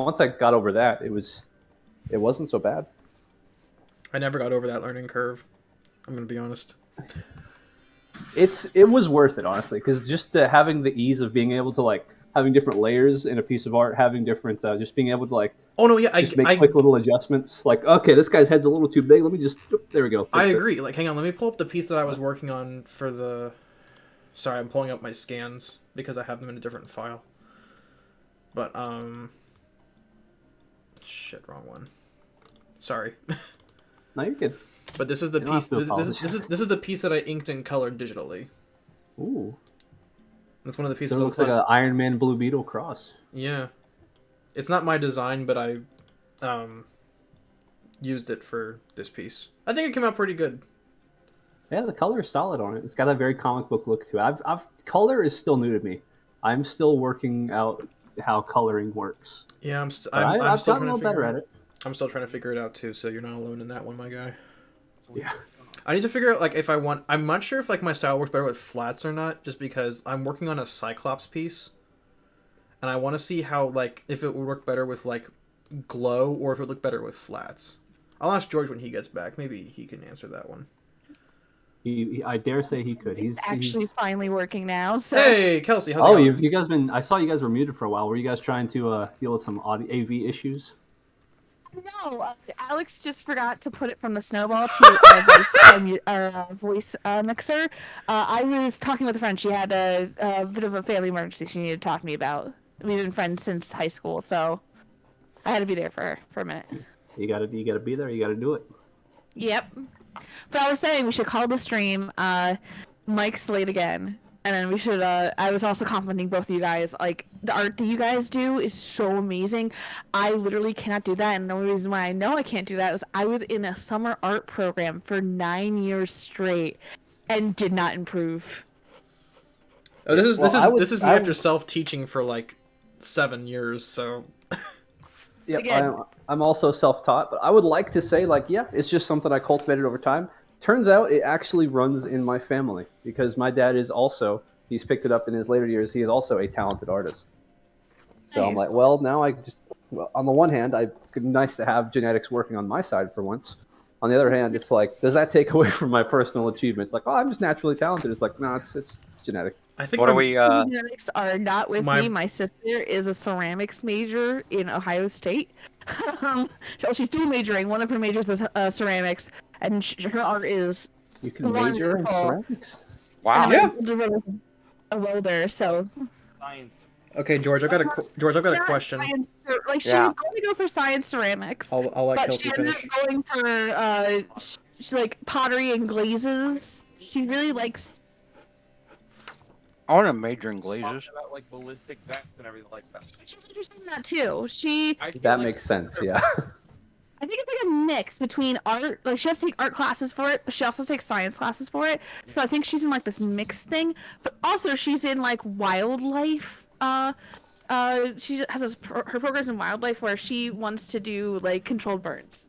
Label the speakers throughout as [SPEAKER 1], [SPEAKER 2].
[SPEAKER 1] once I got over that, it wasn't so bad.
[SPEAKER 2] I never got over that learning curve. I'm gonna be honest.
[SPEAKER 1] It was worth it, honestly, because just having the ease of being able to like having different layers in a piece of art, having different just being able to like
[SPEAKER 2] Oh no, yeah,
[SPEAKER 1] just make quick little adjustments. Like, okay, this guy's head's a little too big. Let me just there we go.
[SPEAKER 2] I
[SPEAKER 1] Fixed it.
[SPEAKER 2] agree. Like, hang on, let me pull up the piece that I was working on for the. Sorry, I'm pulling up my scans because I have them in a different file. But shit, wrong one. Sorry.
[SPEAKER 1] No, you're good.
[SPEAKER 2] But this is the
[SPEAKER 1] You don't
[SPEAKER 2] piece.
[SPEAKER 1] have to
[SPEAKER 2] This is the piece that I inked and colored digitally.
[SPEAKER 1] Ooh,
[SPEAKER 2] That's one of the
[SPEAKER 1] so
[SPEAKER 2] pieces.
[SPEAKER 1] it looks like an Iron Man Blue Beetle cross.
[SPEAKER 2] Yeah, it's not my design, but I used it for this piece. I think it came out pretty good.
[SPEAKER 1] Yeah, the color is solid on it. It's got a very comic book look to it. Color is still new to me. I'm still working out how coloring works.
[SPEAKER 2] Yeah,
[SPEAKER 1] I'm
[SPEAKER 2] still
[SPEAKER 1] gotten
[SPEAKER 2] trying
[SPEAKER 1] a
[SPEAKER 2] to
[SPEAKER 1] little
[SPEAKER 2] figure
[SPEAKER 1] better
[SPEAKER 2] it
[SPEAKER 1] at
[SPEAKER 2] out.
[SPEAKER 1] it.
[SPEAKER 2] I'm still trying to figure it out too. So you're not alone in that one, my guy.
[SPEAKER 1] Yeah.
[SPEAKER 2] I need to figure out like if I want. I'm not sure if like my style works better with flats or not, just because I'm working on a Cyclops piece, and I want to see how like if it would work better with like glow or if it would look better with flats. I'll ask George when he gets back. Maybe he can answer that one.
[SPEAKER 1] I dare say he could.
[SPEAKER 3] It's actually finally working now. So.
[SPEAKER 2] Hey, Kelsey, how's it
[SPEAKER 1] Oh,
[SPEAKER 2] going?
[SPEAKER 1] you guys been? I saw you guys were muted for a while. Were you guys trying to deal with some audio AV issues?
[SPEAKER 3] No, Alex just forgot to put it from the snowball to a voice mixer. I was talking with a friend. She had a bit of a family emergency she needed to talk to me about. We've been friends since high school, so I had to be there for her for a minute.
[SPEAKER 1] You gotta be there. You gotta do it.
[SPEAKER 3] Yep. But I was saying we should call the stream Mike's late again. And then we should I was also complimenting both of you guys. Like the art that you guys do is so amazing. I literally cannot do that, and the only reason why I know I can't do that is I was in a summer art program for 9 years straight and did not improve.
[SPEAKER 2] Oh, this is me after self-teaching for like 7 years, so
[SPEAKER 1] Yeah, I'm also self-taught, but I would like to say, like, yeah, it's just something I cultivated over time. Turns out it actually runs in my family because my dad is also, he's picked it up in his later years, he is also a talented artist. So I'm like, well, now on the one hand, nice to have genetics working on my side for once. On the other hand, it's like, does that take away from my personal achievements? Like, oh, I'm just naturally talented. It's like, no, it's genetic.
[SPEAKER 2] I think
[SPEAKER 4] What are we?
[SPEAKER 3] Genetics are not with me. My sister is a ceramics major in Ohio State. So she's dual majoring. One of her majors is ceramics, and her art is.
[SPEAKER 1] You can major in ceramics.
[SPEAKER 4] Wow.
[SPEAKER 3] Yeah. A welder, so.
[SPEAKER 5] Science.
[SPEAKER 2] Okay, George, I've got a question.
[SPEAKER 3] Science, like she was going to go for science ceramics,
[SPEAKER 2] I'll let
[SPEAKER 3] but
[SPEAKER 2] Kelsey
[SPEAKER 3] she ended
[SPEAKER 2] finish.
[SPEAKER 3] up going for she like pottery and glazes. She really likes.
[SPEAKER 4] I want to major in glazes.
[SPEAKER 5] About like ballistic vests and everything like that.
[SPEAKER 3] She's interested in that too.
[SPEAKER 1] That makes sense, yeah.
[SPEAKER 3] I think it's like a mix between art. Like she has to take art classes for it, but she also takes science classes for it. So I think she's in like this mixed thing. But also she's in like wildlife. She has her programs in wildlife where she wants to do like controlled burns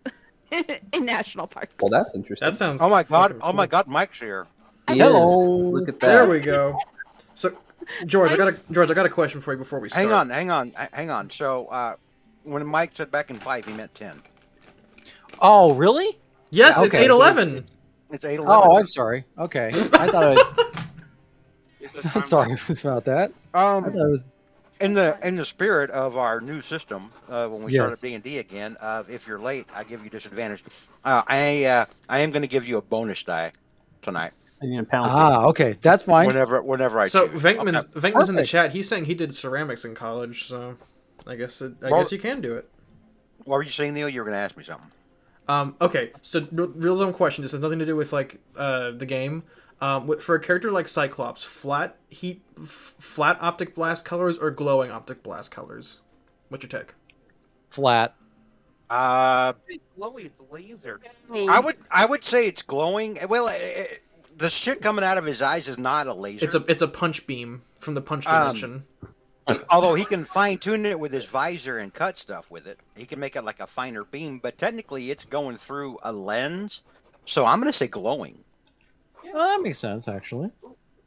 [SPEAKER 3] in national parks.
[SPEAKER 1] Well, that's interesting.
[SPEAKER 2] That sounds.
[SPEAKER 4] Oh my god!
[SPEAKER 2] fucking
[SPEAKER 4] Oh my
[SPEAKER 2] cool.
[SPEAKER 4] god! Mike's here.
[SPEAKER 1] Hello. Look at that.
[SPEAKER 2] There we go. So, George, I got a question for you before we start.
[SPEAKER 4] Hang on. So, when Mike said back in 5, he meant 10.
[SPEAKER 6] Oh, really?
[SPEAKER 2] Yes,
[SPEAKER 6] Yeah,
[SPEAKER 2] it's
[SPEAKER 6] okay.
[SPEAKER 2] 8/11.
[SPEAKER 4] It's 8/11.
[SPEAKER 6] Oh, I'm sorry. Okay, I thought. Sorry about that. I thought it was.
[SPEAKER 4] In the spirit of our new system, when we start
[SPEAKER 6] Yes.
[SPEAKER 4] up D&D again, if you're late, I give you disadvantage. I am going to give you a bonus die tonight.
[SPEAKER 1] I mean, a penalty.
[SPEAKER 6] Ah, okay, that's fine.
[SPEAKER 4] Whenever I
[SPEAKER 2] So
[SPEAKER 4] choose.
[SPEAKER 2] Venkman's in the
[SPEAKER 6] Perfect.
[SPEAKER 2] chat. He's saying he did ceramics in college, so I guess you can do it.
[SPEAKER 4] What were you saying, Neil? You were going to ask me something.
[SPEAKER 2] Okay, so real dumb question. This has nothing to do with like the game. For a character like Cyclops, flat optic blast colors or glowing optic blast colors? What's your take?
[SPEAKER 6] Flat.
[SPEAKER 5] It's glowy. It's laser.
[SPEAKER 4] I would say it's glowing. Well, the shit coming out of his eyes is not a laser.
[SPEAKER 2] It's a punch beam from the punch dimension.
[SPEAKER 4] Although he can fine tune it with his visor and cut stuff with it, he can make it like a finer beam. But technically, it's going through a lens, so I'm going to say glowing.
[SPEAKER 6] Oh, that makes sense, actually.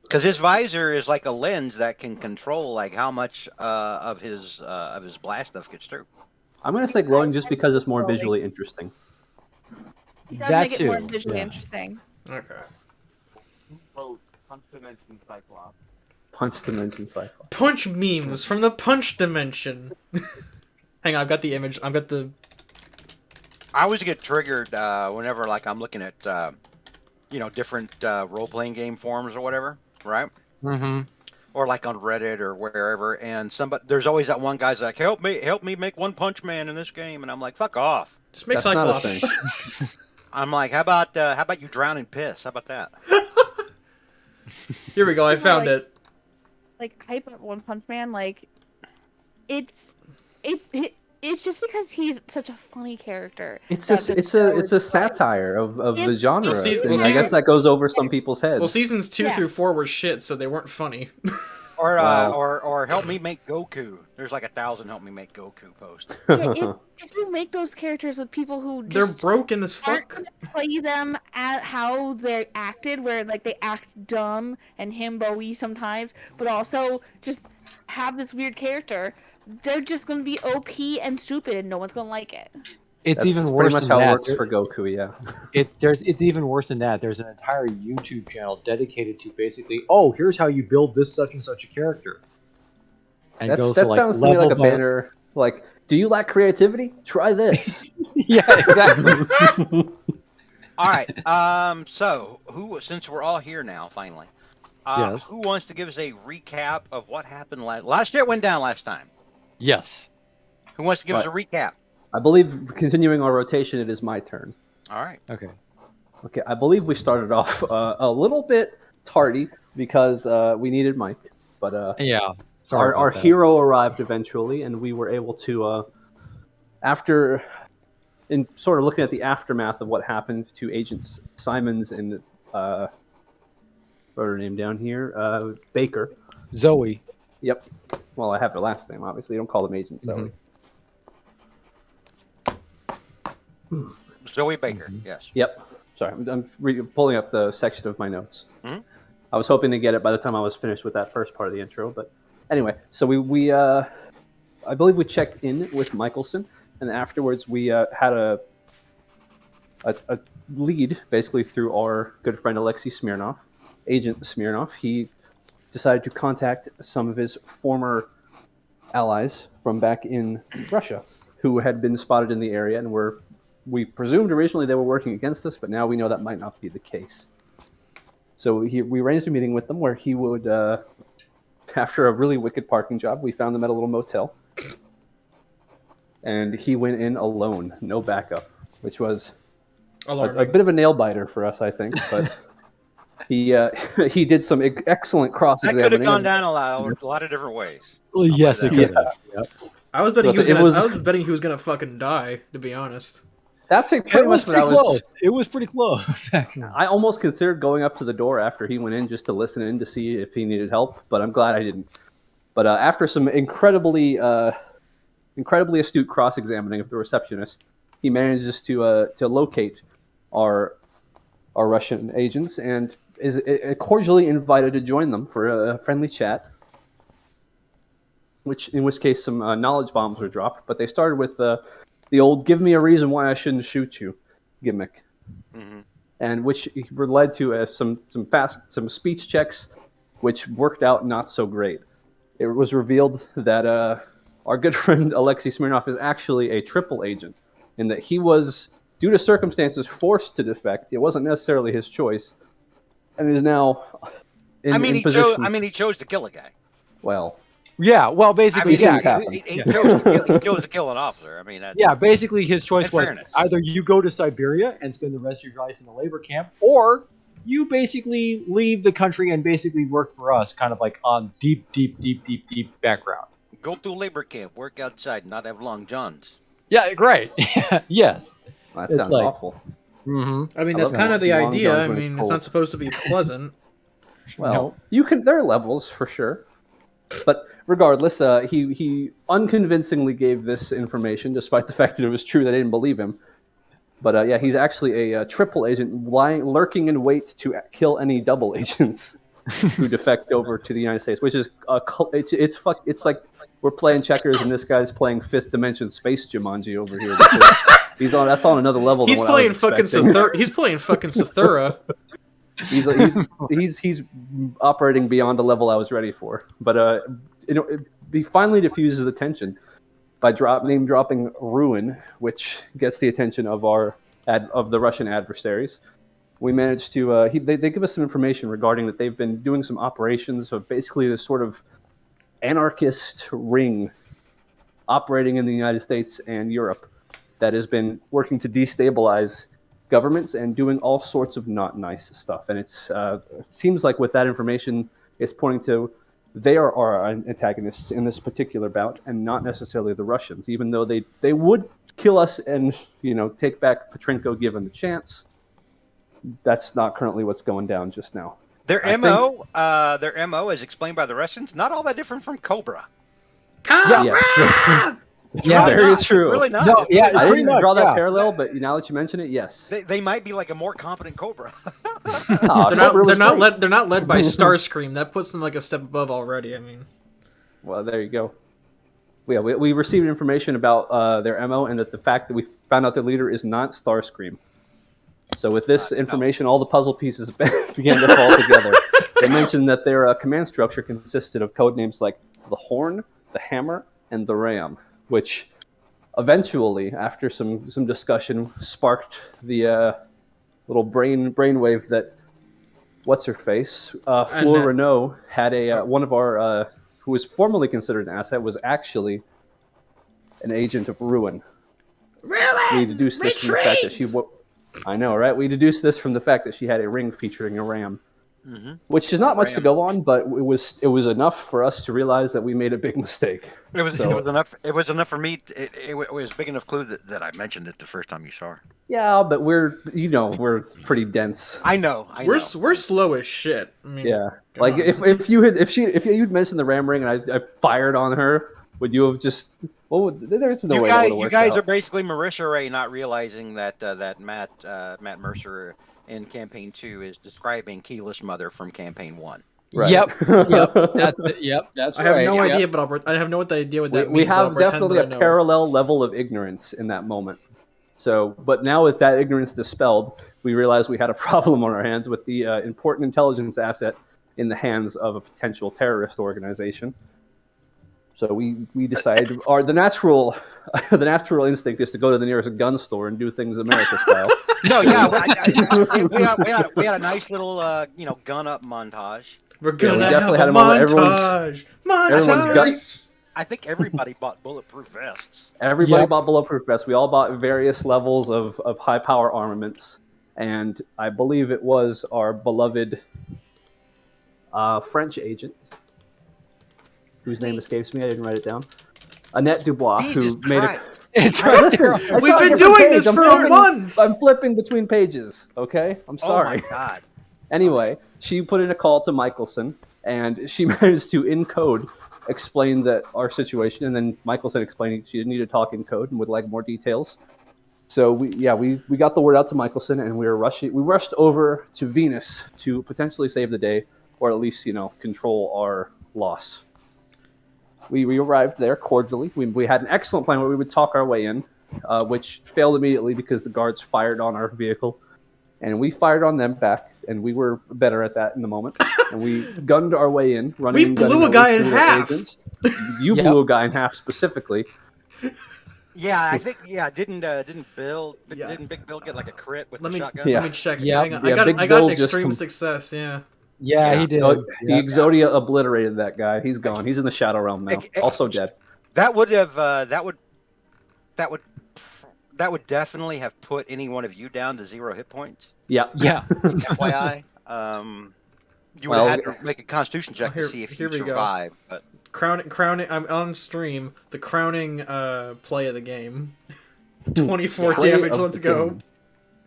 [SPEAKER 4] Because his visor is like a lens that can control like how much of his blast stuff gets through.
[SPEAKER 1] I'm gonna say glowing just because it's more visually interesting.
[SPEAKER 3] It does
[SPEAKER 6] That
[SPEAKER 3] make it more
[SPEAKER 6] too,
[SPEAKER 3] visually
[SPEAKER 6] yeah.
[SPEAKER 3] interesting.
[SPEAKER 2] Okay.
[SPEAKER 5] Both Punch Dimension Cyclops.
[SPEAKER 1] Punch Dimension Cyclops.
[SPEAKER 2] Punch memes from the Punch Dimension. Hang on, I've got the image. I've got the.
[SPEAKER 4] I always get triggered whenever like I'm looking at different role playing game forums or whatever, right?
[SPEAKER 6] Mm-hmm.
[SPEAKER 4] Or like on Reddit or wherever, and there's always that one guy's like, help me make One Punch Man in this game, and I'm like, fuck off.
[SPEAKER 2] Just make
[SPEAKER 1] That's not a
[SPEAKER 2] Cyclops.
[SPEAKER 1] thing.
[SPEAKER 4] I'm like, how about you drown in piss? How about that?
[SPEAKER 2] Here we go. I found
[SPEAKER 3] like-
[SPEAKER 2] it.
[SPEAKER 3] Like hype up One Punch Man, like it's just because he's such a funny character.
[SPEAKER 1] It's
[SPEAKER 3] that
[SPEAKER 1] a
[SPEAKER 3] the
[SPEAKER 1] it's
[SPEAKER 3] show
[SPEAKER 1] a it's
[SPEAKER 3] is
[SPEAKER 1] a satire of the genre,
[SPEAKER 2] Well, season-
[SPEAKER 1] and
[SPEAKER 2] well,
[SPEAKER 1] I guess
[SPEAKER 2] season-
[SPEAKER 1] that goes over some people's heads.
[SPEAKER 2] Well, seasons 2
[SPEAKER 3] Yeah.
[SPEAKER 2] through 4 were shit, so they weren't funny.
[SPEAKER 4] Or
[SPEAKER 1] Wow.
[SPEAKER 4] or help me make Goku. There's like 1,000 help me make Goku posts.
[SPEAKER 3] Yeah, if you make those characters with people who
[SPEAKER 2] They're
[SPEAKER 3] just
[SPEAKER 2] broken as
[SPEAKER 3] aren't
[SPEAKER 2] fuck.
[SPEAKER 3] gonna play them at how they're acted, where like they act dumb and himbo-y sometimes, but also just have this weird character, they're just gonna be OP and stupid, and no one's gonna like it.
[SPEAKER 6] It's
[SPEAKER 1] That's
[SPEAKER 6] even
[SPEAKER 1] pretty
[SPEAKER 6] worse
[SPEAKER 1] much
[SPEAKER 6] than
[SPEAKER 1] how
[SPEAKER 6] that.
[SPEAKER 1] it works for Goku. Yeah.
[SPEAKER 6] It's even worse than that. There's an entire YouTube channel dedicated to basically, oh, here's how you build this such and such a character. And
[SPEAKER 1] That
[SPEAKER 6] goes to, like,
[SPEAKER 1] sounds to me like a
[SPEAKER 6] level by-
[SPEAKER 1] banner. Like, do you lack creativity? Try this.
[SPEAKER 6] Yeah, exactly.
[SPEAKER 4] All right. So since we're all here now, finally,
[SPEAKER 6] Yes.
[SPEAKER 4] who wants to give us a recap of what happened last year? It went down last time.
[SPEAKER 6] Yes.
[SPEAKER 4] Who wants to give us a recap?
[SPEAKER 1] I believe, continuing our rotation, it is my turn.
[SPEAKER 4] All right.
[SPEAKER 6] Okay.
[SPEAKER 1] Okay, I believe we started off a little bit tardy because we needed Mike, but
[SPEAKER 6] Yeah. Sorry
[SPEAKER 1] our
[SPEAKER 6] about that.
[SPEAKER 1] hero arrived eventually, and we were able to, after, in sort of looking at the aftermath of what happened to Agents Simons and wrote her name down here, Baker.
[SPEAKER 6] Zoe.
[SPEAKER 1] Yep. Well, I have her last name, obviously. You don't call them agents, so.
[SPEAKER 4] Zoe Baker. Yes.
[SPEAKER 1] Yep. Sorry, I'm pulling up the section of my notes.
[SPEAKER 4] Mhm.
[SPEAKER 1] I was hoping to get it by the time I was finished with that first part of the intro, but anyway. So we I believe we checked in with Michelson, and afterwards we had a lead basically through our good friend Alexei Smirnov, Agent Smirnov. He decided to contact some of his former allies from back in Russia who had been spotted in the area and we presumed originally they were working against us, but now we know that might not be the case. So we arranged a meeting with them where he would, after a really wicked parking job, we found them at a little motel. And he went in alone, no backup, which was a
[SPEAKER 2] Alarming.
[SPEAKER 1] bit of a nail biter for us, I think. But he did some excellent
[SPEAKER 4] That
[SPEAKER 1] cross-examination.
[SPEAKER 4] could have gone down a lot of different ways.
[SPEAKER 6] Well, yes, it
[SPEAKER 4] that.
[SPEAKER 6] could have. Yep.
[SPEAKER 2] I was betting
[SPEAKER 1] But
[SPEAKER 2] I was betting he was gonna fucking die. To be honest.
[SPEAKER 1] That's pretty
[SPEAKER 6] It was
[SPEAKER 1] much what I
[SPEAKER 6] pretty
[SPEAKER 1] was.
[SPEAKER 6] close. It was pretty close, actually.
[SPEAKER 1] I almost considered going up to the door after he went in just to listen in to see if he needed help, but I'm glad I didn't. But after some incredibly astute cross-examining of the receptionist, he manages to locate our Russian agents and is cordially invited to join them for a friendly chat. In which case some knowledge bombs were dropped, but they started with the old "give me a reason why I shouldn't shoot you" gimmick. And which were led to some speech checks, which worked out not so great. It was revealed that our good friend Alexei Smirnov is actually a triple agent, in that he was, due to circumstances, forced to defect. It wasn't necessarily his choice, and is now in
[SPEAKER 4] he
[SPEAKER 1] position.
[SPEAKER 4] chose to kill a guy.
[SPEAKER 1] Well,
[SPEAKER 6] Yeah, well,
[SPEAKER 4] I
[SPEAKER 6] basically,
[SPEAKER 4] mean,
[SPEAKER 1] these things
[SPEAKER 6] yeah.
[SPEAKER 1] happen.
[SPEAKER 4] he chose to kill an officer. I mean, that's,
[SPEAKER 6] Yeah, basically his choice
[SPEAKER 4] In
[SPEAKER 6] was
[SPEAKER 4] fairness.
[SPEAKER 6] either you go to Siberia and spend the rest of your life in a labor camp, or you basically leave the country and basically work for us, kind of like on deep background.
[SPEAKER 4] go to labor camp, work outside, not have long johns.
[SPEAKER 6] Yeah, great. Yes.
[SPEAKER 1] that
[SPEAKER 6] It's
[SPEAKER 1] sounds
[SPEAKER 6] like-
[SPEAKER 1] awful.
[SPEAKER 6] Mm-hmm.
[SPEAKER 2] I mean,
[SPEAKER 1] I
[SPEAKER 2] that's
[SPEAKER 1] love
[SPEAKER 2] kind of the
[SPEAKER 1] long
[SPEAKER 2] idea.
[SPEAKER 1] johns
[SPEAKER 2] I
[SPEAKER 1] when it's
[SPEAKER 2] mean, it's
[SPEAKER 1] cold.
[SPEAKER 2] not supposed to be pleasant.
[SPEAKER 1] Well,
[SPEAKER 6] No.
[SPEAKER 1] you can. There are levels for sure, but regardless, he unconvincingly gave this information, despite the fact that it was true. They didn't believe him. But yeah, he's actually a triple agent, lurking in wait to kill any double agents who defect over to the United States. Which is it's like we're playing checkers and this guy's playing Fifth Dimension Space Jumanji over here. That's on another level.
[SPEAKER 2] He's
[SPEAKER 1] than
[SPEAKER 2] playing
[SPEAKER 1] what I was
[SPEAKER 2] fucking
[SPEAKER 1] expecting.
[SPEAKER 2] He's playing fucking Sathura.
[SPEAKER 1] He's operating beyond a level I was ready for. But he finally diffuses the tension by name dropping Ruin, which gets the attention of the Russian adversaries. We managed to they give us some information regarding that they've been doing some operations of basically this sort of anarchist ring operating in the United States and Europe that has been working to destabilize governments and doing all sorts of not nice stuff. And it seems like with that information, it's pointing to they are our antagonists in this particular bout, and not necessarily the Russians. Even though they would kill us and take back Petrenko given the chance, that's not currently what's going down just now.
[SPEAKER 4] Their MO, as explained by the Russians, not all that different from Cobra.
[SPEAKER 1] Yes.
[SPEAKER 6] Yeah,
[SPEAKER 1] very true.
[SPEAKER 4] Really not.
[SPEAKER 6] No, yeah,
[SPEAKER 1] I
[SPEAKER 6] pretty
[SPEAKER 1] didn't
[SPEAKER 6] much,
[SPEAKER 1] draw that
[SPEAKER 6] yeah.
[SPEAKER 1] parallel, but now that you mention it, yes.
[SPEAKER 4] They might be like a more competent Cobra.
[SPEAKER 2] They're not led by Starscream. That puts them like a step above already. I mean,
[SPEAKER 1] well, there you go. Yeah, we received information about their MO and that the fact that we found out their leader is not Starscream. So with this information, all the puzzle pieces began to fall together. They mentioned that their command structure consisted of code names like the Horn, the Hammer, and the Ram, which eventually, after some discussion, sparked the little brainwave that what's her face, Fleur Renault had one of our who was formerly considered an asset was actually an agent of Ruin. We deduced this from the fact that she. I know, right? We deduced this from the fact that she had a ring featuring a ram. Mm-hmm. Which is not much to go on, but it was enough for us to realize that we made a big mistake.
[SPEAKER 4] It was enough. It was enough for me. It was a big enough clue that I mentioned it the first time you saw her.
[SPEAKER 1] Yeah, but we're pretty dense.
[SPEAKER 4] I know.
[SPEAKER 2] We're slow as shit. I mean,
[SPEAKER 1] yeah, like if you'd mentioned the ram ring and I fired on her, would you have just? Well, there's no way.
[SPEAKER 4] You guys are basically Marisha Ray not realizing that Matt Mercer in Campaign 2 is describing Keyless Mother from Campaign 1.
[SPEAKER 1] Right.
[SPEAKER 6] Yep. That's
[SPEAKER 2] I have
[SPEAKER 6] right.
[SPEAKER 2] no idea, but I have no idea what that means.
[SPEAKER 1] We have definitely a parallel level of ignorance in that moment. So, but now with that ignorance dispelled, we realize we had a problem on our hands with the important intelligence asset in the hands of a potential terrorist organization. So we decided, the natural instinct is to go to the nearest gun store and do things America style.
[SPEAKER 4] No, yeah, we had a nice little gun up montage.
[SPEAKER 2] We're gonna
[SPEAKER 1] have a
[SPEAKER 2] montage.
[SPEAKER 4] I think everybody bought bulletproof vests.
[SPEAKER 1] Everybody bought bulletproof vests. We all bought various levels of high power armaments, and I believe it was our beloved French agent, whose name escapes me. I didn't write it down. Annette Dubois,
[SPEAKER 4] Jesus
[SPEAKER 1] who made
[SPEAKER 4] Christ.
[SPEAKER 1] Listen,
[SPEAKER 2] We've been doing this for a month.
[SPEAKER 1] I'm flipping between pages. Okay, I'm sorry.
[SPEAKER 4] Oh my God.
[SPEAKER 1] Anyway, she put in a call to Michelson, and she managed to, in code, explain our situation. And then Michelson explained she didn't need to talk in code and would like more details. So we got the word out to Michelson, and we rushed over to Venus to potentially save the day, or at least control our loss. We arrived there cordially. We had an excellent plan where we would talk our way in, which failed immediately because the guards fired on our vehicle. And we fired on them back, and we were better at that in the moment. And we gunned our way in, running.
[SPEAKER 2] We blew a guy in half.
[SPEAKER 1] You blew a guy in half specifically.
[SPEAKER 4] Yeah, I think. Yeah, didn't Big Bill get like a crit with the shotgun?
[SPEAKER 2] Let me check.
[SPEAKER 6] Yeah.
[SPEAKER 2] Hang on. I got an extreme success. Yeah.
[SPEAKER 6] Yeah, he did.
[SPEAKER 1] The Exodia obliterated that guy. He's gone. He's in the Shadow Realm now. Also dead.
[SPEAKER 4] That would definitely have put any one of you down to 0 hit points.
[SPEAKER 1] Yeah.
[SPEAKER 4] FYI, you would have had to make a Constitution check to see if you survive. But
[SPEAKER 2] crowning. I'm on stream. The crowning play of the game. 24 damage. Let's go.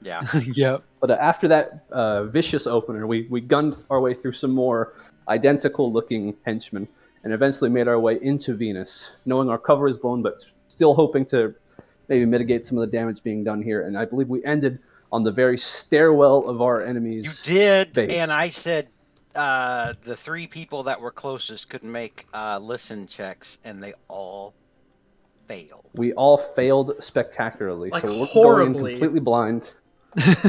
[SPEAKER 4] Yeah.
[SPEAKER 6] Yep.
[SPEAKER 1] But after that vicious opener, we gunned our way through some more identical-looking henchmen, and eventually made our way into Venus, knowing our cover is blown, but still hoping to maybe mitigate some of the damage being done here. And I believe we ended on the very stairwell of our
[SPEAKER 4] You
[SPEAKER 1] enemies.
[SPEAKER 4] did,
[SPEAKER 1] base.
[SPEAKER 4] and I said the 3 people that were closest could make listen checks, and they all failed.
[SPEAKER 1] We all failed spectacularly.
[SPEAKER 2] Like,
[SPEAKER 1] so we're going in
[SPEAKER 2] horribly.
[SPEAKER 1] completely blind.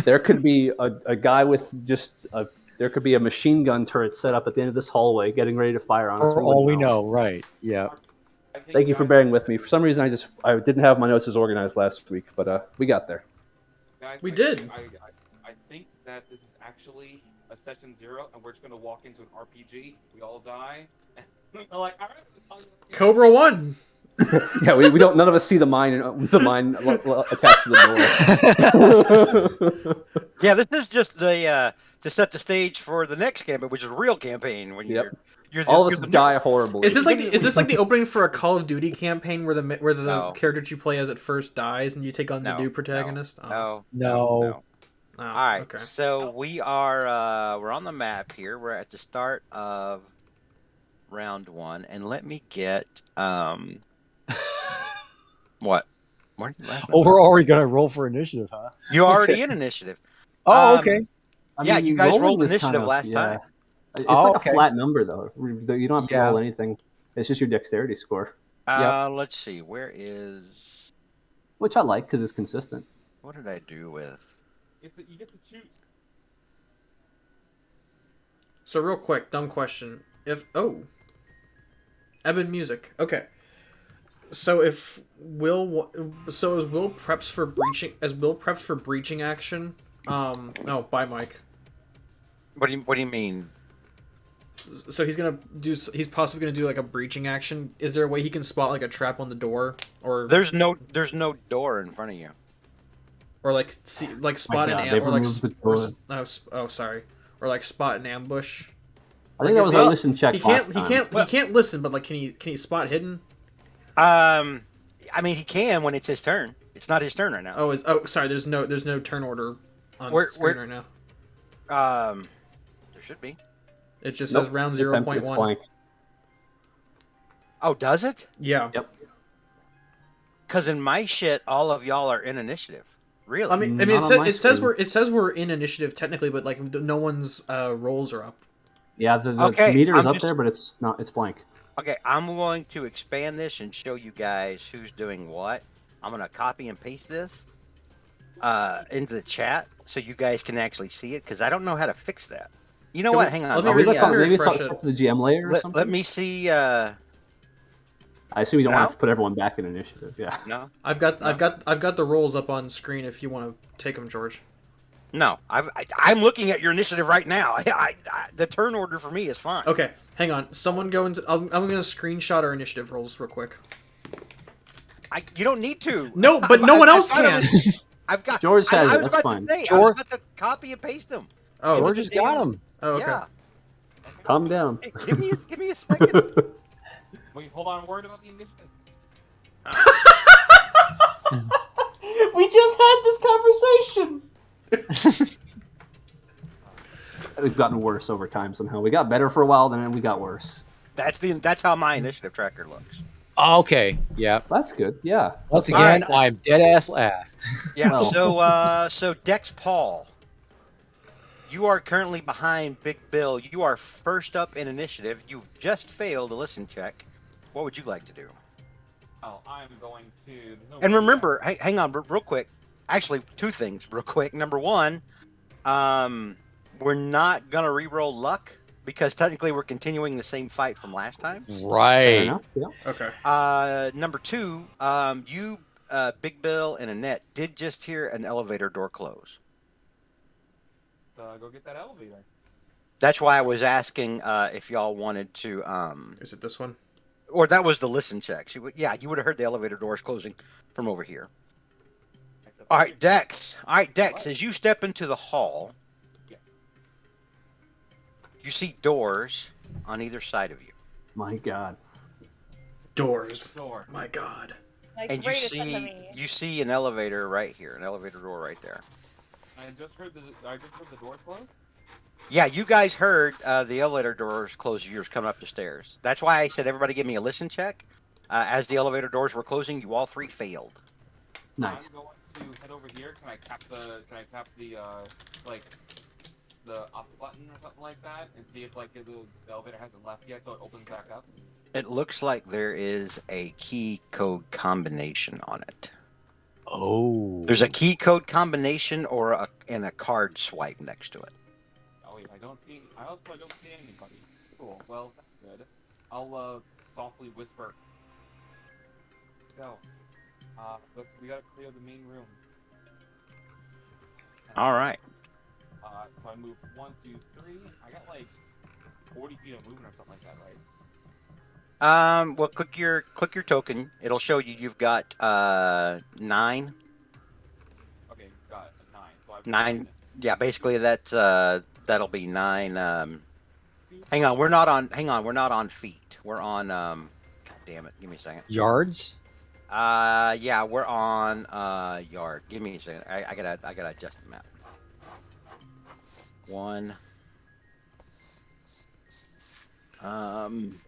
[SPEAKER 1] There could be a guy with just a. There could be a machine gun turret set up at the end of this hallway, getting ready to fire on us.
[SPEAKER 6] For all we know, right? Yeah.
[SPEAKER 5] I think
[SPEAKER 1] Thank you for
[SPEAKER 5] guys-
[SPEAKER 1] bearing with me. For some reason, I didn't have my notes as organized last week, but we got there.
[SPEAKER 5] Guys,
[SPEAKER 2] We
[SPEAKER 5] I
[SPEAKER 2] did.
[SPEAKER 5] think- I think that this is actually a session 0, and we're just gonna walk into an RPG. We all die. And they're like, all right, let's tell you what's going on."
[SPEAKER 2] Cobra 1.
[SPEAKER 1] Yeah, we don't. None of us see the mine attached to the door.
[SPEAKER 4] Yeah, this is just the to set the stage for the next campaign, which is a real campaign. When
[SPEAKER 1] Yep.
[SPEAKER 4] you're
[SPEAKER 1] All of
[SPEAKER 4] you're
[SPEAKER 1] us
[SPEAKER 4] the-
[SPEAKER 1] die horribly.
[SPEAKER 2] Is this like the opening for a Call of Duty campaign where the
[SPEAKER 4] No.
[SPEAKER 2] character that you play as at first dies and you take on the
[SPEAKER 4] No,
[SPEAKER 2] new
[SPEAKER 4] no,
[SPEAKER 2] protagonist?
[SPEAKER 4] No,
[SPEAKER 6] No.
[SPEAKER 2] Oh,
[SPEAKER 4] All right,
[SPEAKER 2] Okay.
[SPEAKER 4] so we are we're on the map here. We're at the start of round 1, and let me get what? Where did you laugh at?
[SPEAKER 6] Oh, we're already gonna roll for initiative, huh?
[SPEAKER 4] You're already in initiative.
[SPEAKER 6] Oh,
[SPEAKER 4] Um,
[SPEAKER 6] okay.
[SPEAKER 4] Yeah, you guys
[SPEAKER 1] rolling
[SPEAKER 4] rolled
[SPEAKER 1] is
[SPEAKER 4] initiative
[SPEAKER 1] kind of-
[SPEAKER 4] last
[SPEAKER 1] yeah.
[SPEAKER 4] time.
[SPEAKER 1] It's
[SPEAKER 6] Oh,
[SPEAKER 1] like
[SPEAKER 6] okay.
[SPEAKER 1] a flat number, though. You don't have to
[SPEAKER 6] Yeah.
[SPEAKER 1] roll anything. It's just your dexterity score,
[SPEAKER 4] Let's see. Where is?
[SPEAKER 1] which I like because it's consistent.
[SPEAKER 4] What did I do with?
[SPEAKER 5] You get to choose.
[SPEAKER 2] So real quick, dumb question. Eben music. Okay. So if so as Will preps for breaching action. No, bye Mike.
[SPEAKER 4] What do you mean?
[SPEAKER 2] So he's possibly gonna do like a breaching action. Is there a way he can spot like a trap on the door or
[SPEAKER 4] There's no door in front of you.
[SPEAKER 2] like spot an
[SPEAKER 1] God,
[SPEAKER 2] am-
[SPEAKER 1] they've
[SPEAKER 2] or like
[SPEAKER 1] removed the
[SPEAKER 2] or,
[SPEAKER 1] door.
[SPEAKER 2] sorry, or like spot an ambush.
[SPEAKER 1] I think that was
[SPEAKER 2] Well,
[SPEAKER 1] our listen check
[SPEAKER 2] He
[SPEAKER 1] last
[SPEAKER 2] can't
[SPEAKER 1] time.
[SPEAKER 2] he can't listen, but like can he spot hidden?
[SPEAKER 4] I mean, he can when it's his turn. It's not his turn right now.
[SPEAKER 2] Sorry, there's no turn order on
[SPEAKER 4] Where-
[SPEAKER 2] screen
[SPEAKER 4] where-
[SPEAKER 2] right now.
[SPEAKER 4] There should be.
[SPEAKER 2] It just
[SPEAKER 1] Nope,
[SPEAKER 2] says round
[SPEAKER 1] it's empty, it's
[SPEAKER 2] 0.1.
[SPEAKER 1] blank.
[SPEAKER 4] Oh, does it?
[SPEAKER 2] Yeah.
[SPEAKER 1] Yep.
[SPEAKER 4] Because in my shit, all of y'all are in initiative. Really?
[SPEAKER 2] I mean,
[SPEAKER 1] Not on my
[SPEAKER 2] it says
[SPEAKER 1] screen.
[SPEAKER 2] we're in initiative technically, but like no one's rolls are up.
[SPEAKER 1] Yeah, the
[SPEAKER 4] Okay,
[SPEAKER 1] meter is
[SPEAKER 4] I'm
[SPEAKER 1] up
[SPEAKER 4] just-
[SPEAKER 1] there, but it's not. It's blank.
[SPEAKER 4] Okay, I'm going to expand this and show you guys who's doing what. I'm going to copy and paste this into the chat so you guys can actually see it, because I don't know how to fix that. You know
[SPEAKER 2] Can
[SPEAKER 4] what?
[SPEAKER 2] we-
[SPEAKER 4] Hang
[SPEAKER 2] let
[SPEAKER 4] on.
[SPEAKER 2] me
[SPEAKER 1] Are we
[SPEAKER 2] re-
[SPEAKER 1] like on, maybe it's
[SPEAKER 2] refresh
[SPEAKER 1] set
[SPEAKER 2] it.
[SPEAKER 1] to the GM layer or something?
[SPEAKER 4] Let me see.
[SPEAKER 1] I assume you don't
[SPEAKER 4] No?
[SPEAKER 1] want to put everyone back in initiative. Yeah.
[SPEAKER 4] No,
[SPEAKER 2] I've got the rolls up on screen if you want to take them, George.
[SPEAKER 4] no. I'm looking at your initiative right now. The turn order for me is fine.
[SPEAKER 2] Okay, hang on. Someone go into. I'm gonna screenshot our initiative rolls real quick.
[SPEAKER 4] You don't need to.
[SPEAKER 2] No, but no one else
[SPEAKER 4] I've got
[SPEAKER 2] can.
[SPEAKER 4] it. I've got.
[SPEAKER 1] George has
[SPEAKER 4] I
[SPEAKER 1] it,
[SPEAKER 4] was
[SPEAKER 1] that's
[SPEAKER 4] about
[SPEAKER 1] fine.
[SPEAKER 4] to say, I was
[SPEAKER 6] George-
[SPEAKER 4] about to copy and paste them.
[SPEAKER 2] Oh,
[SPEAKER 6] George has got him.
[SPEAKER 2] oh, okay.
[SPEAKER 4] Yeah.
[SPEAKER 1] Calm down.
[SPEAKER 4] Hey, give me a second.
[SPEAKER 5] Wait, hold on. I'm worried about the initiative.
[SPEAKER 2] We just had this conversation.
[SPEAKER 1] We've gotten worse over time somehow. We got better for a while, then we got worse.
[SPEAKER 4] That's how my initiative tracker looks.
[SPEAKER 6] Okay. Yeah.
[SPEAKER 1] That's good. Yeah.
[SPEAKER 6] Once
[SPEAKER 4] All
[SPEAKER 6] again,
[SPEAKER 4] right.
[SPEAKER 6] I'm dead ass last.
[SPEAKER 4] Yeah.
[SPEAKER 1] Well.
[SPEAKER 4] So Dex Paul, you are currently behind Big Bill. You are first up in initiative. You've just failed a listen check. What would you like to do?
[SPEAKER 5] Oh, I'm going to. there's no
[SPEAKER 4] And
[SPEAKER 5] way
[SPEAKER 4] remember, hang on, real quick. Actually, 2 things, real quick. Number 1, we're not gonna re-roll luck because technically we're continuing the same fight from last time.
[SPEAKER 1] Fair
[SPEAKER 6] Right.
[SPEAKER 1] enough. Yeah.
[SPEAKER 2] Okay.
[SPEAKER 4] Number 2, you, Big Bill, and Annette did just hear an elevator door close.
[SPEAKER 5] go get that elevator.
[SPEAKER 4] That's why I was asking if y'all wanted to,
[SPEAKER 2] Is it this one?
[SPEAKER 4] or that was the listen check. You would have heard the elevator doors closing from over here.
[SPEAKER 5] Except
[SPEAKER 4] All right, Dex. As you step into the hall,
[SPEAKER 5] Yeah.
[SPEAKER 4] you see doors on either side of you,
[SPEAKER 1] My God.
[SPEAKER 2] Doors.
[SPEAKER 5] Door.
[SPEAKER 2] My God.
[SPEAKER 7] Like
[SPEAKER 4] and you
[SPEAKER 7] right in front of
[SPEAKER 4] see
[SPEAKER 7] me.
[SPEAKER 4] an elevator right here, an elevator door right there.
[SPEAKER 5] I just heard the door close.
[SPEAKER 4] Yeah, you guys heard the elevator doors close. Yours coming up the stairs. That's why I said everybody give me a listen check. As the elevator doors were closing, you all 3 failed.
[SPEAKER 1] Nice.
[SPEAKER 5] I'm going to head over here. Can I tap the like the up button or something like that and see if like the elevator hasn't left yet, so it opens back up?
[SPEAKER 4] It looks like there is a key code combination on it.
[SPEAKER 6] Oh.
[SPEAKER 4] There's a key code combination and a card swipe next to it.
[SPEAKER 5] Oh wait, I don't see anybody. Cool. Well, that's good. I'll softly whisper. Go. We gotta clear the main room.
[SPEAKER 4] All right.
[SPEAKER 5] So I move 1, 2, 3. I got like 40 feet of movement or something like that, right?
[SPEAKER 4] Well, click your token. It'll show you you've got 9.
[SPEAKER 5] Okay, got it. 9. So I've
[SPEAKER 4] 9. Yeah, basically that'll be 9. Hang on, we're not on feet. We're on God damn it. Give me a second.
[SPEAKER 6] Yards?
[SPEAKER 4] Yeah, we're on yard. Give me a second. I gotta adjust the map. 1.
[SPEAKER 1] I'm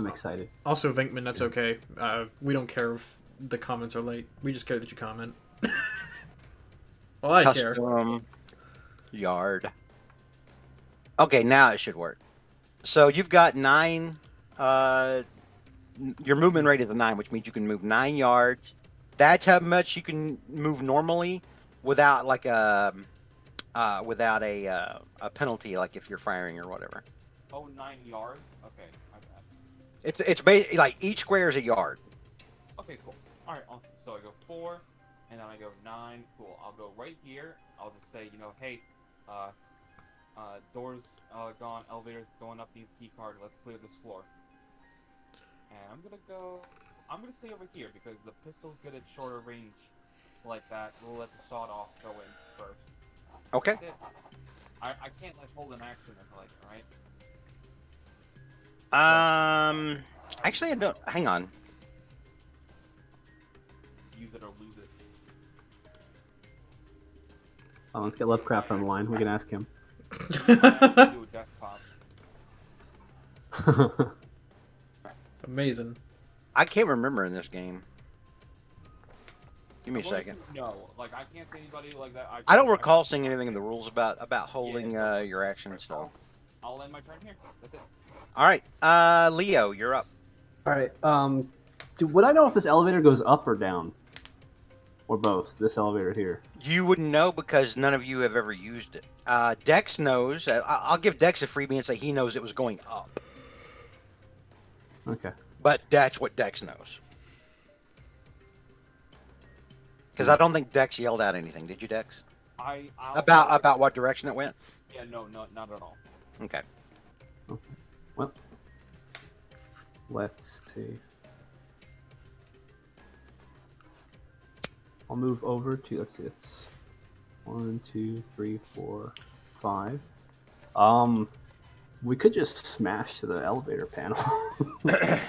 [SPEAKER 1] excited.
[SPEAKER 2] Also, Vinkman, that's okay. We don't care if the comments are late. We just care that you comment. Well, I care.
[SPEAKER 4] Custom yard. Okay, now it should work. So you've got 9. Your movement rate is a 9, which means you can move 9 yards. That's how much you can move normally, without like without a penalty, like if you're firing or whatever.
[SPEAKER 5] Oh, 9 yards? Okay, my bad.
[SPEAKER 4] It's basically like each square is a yard.
[SPEAKER 5] Okay, cool. Alright, awesome. So I go 4, and then I go 9. Cool. I'll go right here. I'll just say, hey, doors gone, elevators going up, needs key card. Let's clear this floor. And I'm gonna stay over here because the pistol's good at shorter range like that. We'll let the sawed off go in first.
[SPEAKER 4] Okay.
[SPEAKER 5] That's it. I can't like hold an action or like right?
[SPEAKER 4] Actually, I don't. Hang on.
[SPEAKER 5] Use it or lose it.
[SPEAKER 1] Oh, let's get Lovecraft on the line. We can ask him.
[SPEAKER 5] Do a desktop.
[SPEAKER 2] Amazing.
[SPEAKER 4] I can't remember in this game. Give me a
[SPEAKER 5] I'm going
[SPEAKER 4] second.
[SPEAKER 5] to- No, like I can't see anybody like that.
[SPEAKER 4] I don't recall seeing anything in the rules about holding your action. So,
[SPEAKER 5] I'll end my turn here. That's it.
[SPEAKER 4] all right, Leo, you're up.
[SPEAKER 1] All right. Would I know if this elevator goes up or down, or both? This elevator here.
[SPEAKER 4] You wouldn't know because none of you have ever used it. Dex knows. I'll give Dex a freebie and say he knows it was going up.
[SPEAKER 1] Okay.
[SPEAKER 4] But that's what Dex knows. Because I don't think Dex yelled out anything. Did you, Dex?
[SPEAKER 5] I'll
[SPEAKER 4] About what direction it went?
[SPEAKER 5] Yeah, no, not at all.
[SPEAKER 4] Okay.
[SPEAKER 1] Well, let's see. I'll move over to, let's see, it's 1, 2, 3, 4, 5. We could just smash to the elevator panel.
[SPEAKER 2] I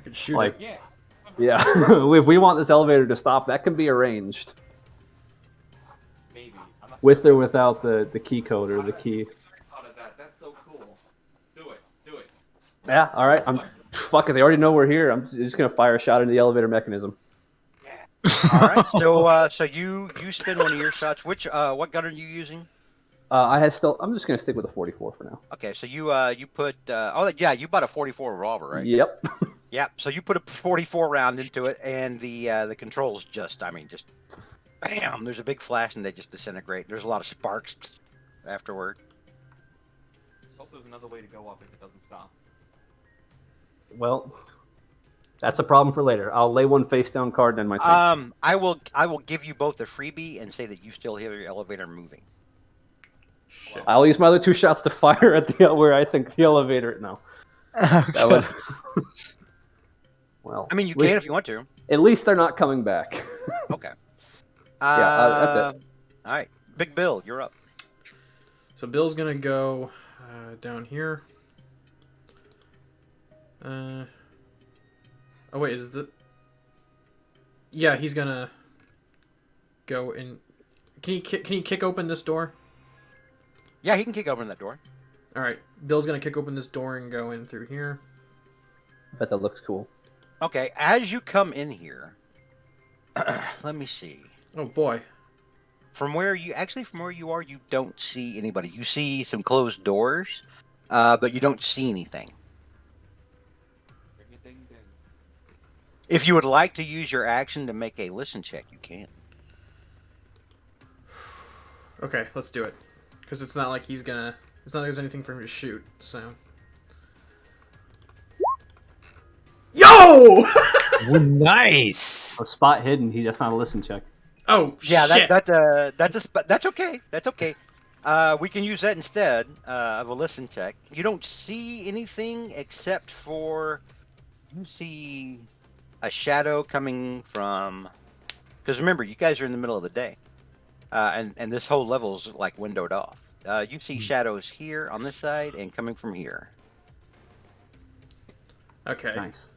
[SPEAKER 2] could shoot
[SPEAKER 1] Like-
[SPEAKER 2] it.
[SPEAKER 5] Yeah,
[SPEAKER 1] Yeah, if we want this elevator to stop, that can be arranged
[SPEAKER 5] maybe. I'm not
[SPEAKER 1] with or without the key code or the key.
[SPEAKER 5] thought of that. That's so cool. Do it.
[SPEAKER 1] Yeah, all right. Fuck it. They already know we're here. I'm just gonna fire a shot into the elevator mechanism.
[SPEAKER 4] All right. So you spin one of your shots. Which what gun are you using?
[SPEAKER 1] I'm just gonna stick with the 44 for now.
[SPEAKER 4] Okay. So you put you bought a 44 revolver, right?
[SPEAKER 1] Yep.
[SPEAKER 4] Yeah. So you put a 44 round into it, and the controls just bam. There's a big flash, and they just disintegrate. There's a lot of sparks afterward.
[SPEAKER 5] Hope there's another way to go up if it doesn't stop.
[SPEAKER 1] Well, that's a problem for later. I'll lay one face down card in my turn.
[SPEAKER 4] I will give you both a freebie and say that you still hear your elevator moving.
[SPEAKER 2] Shit.
[SPEAKER 1] I'll use my other 2 shots to fire at where I think the elevator. No, that would. Well,
[SPEAKER 4] I mean, you
[SPEAKER 1] at least-
[SPEAKER 4] can if you want to.
[SPEAKER 1] At least they're not coming back.
[SPEAKER 4] Okay.
[SPEAKER 1] That's it.
[SPEAKER 4] All right, Big Bill, you're up.
[SPEAKER 2] So Bill's gonna go down here. Oh wait, is the? Yeah, he's gonna go in. Can he kick open this door?
[SPEAKER 4] Yeah, he can kick open that door.
[SPEAKER 2] All right, Bill's gonna kick open this door and go in through here.
[SPEAKER 1] I bet that looks cool.
[SPEAKER 4] Okay, as you come in here, let me see.
[SPEAKER 2] Oh boy.
[SPEAKER 4] From where you are, you don't see anybody. You see some closed doors, but you don't see anything.
[SPEAKER 5] Everything did.
[SPEAKER 4] If you would like to use your action to make a listen check, you can.
[SPEAKER 2] Okay, let's do it. Because it's not like he's gonna. It's not like there's anything for him to shoot. So. Yo!
[SPEAKER 6] Nice.
[SPEAKER 1] A spot hidden. That's not a listen check.
[SPEAKER 2] Oh
[SPEAKER 4] Yeah,
[SPEAKER 2] shit!
[SPEAKER 4] that's okay. That's okay. We can use that instead of a listen check. You don't see anything except for you see a shadow coming from. Because remember, you guys are in the middle of the day, and this whole level's like windowed off. You see shadows here on this side and coming from here.
[SPEAKER 2] Okay.
[SPEAKER 1] Nice.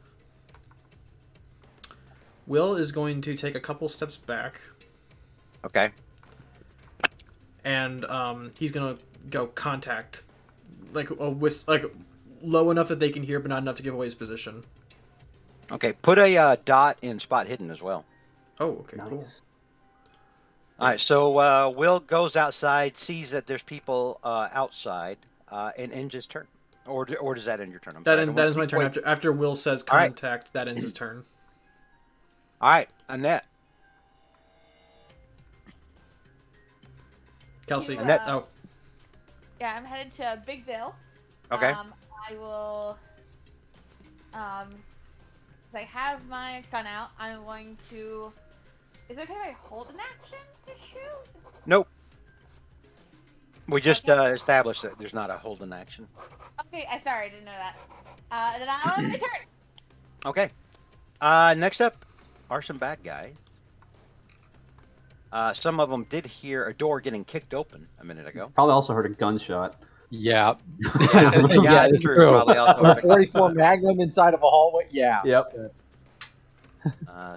[SPEAKER 2] Will is going to take a couple steps back,
[SPEAKER 4] Okay.
[SPEAKER 2] and he's gonna go contact, like like low enough that they can hear, but not enough to give away his position.
[SPEAKER 4] Okay. Put a dot in spot hidden as well.
[SPEAKER 2] Oh, okay, cool.
[SPEAKER 1] Nice.
[SPEAKER 4] All right. So Will goes outside, sees that there's people outside, and ends his turn. Or does that end your turn? I'm sorry, I don't
[SPEAKER 2] That
[SPEAKER 4] wanna
[SPEAKER 2] is my
[SPEAKER 4] keep
[SPEAKER 2] turn.
[SPEAKER 4] waiting.
[SPEAKER 2] After Will says
[SPEAKER 4] All right.
[SPEAKER 2] contact, that ends his turn.
[SPEAKER 4] All right, Annette.
[SPEAKER 2] Kelsey.
[SPEAKER 7] You,
[SPEAKER 4] Annette.
[SPEAKER 2] Oh,
[SPEAKER 7] Yeah, I'm headed to Big Bill.
[SPEAKER 4] Okay.
[SPEAKER 7] I will. 'Cause I have my gun out. I'm going to. Is it okay if I hold an action to shoot?
[SPEAKER 4] Nope. We just
[SPEAKER 7] Okay.
[SPEAKER 4] established that there's not a holding action.
[SPEAKER 7] Okay, I didn't know that. Then I'll have my turn.
[SPEAKER 4] Okay. Next up are some bad guys. Some of them did hear a door getting kicked open a minute ago.
[SPEAKER 1] Probably also heard a gunshot.
[SPEAKER 6] Yeah.
[SPEAKER 4] Yeah,
[SPEAKER 6] that's
[SPEAKER 4] that's true.
[SPEAKER 6] true.
[SPEAKER 4] Probably also
[SPEAKER 6] A
[SPEAKER 4] heard a
[SPEAKER 6] 44 Magnum inside of a hallway. Yeah.
[SPEAKER 1] Yep.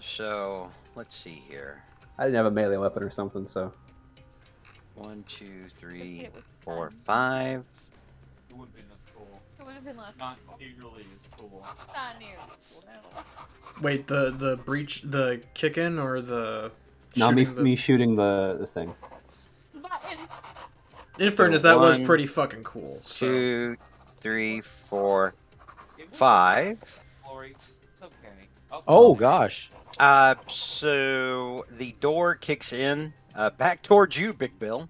[SPEAKER 4] So let's see here.
[SPEAKER 1] I didn't have a melee weapon or something, so
[SPEAKER 4] 1, 2, 3,
[SPEAKER 7] It was
[SPEAKER 4] 4,
[SPEAKER 7] fun.
[SPEAKER 4] 5.
[SPEAKER 5] It would have been as cool.
[SPEAKER 7] It would have been less.
[SPEAKER 5] Not eagerly as cool.
[SPEAKER 7] Not near. No.
[SPEAKER 2] wait, the breach, the kick in, or the.
[SPEAKER 1] now me
[SPEAKER 2] shooting the-
[SPEAKER 1] me shooting the thing.
[SPEAKER 7] Button.
[SPEAKER 2] In fairness,
[SPEAKER 4] So
[SPEAKER 2] that was
[SPEAKER 4] 1,
[SPEAKER 2] pretty fucking cool. So.
[SPEAKER 4] 2, 3, 4,
[SPEAKER 5] It was
[SPEAKER 4] 5.
[SPEAKER 5] Glory. It's okay.
[SPEAKER 6] Oh gosh.
[SPEAKER 4] So the door kicks in back towards you, Big Bill.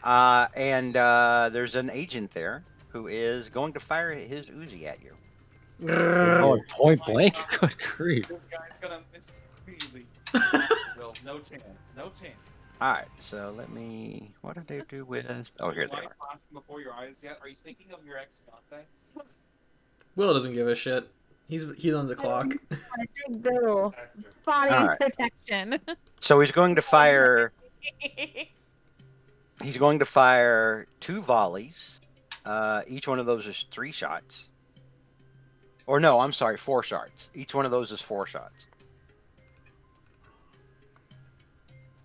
[SPEAKER 4] And there's an agent there who is going to fire his Uzi at you.
[SPEAKER 6] Oh, point blank. Good grief.
[SPEAKER 5] This guy's gonna miss easy. Well, no chance. No chance.
[SPEAKER 4] All right, so let me. What did they do with? Oh, here they
[SPEAKER 5] Why
[SPEAKER 4] are.
[SPEAKER 5] flashing before your eyes yet? Are you thinking of your ex-fiance?
[SPEAKER 2] Will doesn't give a shit. He's on the clock.
[SPEAKER 3] Big Bill.
[SPEAKER 5] That's true.
[SPEAKER 3] Body
[SPEAKER 4] Alright.
[SPEAKER 3] protection.
[SPEAKER 4] So he's going to fire. He's going to fire 2 volleys. Each one of those is 3 shots. Or no, I'm sorry, 4 shots. Each one of those is 4 shots.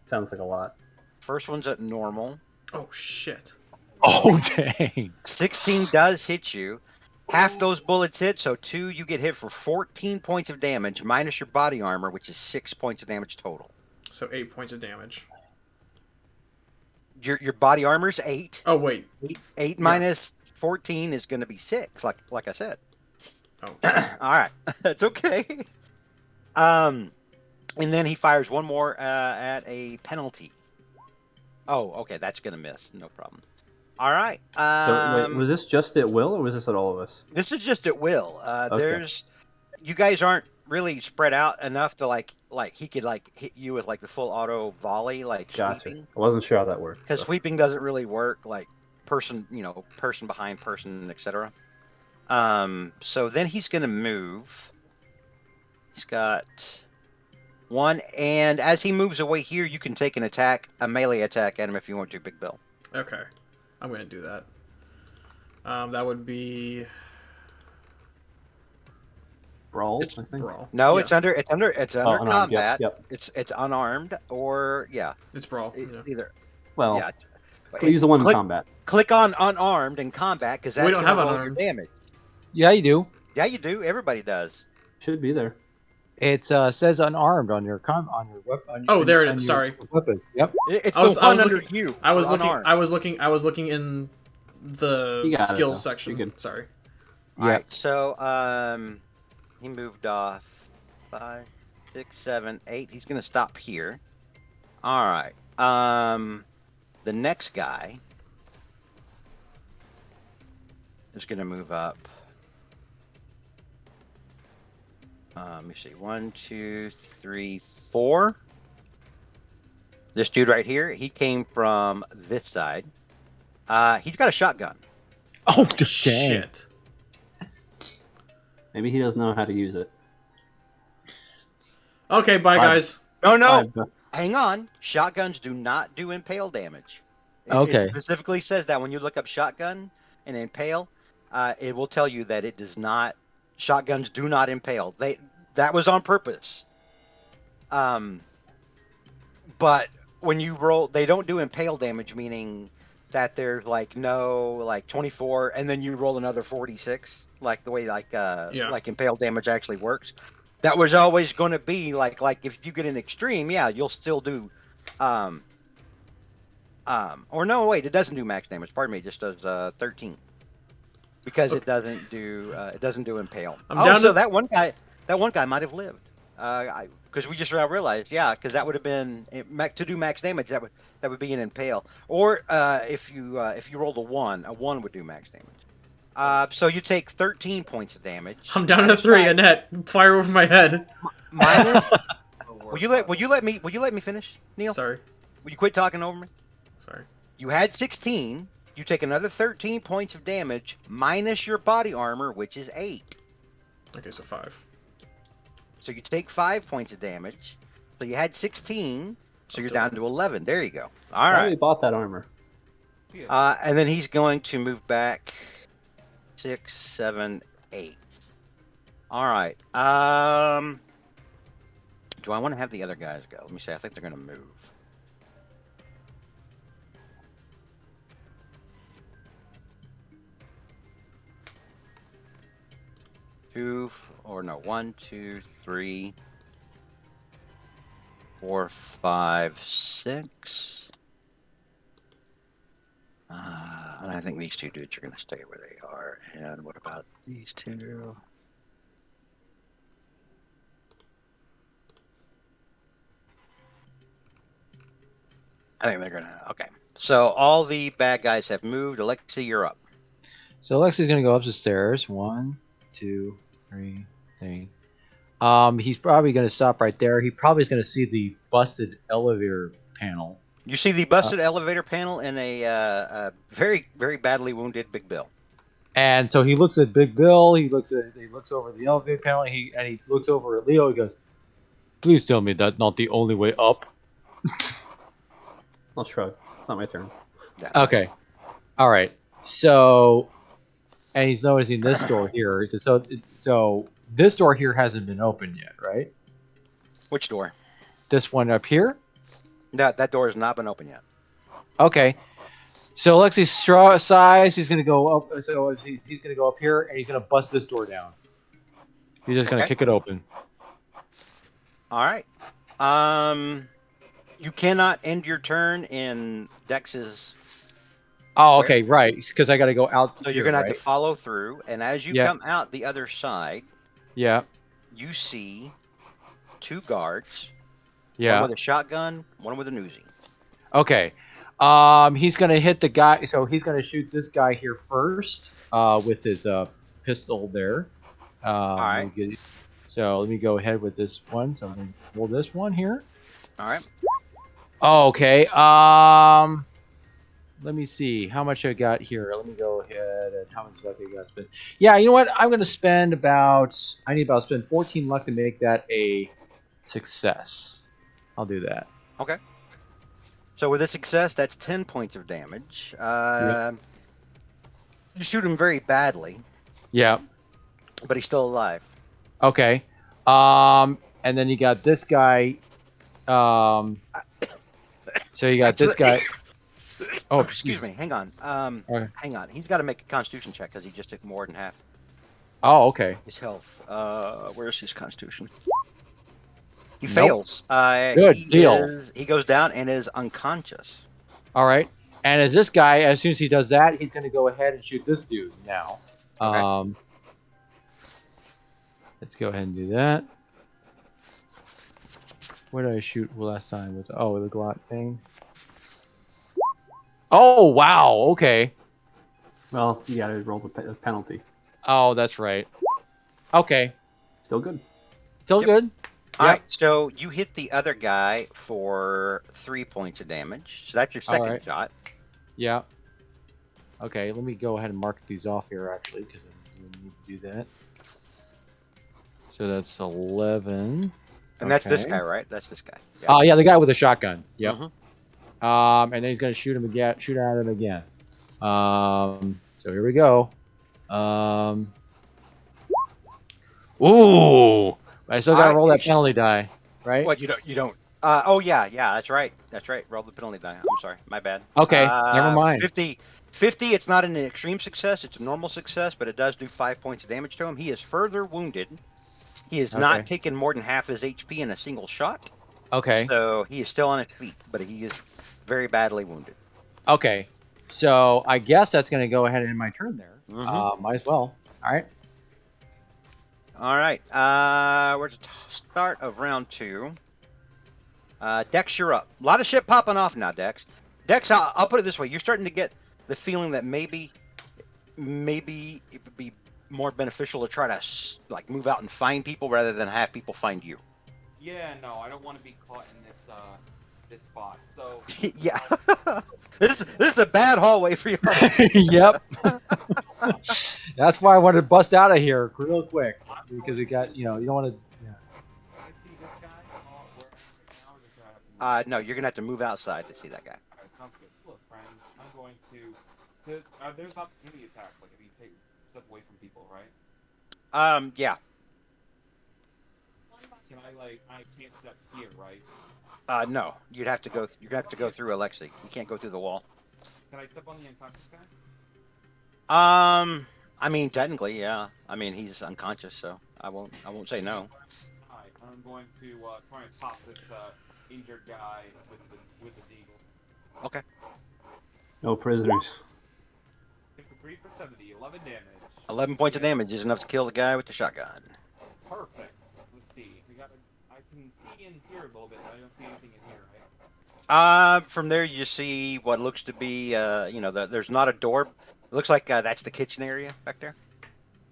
[SPEAKER 1] Sounds like a lot.
[SPEAKER 4] First one's at normal.
[SPEAKER 2] Oh shit.
[SPEAKER 6] Oh dang.
[SPEAKER 4] 16 does hit you. Half those bullets hit, so 2 you get hit for 14 points of damage, minus your body armor, which is 6 points of damage total.
[SPEAKER 2] So 8 points of damage.
[SPEAKER 4] Your body armor's 8.
[SPEAKER 2] Oh wait.
[SPEAKER 4] 8 minus 14 is going to be 6, like I said.
[SPEAKER 2] Oh.
[SPEAKER 4] All right, that's okay. And then he fires one more at a penalty. Oh, okay, that's gonna miss. No problem. All right.
[SPEAKER 1] So wait, was this just at Will, or was this at all of us?
[SPEAKER 4] This is just at will.
[SPEAKER 1] Okay.
[SPEAKER 4] There's, you guys aren't really spread out enough to like he could like hit you with like the full auto volley like
[SPEAKER 1] Gotcha.
[SPEAKER 4] sweeping.
[SPEAKER 1] I wasn't sure how that worked.
[SPEAKER 4] Because
[SPEAKER 1] so.
[SPEAKER 4] sweeping doesn't really work like person behind person, etc. So then he's gonna move. He's got 1, and as he moves away here, you can take an attack, a melee attack at him if you want to, Big Bill.
[SPEAKER 2] Okay. I'm gonna do that. That would be
[SPEAKER 1] Brawl,
[SPEAKER 2] it's
[SPEAKER 1] I think.
[SPEAKER 2] brawl.
[SPEAKER 4] No,
[SPEAKER 2] Yeah,
[SPEAKER 4] it's under
[SPEAKER 1] unarmed,
[SPEAKER 4] combat.
[SPEAKER 1] Yep.
[SPEAKER 4] It's unarmed or yeah,
[SPEAKER 2] it's brawl. Yeah.
[SPEAKER 4] either
[SPEAKER 1] Well,
[SPEAKER 4] yeah.
[SPEAKER 1] Use the one in
[SPEAKER 4] Click-
[SPEAKER 1] combat.
[SPEAKER 4] Click on unarmed in combat because that's
[SPEAKER 2] We don't
[SPEAKER 4] gonna
[SPEAKER 2] have
[SPEAKER 4] roll your
[SPEAKER 2] unarmed.
[SPEAKER 4] damage.
[SPEAKER 6] Yeah, you do.
[SPEAKER 4] Yeah, you do. Everybody does.
[SPEAKER 1] Should be there.
[SPEAKER 6] It says unarmed on your weapon.
[SPEAKER 2] Oh, there it is. Sorry.
[SPEAKER 6] Weapons. Yep.
[SPEAKER 4] It's
[SPEAKER 2] I was-
[SPEAKER 4] the
[SPEAKER 2] I
[SPEAKER 4] one
[SPEAKER 2] was
[SPEAKER 4] under
[SPEAKER 2] looking-
[SPEAKER 4] you.
[SPEAKER 2] I was
[SPEAKER 4] for
[SPEAKER 2] looking.
[SPEAKER 4] unarmed.
[SPEAKER 2] I was looking in the
[SPEAKER 1] You got it,
[SPEAKER 2] skills
[SPEAKER 1] though.
[SPEAKER 2] section.
[SPEAKER 1] You're good.
[SPEAKER 2] Sorry.
[SPEAKER 4] All
[SPEAKER 6] Yeah.
[SPEAKER 4] right, so he moved off 5, 6, 7, 8. He's gonna stop here. All right. The next guy is gonna move up. Let me see. 1, 2, 3, 4. This dude right here. He came from this side. He's got a shotgun.
[SPEAKER 6] Oh, dang.
[SPEAKER 2] Shit.
[SPEAKER 1] Maybe he doesn't know how to use it.
[SPEAKER 2] Okay, bye
[SPEAKER 1] Fine.
[SPEAKER 2] guys.
[SPEAKER 4] Oh no!
[SPEAKER 1] Five,
[SPEAKER 4] Hang on. Shotguns do not do impale damage.
[SPEAKER 6] Okay.
[SPEAKER 4] It specifically says that when you look up shotgun and impale, it will tell you that it does not. Shotguns do not impale. That was on purpose. But when you roll, they don't do impale damage, meaning that there's like no like 24, and then you roll another 46, like the way like impale damage actually works. That was always going to be like if you get an extreme, yeah, you'll still do, or no, wait, it doesn't do max damage. Pardon me, it just does 13 because it doesn't do impale.
[SPEAKER 2] I'm down
[SPEAKER 4] so
[SPEAKER 2] to-
[SPEAKER 4] that one guy might have lived, because we just now realized, yeah, because that would have been to do max damage. That would be an impale, or if you rolled a 1 would do max damage. So you take 13 points of damage.
[SPEAKER 2] I'm down to
[SPEAKER 4] Minus
[SPEAKER 2] 3.
[SPEAKER 4] five-
[SPEAKER 2] Annette, fire over my head.
[SPEAKER 4] Minus. Will you let me finish, Neil?
[SPEAKER 2] Sorry.
[SPEAKER 4] Will you quit talking over me?
[SPEAKER 2] Sorry.
[SPEAKER 4] You had 16. You take another 13 points of damage minus your body armor, which is 8.
[SPEAKER 2] Okay, so 5.
[SPEAKER 4] So you take 5 points of damage. So you had 16. So you're down to 11. There you go. All
[SPEAKER 1] Probably
[SPEAKER 4] right.
[SPEAKER 1] bought that armor.
[SPEAKER 4] And then he's going to move back 6, 7, 8. All right. Do I want to have the other guys go? Let me see. I think they're going to move. One, two, 3, 4, 5, 6. And I think these two dudes are going to stay where they are. And what about these two? I think they're going to... Okay. So all the bad guys have moved. Alexi, you're up.
[SPEAKER 6] So Alexi's gonna go up the stairs. 1, 2, 3. He's probably gonna stop right there. He probably is gonna see the busted elevator panel.
[SPEAKER 4] You see the busted elevator panel and a very, very badly wounded Big Bill.
[SPEAKER 6] And so he looks at Big Bill. He looks over the elevator panel. He looks over at Leo. He goes, "Please tell me that's not the only way up."
[SPEAKER 1] I'll shrug. It's not my turn.
[SPEAKER 4] Yeah.
[SPEAKER 6] Okay. All right. So, and he's noticing this door here. So this door here hasn't been opened yet, right?
[SPEAKER 4] Which door?
[SPEAKER 6] This one up here.
[SPEAKER 4] No, that door has not been open yet.
[SPEAKER 6] Okay. So Alexi's size, he's gonna go up. So he's gonna go up here and he's gonna bust this door down. He's just gonna
[SPEAKER 4] Okay.
[SPEAKER 6] kick it open.
[SPEAKER 4] All right. You cannot end your turn in Dex's.
[SPEAKER 6] Oh, okay, right. Because I gotta go out.
[SPEAKER 4] So you're
[SPEAKER 6] here,
[SPEAKER 4] going to have
[SPEAKER 6] right?
[SPEAKER 4] to follow through. And as you
[SPEAKER 6] Yeah.
[SPEAKER 4] come out the other side,
[SPEAKER 6] Yeah.
[SPEAKER 4] you see 2 guards.
[SPEAKER 6] Yeah.
[SPEAKER 4] One with a shotgun, one with an Uzi.
[SPEAKER 6] Okay. He's gonna hit the guy. So he's gonna shoot this guy here first. With his pistol there.
[SPEAKER 4] right.
[SPEAKER 6] So let me go ahead with this one. So I'm gonna roll this one here.
[SPEAKER 4] All right.
[SPEAKER 6] Okay. Let me see how much I got here. Let me go ahead and how much luck I got to spend. Yeah, you know what? I'm gonna spend spend 14 luck to make that a success. I'll do that.
[SPEAKER 4] Okay. So with a success, that's 10 points of damage. You shoot him very badly,
[SPEAKER 6] Yeah.
[SPEAKER 4] but he's still alive.
[SPEAKER 6] Okay. And then you got this guy. So you got this guy. Oh,
[SPEAKER 4] excuse me. Hang on.
[SPEAKER 6] Okay.
[SPEAKER 4] Hang on. He's got to make a Constitution check because he just took more than half
[SPEAKER 6] Oh, okay.
[SPEAKER 4] his health. Where's his Constitution? He
[SPEAKER 6] Nope.
[SPEAKER 4] fails.
[SPEAKER 6] Good
[SPEAKER 4] he
[SPEAKER 6] deal.
[SPEAKER 4] He goes down and is unconscious.
[SPEAKER 6] All right. And as this guy, as soon as he does that, he's going to go ahead and shoot this dude now.
[SPEAKER 4] Okay.
[SPEAKER 6] Let's go ahead and do that. Where did I shoot last time? Was the Glot thing? Oh, wow. Okay.
[SPEAKER 1] Well, you gotta roll the penalty.
[SPEAKER 6] Oh, that's right. Okay.
[SPEAKER 1] Still good.
[SPEAKER 6] Still
[SPEAKER 4] Yep.
[SPEAKER 6] good.
[SPEAKER 4] All
[SPEAKER 6] Yep.
[SPEAKER 4] right. So you hit the other guy for 3 points of damage. So that's your
[SPEAKER 6] All
[SPEAKER 4] second
[SPEAKER 6] right.
[SPEAKER 4] shot.
[SPEAKER 6] Yeah. Okay, let me go ahead and mark these off here, actually, because I need to do that. So that's 11.
[SPEAKER 4] And that's this
[SPEAKER 6] Okay.
[SPEAKER 4] guy, right? That's this guy.
[SPEAKER 6] Oh, yeah, the guy with the shotgun. Yep.
[SPEAKER 4] Mhm.
[SPEAKER 6] And then he's going to shoot him again. Shoot at him again. So here we go. Ooh! I still got to roll that penalty die, right?
[SPEAKER 4] What, you don't. Oh yeah, that's right. That's right. Roll the penalty die. I'm sorry. My bad.
[SPEAKER 6] Okay, never mind.
[SPEAKER 4] 50, it's not an extreme success. It's a normal success, but it does do 5 points of damage to him. He is further wounded. He has
[SPEAKER 6] Okay.
[SPEAKER 4] not taken more than half his HP in a single shot.
[SPEAKER 6] Okay.
[SPEAKER 4] So he is still on his feet, but he is very badly wounded.
[SPEAKER 6] Okay. So I guess that's going to go ahead and end my turn there.
[SPEAKER 4] Mhm.
[SPEAKER 6] Might as well. All right.
[SPEAKER 4] All right. We're at the start of round 2. Dex, you're up. A lot of shit popping off now, Dex. Dex, I'll put it this way: you're starting to get the feeling that maybe it would be more beneficial to try to like move out and find people rather than have people find you.
[SPEAKER 5] Yeah, no, I don't want to be caught in this spot. So
[SPEAKER 4] Yeah. This is a bad hallway for you.
[SPEAKER 6] Yep. That's why I wanted to bust out of here real quick because it got, you don't want to. Yeah.
[SPEAKER 5] I see this guy. Oh, where now is this guy?
[SPEAKER 4] No, you're gonna have to move outside to see that guy.
[SPEAKER 5] Alright, sounds good. Look, friends, I'm going to. There's opportunity attacks, like if you take step away from people, right?
[SPEAKER 4] Yeah.
[SPEAKER 5] Can I can't step here, right?
[SPEAKER 4] No, you'd have to go. You'd have to go through Alexi. You can't go through the wall.
[SPEAKER 5] Can I step on the unconscious guy?
[SPEAKER 4] I mean, technically, yeah. I mean, he's unconscious, so I won't say no.
[SPEAKER 5] Alright, I'm going to try and pop this injured guy with the deagle.
[SPEAKER 4] Okay.
[SPEAKER 1] No prisoners.
[SPEAKER 5] 53 for 70, 11 damage.
[SPEAKER 4] 11 points of damage is enough to kill the guy with the shotgun.
[SPEAKER 5] Perfect. Let's see. I can see in here a little bit, but I don't see anything in here, right?
[SPEAKER 4] From there you see what looks to be, there's not a door. It looks like that's the kitchen area back there.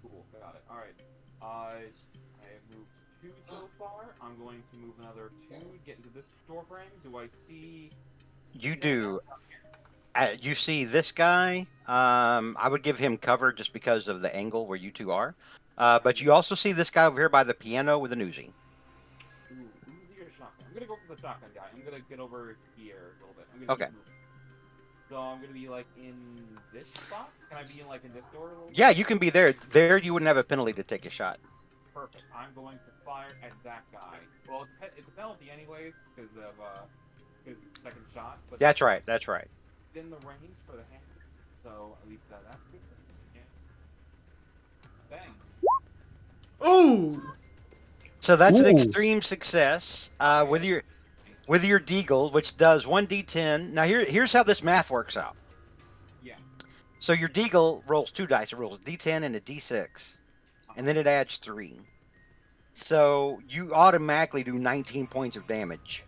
[SPEAKER 5] Cool, got it. Alright. I have moved 2 so far. I'm going to move another 2 to get into this door frame. Do I see...
[SPEAKER 4] You do. You see this guy. I would give him cover just because of the angle where you two are. But you also see this guy over here by the piano with an Uzi.
[SPEAKER 5] Ooh, Uzi or shotgun? I'm gonna go for the shotgun guy. I'm gonna get over here a little bit. I'm gonna
[SPEAKER 4] Okay.
[SPEAKER 5] keep moving. So I'm gonna be like in this spot? Can I be in like in this door a little bit?
[SPEAKER 4] Yeah, you can be there. There you wouldn't have a penalty to take a shot.
[SPEAKER 5] Perfect. I'm going to fire at that guy. Well, it's a penalty anyways, because of his second shot. But
[SPEAKER 4] That's right. That's right.
[SPEAKER 5] in the range for the hand. So at least that's good. Yeah. Bang.
[SPEAKER 2] Ooh.
[SPEAKER 4] So that's an
[SPEAKER 6] Ooh.
[SPEAKER 4] extreme success with your deagle, which does 1d10. Now here's how this math works out.
[SPEAKER 5] Yeah.
[SPEAKER 4] So your deagle rolls 2 dice. It rolls a d10 and a d6, and then it adds 3. So you automatically do 19 points of damage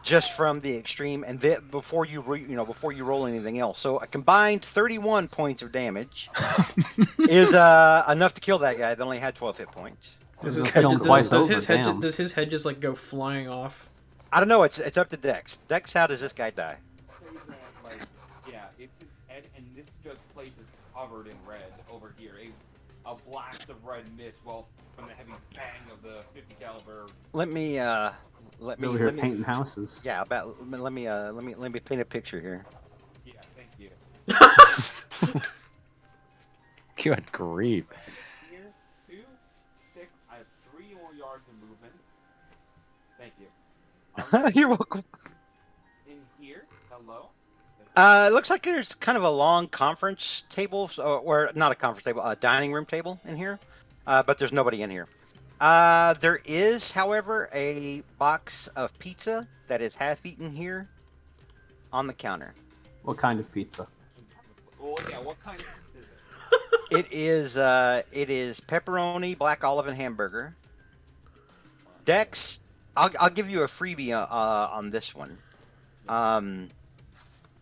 [SPEAKER 4] just from the extreme, and then before you roll anything else. So a combined 31 points of damage is enough to kill that guy that only had 12 hit points.
[SPEAKER 2] Does
[SPEAKER 1] Does
[SPEAKER 2] his head,
[SPEAKER 1] film
[SPEAKER 2] does,
[SPEAKER 1] twice
[SPEAKER 2] does
[SPEAKER 1] over,
[SPEAKER 2] his head,
[SPEAKER 1] damn.
[SPEAKER 2] does his head just like go flying off?
[SPEAKER 4] I don't know. It's up to Dex. Dex, how does this guy die?
[SPEAKER 5] Say that, like, yeah, it's his head, and this just place is covered in red over here. A blast of red mist, well, from the heavy bang of the 50 caliber.
[SPEAKER 4] Let me
[SPEAKER 1] Over here painting houses.
[SPEAKER 4] Yeah, let me paint a picture here.
[SPEAKER 5] Yeah, thank you.
[SPEAKER 6] Good grief.
[SPEAKER 5] Here, 2, 6. I have 3 more yards of movement. Thank you.
[SPEAKER 4] You're welcome.
[SPEAKER 5] In here, hello. That's
[SPEAKER 4] It looks like there's kind of a long conference table, or not a conference table, a dining room table in here, but there's nobody in here. There is, however, a box of pizza that is half eaten here on the counter.
[SPEAKER 1] What kind of pizza?
[SPEAKER 5] Well, yeah, what kind of pizza is it?
[SPEAKER 4] It is pepperoni, black olive, and hamburger. Dex, I'll give you a freebie on this one,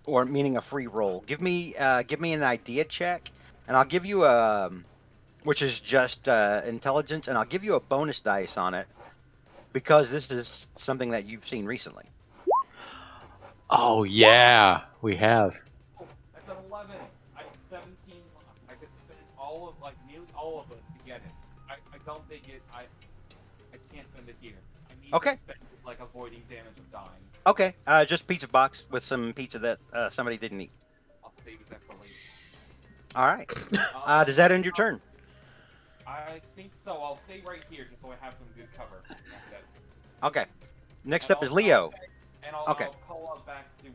[SPEAKER 4] or meaning a free roll. Give me an idea check, and I'll give you which is just intelligence, and I'll give you a bonus dice on it because this is something that you've seen recently.
[SPEAKER 6] Oh yeah, we have.
[SPEAKER 5] Oh, I got 11. I have 17. I could spend nearly all of it to get it. I don't think I can't spend it here. I need
[SPEAKER 4] Okay.
[SPEAKER 5] to spend it like avoiding damage of dying.
[SPEAKER 4] Okay, just pizza box with some pizza that somebody didn't eat.
[SPEAKER 5] I'll save that for later.
[SPEAKER 4] All right. Does that end your turn?
[SPEAKER 5] I think so. I'll stay right here just so I have some good cover. That's it.
[SPEAKER 4] Okay. Next
[SPEAKER 5] And
[SPEAKER 4] up is
[SPEAKER 5] I'll
[SPEAKER 4] Leo.
[SPEAKER 5] call back- And
[SPEAKER 4] Okay.
[SPEAKER 5] I'll call up back to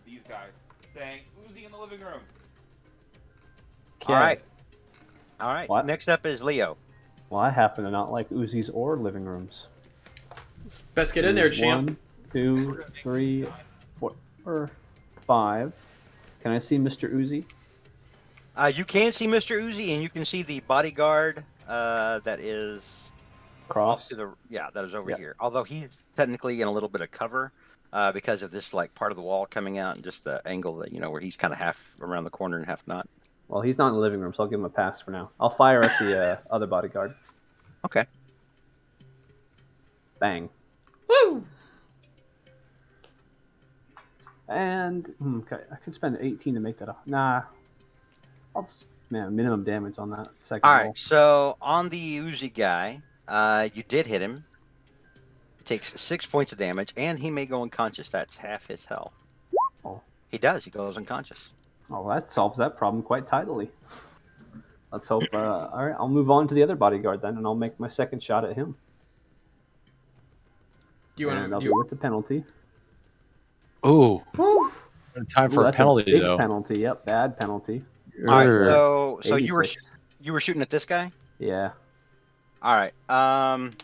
[SPEAKER 5] these guys saying, Uzi in the living room.
[SPEAKER 4] All right. All right.
[SPEAKER 1] What?
[SPEAKER 4] Next up is Leo.
[SPEAKER 1] Well, I happen to not like Uzis or living rooms.
[SPEAKER 2] Best get in there, champ.
[SPEAKER 1] 1, 2, 3, 4, 5. Can I see Mr. Uzi?
[SPEAKER 4] You can see Mr. Uzi, and you can see the bodyguard that is
[SPEAKER 1] Cross.
[SPEAKER 4] to the that is over
[SPEAKER 1] Yeah.
[SPEAKER 4] here. Although he's technically in a little bit of cover because of this like part of the wall coming out and just the angle that where he's kind of half around the corner and half not.
[SPEAKER 1] Well, he's not in the living room, so I'll give him a pass for now. I'll fire at the other bodyguard.
[SPEAKER 4] Okay.
[SPEAKER 1] Bang.
[SPEAKER 2] Woo!
[SPEAKER 1] And okay, I could spend 18 to make that up. Nah, I'll just minimum damage on that second
[SPEAKER 4] All
[SPEAKER 1] roll.
[SPEAKER 4] right. So on the Uzi guy, you did hit him. He takes 6 points of damage, and he may go unconscious. That's half his health.
[SPEAKER 1] Oh.
[SPEAKER 4] He does. He goes unconscious.
[SPEAKER 1] Oh, that solves that problem quite tidily. Let's hope. All right, I'll move on to the other bodyguard then, and I'll make my second shot at him.
[SPEAKER 2] Do you
[SPEAKER 1] And I'll
[SPEAKER 2] want
[SPEAKER 1] do with the penalty.
[SPEAKER 6] Ooh,
[SPEAKER 2] to?
[SPEAKER 6] time
[SPEAKER 1] Ooh,
[SPEAKER 6] for a
[SPEAKER 1] that's
[SPEAKER 6] penalty
[SPEAKER 1] big
[SPEAKER 6] though.
[SPEAKER 1] penalty. Yep, bad penalty.
[SPEAKER 4] All right.
[SPEAKER 6] Urgh.
[SPEAKER 4] So you were
[SPEAKER 1] 86.
[SPEAKER 4] shooting at this guy.
[SPEAKER 1] Yeah.
[SPEAKER 4] All right.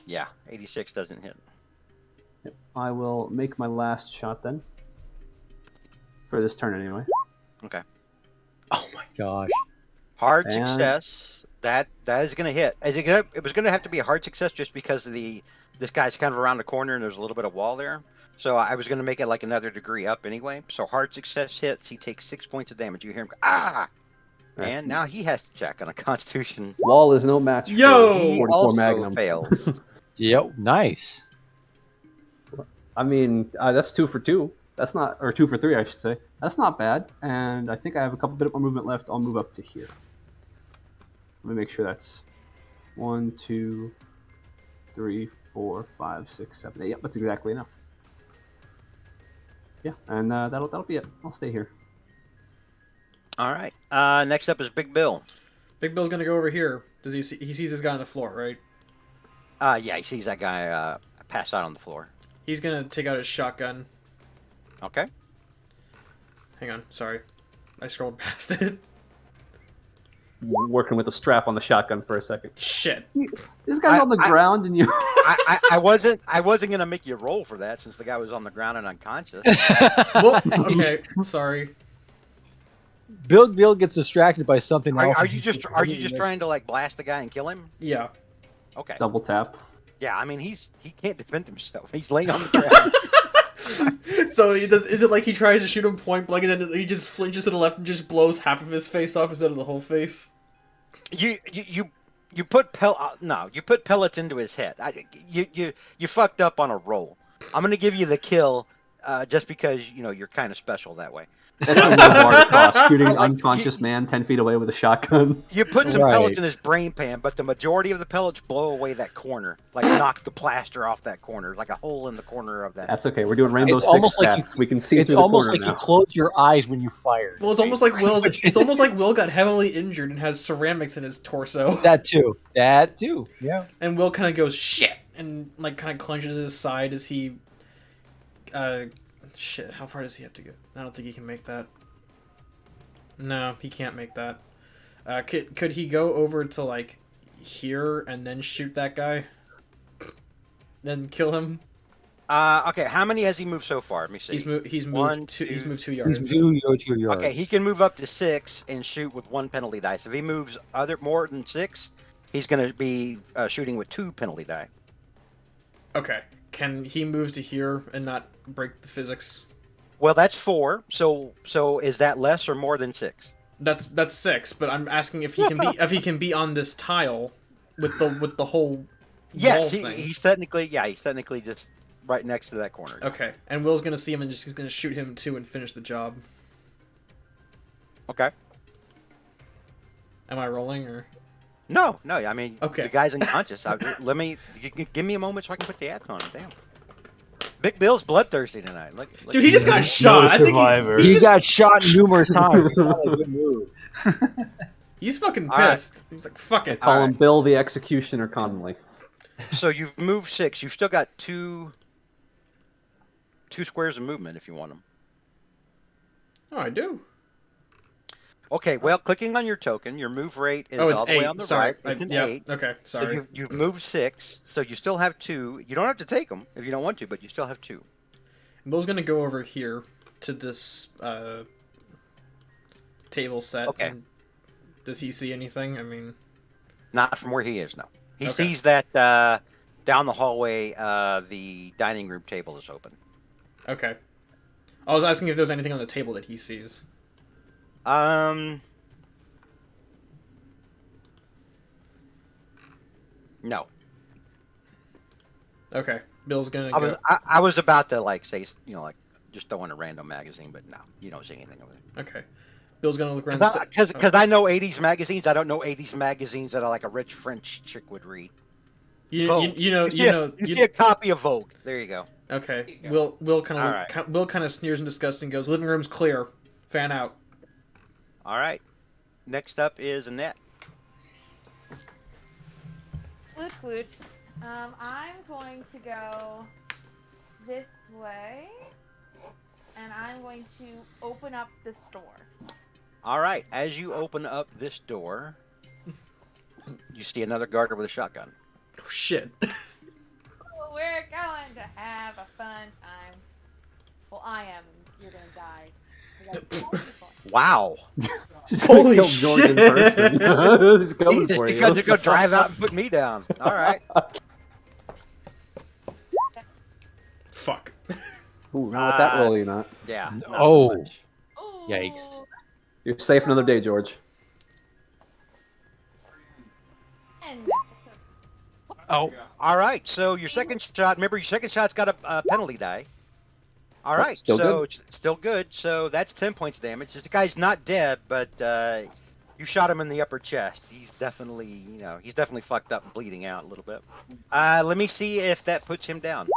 [SPEAKER 4] Yeah. 86 doesn't hit.
[SPEAKER 1] Yep. I will make my last shot then. For this turn, anyway.
[SPEAKER 4] Okay.
[SPEAKER 6] Oh my gosh.
[SPEAKER 4] Hard
[SPEAKER 1] And-
[SPEAKER 4] success. That is gonna hit. It was gonna have to be a hard success just because of this guy's kind of around the corner and there's a little bit of wall there. So I was gonna make it like another degree up anyway. So hard success hits. He takes 6 points of damage. You hear him go, ah,
[SPEAKER 1] Right.
[SPEAKER 4] and now he has to check on a Constitution.
[SPEAKER 1] Wall is no match
[SPEAKER 2] Yo!
[SPEAKER 1] for
[SPEAKER 4] He
[SPEAKER 1] 44
[SPEAKER 4] also
[SPEAKER 1] Magnum.
[SPEAKER 4] fails.
[SPEAKER 6] Yep, nice.
[SPEAKER 1] I mean, that's 2 for 2. That's not, or 2 for 3, I should say. That's not bad. And I think I have a couple bit more movement left. I'll move up to here. Let me make sure that's 1, 2, 3, 4, 5, 6, 7, 8. Yep, that's exactly enough. Yeah, and that'll be it. I'll stay here.
[SPEAKER 4] All right. Next up is Big Bill.
[SPEAKER 2] Big Bill's gonna go over here. Does he see? He sees this guy on the floor, right?
[SPEAKER 4] Yeah, he sees that guy pass out on the floor.
[SPEAKER 2] He's gonna take out his shotgun.
[SPEAKER 4] Okay.
[SPEAKER 2] Hang on, sorry, I scrolled past it.
[SPEAKER 1] Working with the strap on the shotgun for a second.
[SPEAKER 2] Shit.
[SPEAKER 1] This guy's on the ground and you...
[SPEAKER 4] I wasn't gonna make you roll for that since the guy was on the ground and unconscious.
[SPEAKER 2] Well, okay, sorry.
[SPEAKER 6] Bill gets distracted by something else.
[SPEAKER 4] Are you just trying to like blast the guy and kill him?
[SPEAKER 2] Yeah.
[SPEAKER 4] Okay.
[SPEAKER 1] Double tap.
[SPEAKER 4] Yeah, I mean he can't defend himself. He's laying on the ground.
[SPEAKER 2] So he does. Is it like he tries to shoot him point blank and then he just flinches to the left and just blows half of his face off instead of the whole face?
[SPEAKER 4] You put you put pellets into his head. You fucked up on a roll. I'm gonna give you the kill just because you're kind of special that way.
[SPEAKER 1] That's a little hard across. Shooting an unconscious man 10 feet away with a shotgun.
[SPEAKER 4] You put some
[SPEAKER 6] Right.
[SPEAKER 4] pellets in his brain pan, but the majority of the pellets blow away that corner, like knock the plaster off that corner, like a hole in the corner of that.
[SPEAKER 1] That's okay. We're doing Rainbow
[SPEAKER 6] It's
[SPEAKER 1] Six
[SPEAKER 6] almost like
[SPEAKER 1] stats. We can see
[SPEAKER 6] It's
[SPEAKER 1] through the
[SPEAKER 6] almost
[SPEAKER 1] corner
[SPEAKER 6] like you
[SPEAKER 1] now.
[SPEAKER 6] close your eyes when you fire.
[SPEAKER 2] Well, it's almost like It's almost like Will got heavily injured and has ceramics in his torso.
[SPEAKER 6] That too. Yeah.
[SPEAKER 2] And Will kind of goes shit and like kind of clenches his side as he. Shit. How far does he have to go? I don't think he can make that. No, he can't make that. Could he go over to like here and then shoot that guy? Then kill him?
[SPEAKER 4] Okay, how many has he moved so far? Let me see.
[SPEAKER 2] He's moved. He's moved
[SPEAKER 4] One,
[SPEAKER 2] two. He's
[SPEAKER 4] two-
[SPEAKER 2] moved 2 yards.
[SPEAKER 6] He's doing your 2 yards.
[SPEAKER 4] Okay, he can move up to 6 and shoot with 1 penalty dice. If he moves more than 6, he's going to be shooting with 2 penalty die.
[SPEAKER 2] Okay. Can he move to here and not break the physics?
[SPEAKER 4] Well, that's 4. So is that less or more than 6?
[SPEAKER 2] That's 6. But I'm asking if he can be if he can be on this tile with the whole
[SPEAKER 4] Yes,
[SPEAKER 2] wall thing.
[SPEAKER 4] he's technically just right next to that corner.
[SPEAKER 2] Okay. And Will's gonna see him and he's gonna shoot him too and finish the job.
[SPEAKER 4] Okay.
[SPEAKER 2] Am I rolling or?
[SPEAKER 4] No. I mean,
[SPEAKER 2] Okay.
[SPEAKER 4] the guy's unconscious. Give me a moment so I can put the ads on him. Damn. Big Bill's bloodthirsty tonight. Look,
[SPEAKER 2] Dude, he just got shot. I think
[SPEAKER 8] survivor.
[SPEAKER 2] he
[SPEAKER 6] He
[SPEAKER 2] just-
[SPEAKER 6] got shot numerous times. It's not a good move.
[SPEAKER 2] He's fucking
[SPEAKER 4] All right.
[SPEAKER 2] pissed. He's like, fuck it.
[SPEAKER 1] Call him Bill the Executioner Connolly.
[SPEAKER 4] So you've moved 6. You've still got two squares of movement if you want them.
[SPEAKER 2] Oh, I do.
[SPEAKER 4] Okay, well, clicking on your token, your move rate is
[SPEAKER 2] Oh, it's
[SPEAKER 4] all the way
[SPEAKER 2] 8.
[SPEAKER 4] on the
[SPEAKER 2] Sorry.
[SPEAKER 4] right. It's an
[SPEAKER 2] Yeah.
[SPEAKER 4] 8.
[SPEAKER 2] Okay.
[SPEAKER 4] So
[SPEAKER 2] Sorry.
[SPEAKER 4] you've moved 6, so you still have 2. You don't have to take them if you don't want to, but you still have 2.
[SPEAKER 2] Will's gonna go over here to this table set.
[SPEAKER 4] Okay.
[SPEAKER 2] and Does he see anything? I mean,
[SPEAKER 4] Not from where he is, no. He
[SPEAKER 2] Okay.
[SPEAKER 4] sees that down the hallway, the dining room table is open.
[SPEAKER 2] okay. I was asking if there's anything on the table that he sees.
[SPEAKER 4] No.
[SPEAKER 2] Okay. Bill's gonna
[SPEAKER 4] I
[SPEAKER 2] go.
[SPEAKER 4] was I was about to like say, just throw in a random magazine, but no, you don't see anything over there.
[SPEAKER 2] Okay. Bill's gonna look around. the set-
[SPEAKER 4] Because I know 80s magazines. I don't know 80s magazines that like a rich French chick would read. Vogue.
[SPEAKER 2] you
[SPEAKER 4] see
[SPEAKER 2] know.
[SPEAKER 4] a copy of Vogue. There you go.
[SPEAKER 2] Okay.
[SPEAKER 5] There you go.
[SPEAKER 2] Will kind
[SPEAKER 4] All
[SPEAKER 2] of
[SPEAKER 4] right.
[SPEAKER 2] Will kind of sneers in disgust and goes, "Living room's clear. Fan out."
[SPEAKER 4] All right. Next up is Annette.
[SPEAKER 7] Woot. I'm going to go this way, and I'm going to open up this door.
[SPEAKER 4] All right. As you open up this door, you see another guard with a shotgun.
[SPEAKER 2] Oh, shit.
[SPEAKER 7] Oh, we're going to have a fun time. Well, I am. You're gonna die. We got totally fun.
[SPEAKER 4] Wow.
[SPEAKER 1] She's gonna
[SPEAKER 2] Holy
[SPEAKER 1] kill George in
[SPEAKER 2] shit.
[SPEAKER 1] person. He's coming
[SPEAKER 4] Just
[SPEAKER 1] for
[SPEAKER 4] because
[SPEAKER 1] you.
[SPEAKER 4] you're gonna drive out and put me down. All right.
[SPEAKER 2] Fuck.
[SPEAKER 1] Ooh, not with that roll, you're not.
[SPEAKER 4] Yeah. not so
[SPEAKER 6] Oh.
[SPEAKER 4] much.
[SPEAKER 7] Ooh.
[SPEAKER 6] Yikes.
[SPEAKER 1] You're safe another day, George.
[SPEAKER 7] And
[SPEAKER 6] Oh.
[SPEAKER 4] All right. So your second shot. Remember, your second shot's got a penalty die. All
[SPEAKER 1] Oh,
[SPEAKER 4] right.
[SPEAKER 1] still
[SPEAKER 4] So
[SPEAKER 1] good.
[SPEAKER 4] it's still good. So that's 10 points of damage. The guy's not dead, but you shot him in the upper chest. He's definitely, he's definitely fucked up and bleeding out a little bit. Let me see if that puts him down.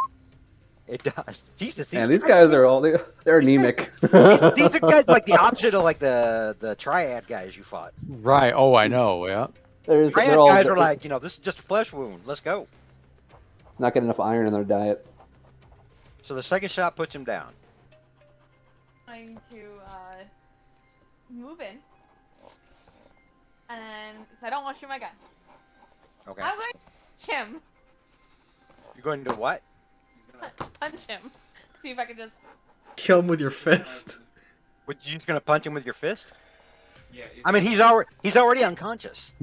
[SPEAKER 4] It does. Jesus.
[SPEAKER 1] And these guys are all they're anemic.
[SPEAKER 4] These are guys like the opposite of like the triad guys you fought.
[SPEAKER 6] Right. Oh, I know. Yeah.
[SPEAKER 1] They're
[SPEAKER 4] Triad
[SPEAKER 1] all
[SPEAKER 4] guys are like, this is just a flesh wound. Let's go.
[SPEAKER 1] not getting enough iron in their diet.
[SPEAKER 4] So the second shot puts him down.
[SPEAKER 7] I'm going to move in, and then because I don't want to shoot my gun,
[SPEAKER 4] Okay.
[SPEAKER 7] I'm going to punch him.
[SPEAKER 4] You're going to do what?
[SPEAKER 7] Punch him. See if I can just.
[SPEAKER 2] Kill him with your fist.
[SPEAKER 4] What, you just gonna punch him with your fist?
[SPEAKER 5] Yeah. it's-
[SPEAKER 4] I mean, he's already unconscious.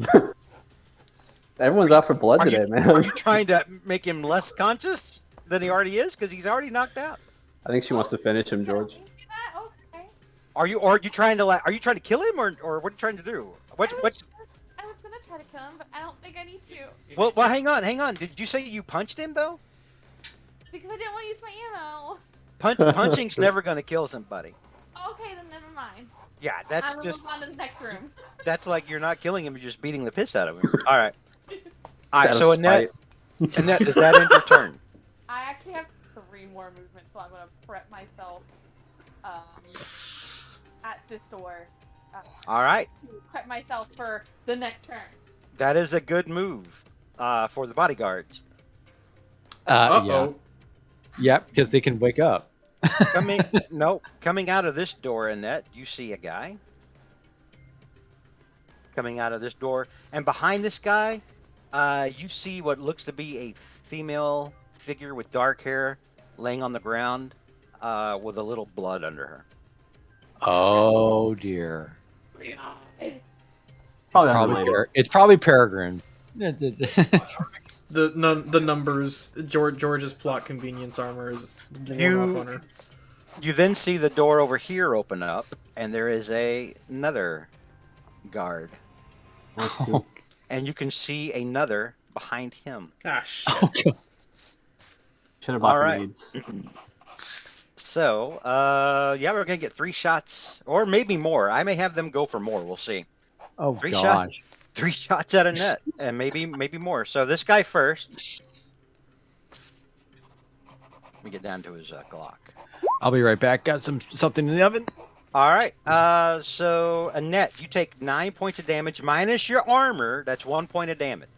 [SPEAKER 1] Everyone's out for blood
[SPEAKER 4] Are
[SPEAKER 1] today,
[SPEAKER 4] you,
[SPEAKER 1] man.
[SPEAKER 4] are you trying to make him less conscious than he already is? Because he's already knocked out.
[SPEAKER 1] I think she wants to finish him, George.
[SPEAKER 7] You see that? Okay.
[SPEAKER 4] Are you trying to are you trying to kill him or what are you trying to do? What?
[SPEAKER 7] I was gonna try to kill him, but I don't think I need to
[SPEAKER 4] Well, hang on. Did you say you punched him though?
[SPEAKER 7] because I didn't want to use my ammo.
[SPEAKER 4] Punching's never gonna kill somebody.
[SPEAKER 7] Okay, then never mind.
[SPEAKER 4] Yeah,
[SPEAKER 7] I'm
[SPEAKER 4] that's
[SPEAKER 7] gonna
[SPEAKER 4] just
[SPEAKER 7] move on to the next room.
[SPEAKER 4] that's like you're not killing him, you're just beating the piss out of him. All right. All right.
[SPEAKER 1] Out of
[SPEAKER 4] So Annette,
[SPEAKER 1] spite.
[SPEAKER 4] does that end your turn?
[SPEAKER 7] I actually have 3 more movements, so I'm gonna prep myself at this door.
[SPEAKER 4] All right.
[SPEAKER 7] To prep myself for the next turn.
[SPEAKER 4] That is a good move for the bodyguards.
[SPEAKER 2] Uh
[SPEAKER 6] Yeah.
[SPEAKER 2] oh.
[SPEAKER 6] Yep. Because they can wake up.
[SPEAKER 4] Coming out of this door, Annette, you see a guy. coming out of this door. And behind this guy, you see what looks to be a female figure with dark hair laying on the ground with a little blood under her.
[SPEAKER 6] Oh dear.
[SPEAKER 1] Probably later.
[SPEAKER 6] It's probably Peregrine.
[SPEAKER 2] The numbers. George's plot convenience armor is worn off on her.
[SPEAKER 4] You then see the door over here open up, and there is another guard. And you can see another behind him.
[SPEAKER 2] Ah, shit.
[SPEAKER 1] Should have bought
[SPEAKER 4] All right.
[SPEAKER 1] grenades.
[SPEAKER 4] So, yeah, we're gonna get 3 shots, or maybe more. I may have them go for more. We'll see.
[SPEAKER 6] Oh
[SPEAKER 4] 3
[SPEAKER 6] gosh.
[SPEAKER 4] shots. 3 shots at a net, and maybe more. So this guy first. Let me get down to his Glock.
[SPEAKER 6] I'll be right back. Got something in the oven.
[SPEAKER 4] All right. So Annette, you take 9 points of damage minus your armor. That's 1 point of damage.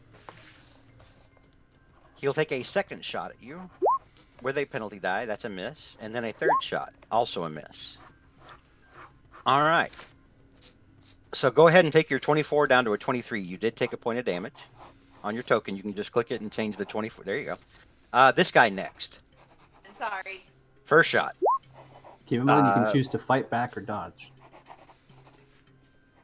[SPEAKER 4] He'll take a second shot at you with a penalty die. That's a miss, and then a third shot, also a miss. All right. So go ahead and take your 24 down to a 23. You did take a point of damage on your token. You can just click it and change the 24. There you go. This guy next.
[SPEAKER 7] I'm sorry.
[SPEAKER 4] First shot.
[SPEAKER 1] Keep in mind you can choose to fight back or dodge.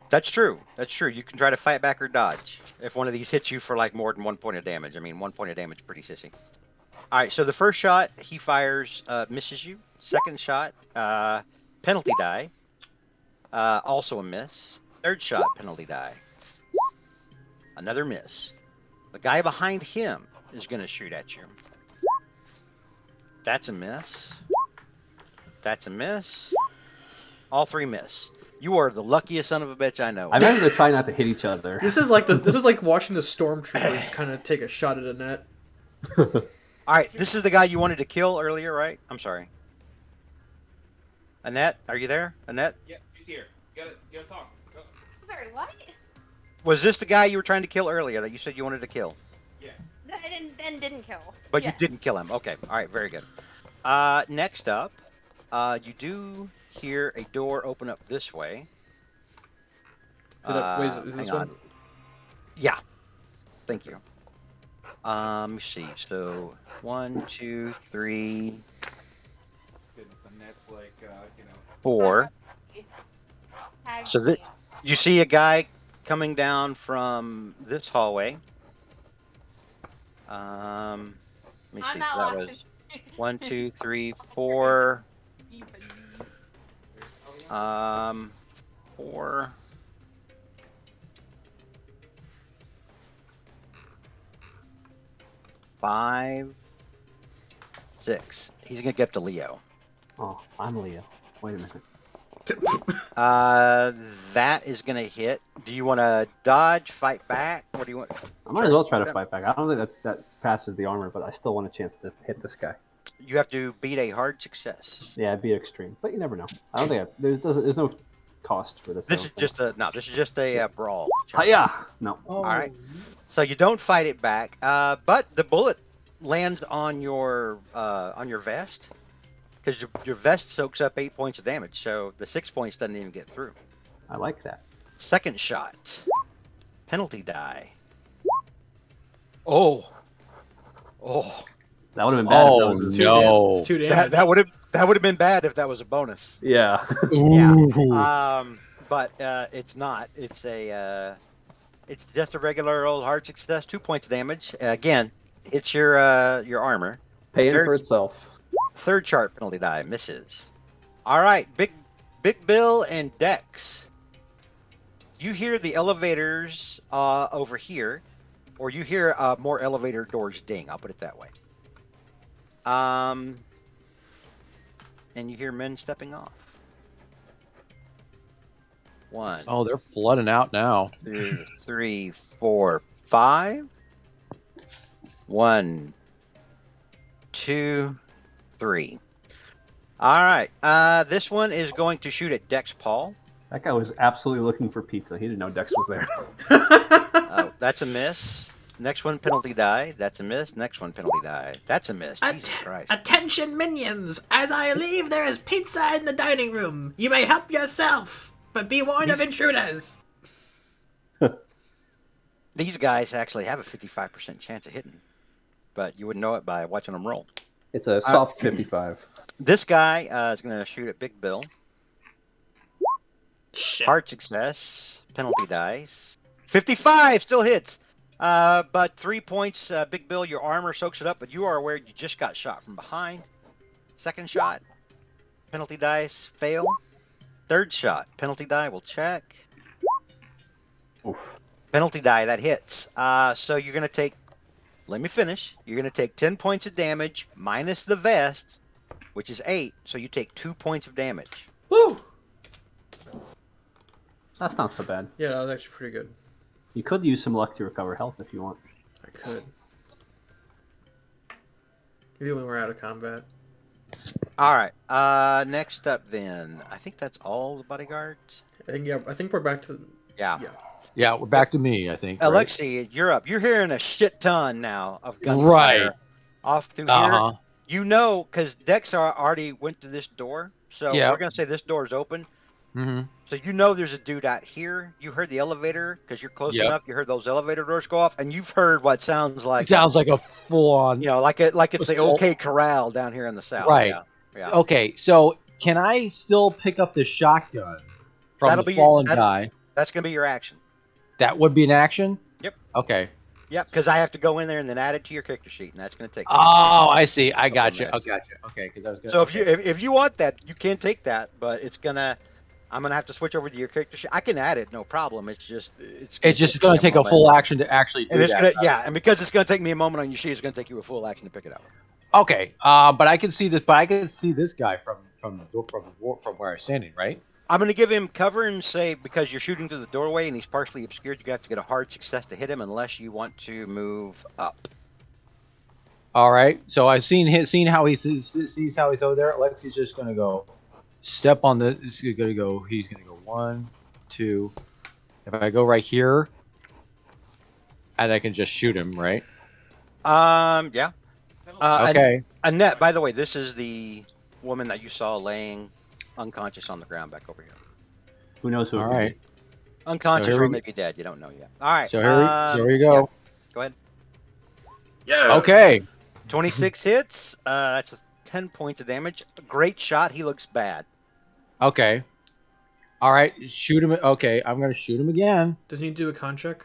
[SPEAKER 4] That's true. That's true. You can try to fight back or dodge if one of these hits you for like more than 1 point of damage. I mean, 1 point of damage, pretty sissy. All right. So the first shot he fires misses you. Second shot, penalty die, also a miss. Third shot, penalty die, another miss. The guy behind him is going to shoot at you. That's a miss. That's a miss. All 3 miss. You are the luckiest son of a bitch I know.
[SPEAKER 1] I imagine they're trying not to hit each other.
[SPEAKER 2] This is like watching the stormtroopers kind of take a shot at Annette.
[SPEAKER 4] All right, this is the guy you wanted to kill earlier, right? I'm sorry. Annette, are you there? Annette?
[SPEAKER 5] Yeah, she's here. You gotta talk. Go.
[SPEAKER 7] Sorry, what?
[SPEAKER 4] Was this the guy you were trying to kill earlier that you said you wanted to kill?
[SPEAKER 5] Yeah.
[SPEAKER 7] That I didn't kill.
[SPEAKER 4] But
[SPEAKER 7] Yes.
[SPEAKER 4] you didn't kill him. Okay. All right, very good. Next up, you do hear a door open up this way.
[SPEAKER 2] Wait, is this
[SPEAKER 4] hang
[SPEAKER 2] one?
[SPEAKER 4] on. Yeah. Thank you. Let me see. So 1, 2, 3,
[SPEAKER 5] Goodness, and that's like,
[SPEAKER 4] 4.
[SPEAKER 7] Tag
[SPEAKER 4] So
[SPEAKER 7] team.
[SPEAKER 4] you see a guy coming down from this hallway. Let me
[SPEAKER 7] I'm
[SPEAKER 4] see.
[SPEAKER 7] not
[SPEAKER 4] That
[SPEAKER 7] laughing.
[SPEAKER 4] was 1, 2, 3, 4. 4. Five, 6. He's gonna get up to Leo.
[SPEAKER 1] Oh, I'm Leo. Wait a minute.
[SPEAKER 4] That is gonna hit. Do you want to dodge, fight back? What do you want?
[SPEAKER 1] I might as well try to fight back. I don't think that passes the armor, but I still want a chance to hit this guy.
[SPEAKER 4] You have to beat a hard success.
[SPEAKER 1] Yeah, it'd be extreme, but you never know. I don't think there's no cost for this.
[SPEAKER 4] This is just a brawl.
[SPEAKER 1] Hiya! No.
[SPEAKER 4] All right. So you don't fight it back, but the bullet lands on your vest because your vest soaks up 8 points of damage. So the 6 points doesn't even get through.
[SPEAKER 1] I like that.
[SPEAKER 4] Second shot, penalty die. Oh.
[SPEAKER 1] That would have been bad.
[SPEAKER 6] Oh,
[SPEAKER 1] if that was
[SPEAKER 6] no.
[SPEAKER 2] It's 2 damage.
[SPEAKER 4] That would have been bad if that was a bonus.
[SPEAKER 1] Yeah.
[SPEAKER 4] Yeah. But it's not. It's just a regular old hard success. 2 points of damage. Again, it's your armor.
[SPEAKER 1] Paying
[SPEAKER 4] Third-
[SPEAKER 1] for itself.
[SPEAKER 4] Third chart penalty die misses. All right, Big Bill and Dex. You hear the elevators over here, or you hear more elevator doors ding. I'll put it that way. And you hear men stepping off. 1,
[SPEAKER 6] Oh, they're flooding out now.
[SPEAKER 4] 2, 3, 4, 5. 1, 2, 3. All right. This one is going to shoot at Dex Paul.
[SPEAKER 1] That guy was absolutely looking for pizza. He didn't know Dex was there.
[SPEAKER 4] Oh, that's a miss. Next one, penalty die. That's a miss. Next one, penalty die. That's a miss. Jesus Christ.
[SPEAKER 8] Attention, minions! As I leave, there is pizza in the dining room. You may help yourself, but be warned of intruders.
[SPEAKER 4] These guys actually have a 55% chance of hitting, but you wouldn't know it by watching them roll.
[SPEAKER 1] It's a soft 55.
[SPEAKER 4] This guy is going to shoot at Big Bill.
[SPEAKER 2] Shit.
[SPEAKER 4] Hard success. Penalty dice. 55 still hits. But 3 points, Big Bill, your armor soaks it up, but you are aware you just got shot from behind. Second shot. Penalty dice. Fail. Third shot. Penalty die will check.
[SPEAKER 1] Oof.
[SPEAKER 4] Penalty die, that hits. So you're going to take, let me finish. You're going to take 10 points of damage minus the vest, which is 8. So you take 2 points of damage.
[SPEAKER 2] Woo!
[SPEAKER 1] That's not so bad.
[SPEAKER 2] Yeah, that was actually pretty good.
[SPEAKER 1] You could use some luck to recover health if you want.
[SPEAKER 2] I could. Even when we're out of combat.
[SPEAKER 4] All right. Next up, then. I think that's all the bodyguards.
[SPEAKER 2] I think we're back to.
[SPEAKER 4] Yeah.
[SPEAKER 2] Yeah.
[SPEAKER 6] Yeah, we're back to me, I think. Right?
[SPEAKER 4] Alexi, you're up. You're hearing a shit ton now of gunfire
[SPEAKER 6] Right.
[SPEAKER 4] off through
[SPEAKER 6] Uh-huh.
[SPEAKER 4] here. You know, because Dex already went to this door, so
[SPEAKER 6] Yeah.
[SPEAKER 4] we're gonna say this door is open.
[SPEAKER 6] Mm-hmm.
[SPEAKER 4] So you know there's a dude out here. You heard the elevator because you're close
[SPEAKER 6] Yep.
[SPEAKER 4] enough. You heard those elevator doors go off, and you've heard what sounds like
[SPEAKER 6] It sounds like a full-on.
[SPEAKER 4] you know, like it's the
[SPEAKER 6] Assault.
[SPEAKER 4] OK Corral down here in the south.
[SPEAKER 6] Right.
[SPEAKER 4] Yeah. Yeah.
[SPEAKER 6] Okay, so can I still pick up the shotgun from
[SPEAKER 4] That'll
[SPEAKER 6] the
[SPEAKER 4] be-
[SPEAKER 6] fallen
[SPEAKER 4] that-
[SPEAKER 6] guy?
[SPEAKER 4] That's gonna be your action.
[SPEAKER 6] That would be an action?
[SPEAKER 4] Yep.
[SPEAKER 6] Okay.
[SPEAKER 4] Yep, because I have to go in there and then add it to your character sheet, and that's gonna take.
[SPEAKER 6] Oh, I see. I
[SPEAKER 4] Couple
[SPEAKER 6] got you.
[SPEAKER 4] minutes.
[SPEAKER 6] I got you. Okay, because I was gonna.
[SPEAKER 4] So if you want that, you can take that, but I'm gonna have to switch over to your character sheet. I can add it, no problem. It's just
[SPEAKER 6] it's just going
[SPEAKER 4] me
[SPEAKER 6] to take a
[SPEAKER 4] moment.
[SPEAKER 6] full action to actually do
[SPEAKER 4] And it's
[SPEAKER 6] that.
[SPEAKER 4] gonna and because it's gonna take me a moment on your sheet, it's gonna take you a full action to pick it up.
[SPEAKER 6] Okay. But I can see this. But I can see this guy from where I'm standing, right?
[SPEAKER 4] I'm gonna give him cover and say because you're shooting through the doorway and he's partially obscured, you have to get a hard success to hit him unless you want to move up.
[SPEAKER 6] All right. So I've seen how he sees how he's over there. Alexi's just going to go step on the. He's going to go. He's going to go 1, 2. If I go right here, and I can just shoot him, right?
[SPEAKER 4] Yeah.
[SPEAKER 6] Okay.
[SPEAKER 4] Annette, by the way, this is the woman that you saw laying unconscious on the ground back over here.
[SPEAKER 1] Who knows who?
[SPEAKER 6] All
[SPEAKER 1] it could
[SPEAKER 6] right.
[SPEAKER 1] be.
[SPEAKER 4] Unconscious
[SPEAKER 6] So here
[SPEAKER 4] or
[SPEAKER 6] we-
[SPEAKER 4] maybe dead. You don't know yet. All right.
[SPEAKER 6] So here we go.
[SPEAKER 4] yeah, go ahead.
[SPEAKER 2] Yeah.
[SPEAKER 6] Okay.
[SPEAKER 4] 26 hits. That's 10 points of damage. Great shot. He looks bad.
[SPEAKER 6] Okay. All right. Shoot him. Okay. I'm going to shoot him again.
[SPEAKER 2] Does he need to do a con check?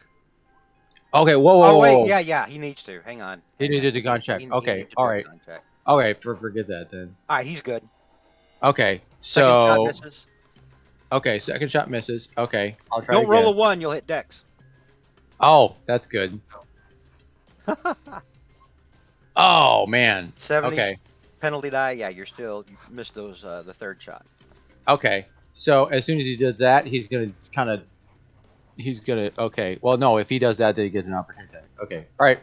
[SPEAKER 6] Okay. Whoa.
[SPEAKER 4] Oh wait,
[SPEAKER 6] whoa.
[SPEAKER 4] yeah. He needs to. Hang on.
[SPEAKER 6] He
[SPEAKER 4] Hang
[SPEAKER 6] needed
[SPEAKER 4] on.
[SPEAKER 6] a con check.
[SPEAKER 4] He
[SPEAKER 6] Okay,
[SPEAKER 4] needs to do
[SPEAKER 6] all
[SPEAKER 4] a
[SPEAKER 6] right.
[SPEAKER 4] con check.
[SPEAKER 6] Okay. Forget that then.
[SPEAKER 4] All right. He's good.
[SPEAKER 6] Okay.
[SPEAKER 4] Second shot
[SPEAKER 6] So.
[SPEAKER 4] misses.
[SPEAKER 6] Okay. Second shot misses. Okay. I'll try
[SPEAKER 4] Don't
[SPEAKER 6] again.
[SPEAKER 4] roll a 1. You'll hit Dex.
[SPEAKER 6] Oh, that's good. Oh man.
[SPEAKER 4] 70
[SPEAKER 6] Okay.
[SPEAKER 4] penalty die. Yeah, you missed those the third shot.
[SPEAKER 6] Okay. So as soon as he does that, he's gonna okay. Well, no, if he does that, then he gets an opportunity attack. Okay. All right.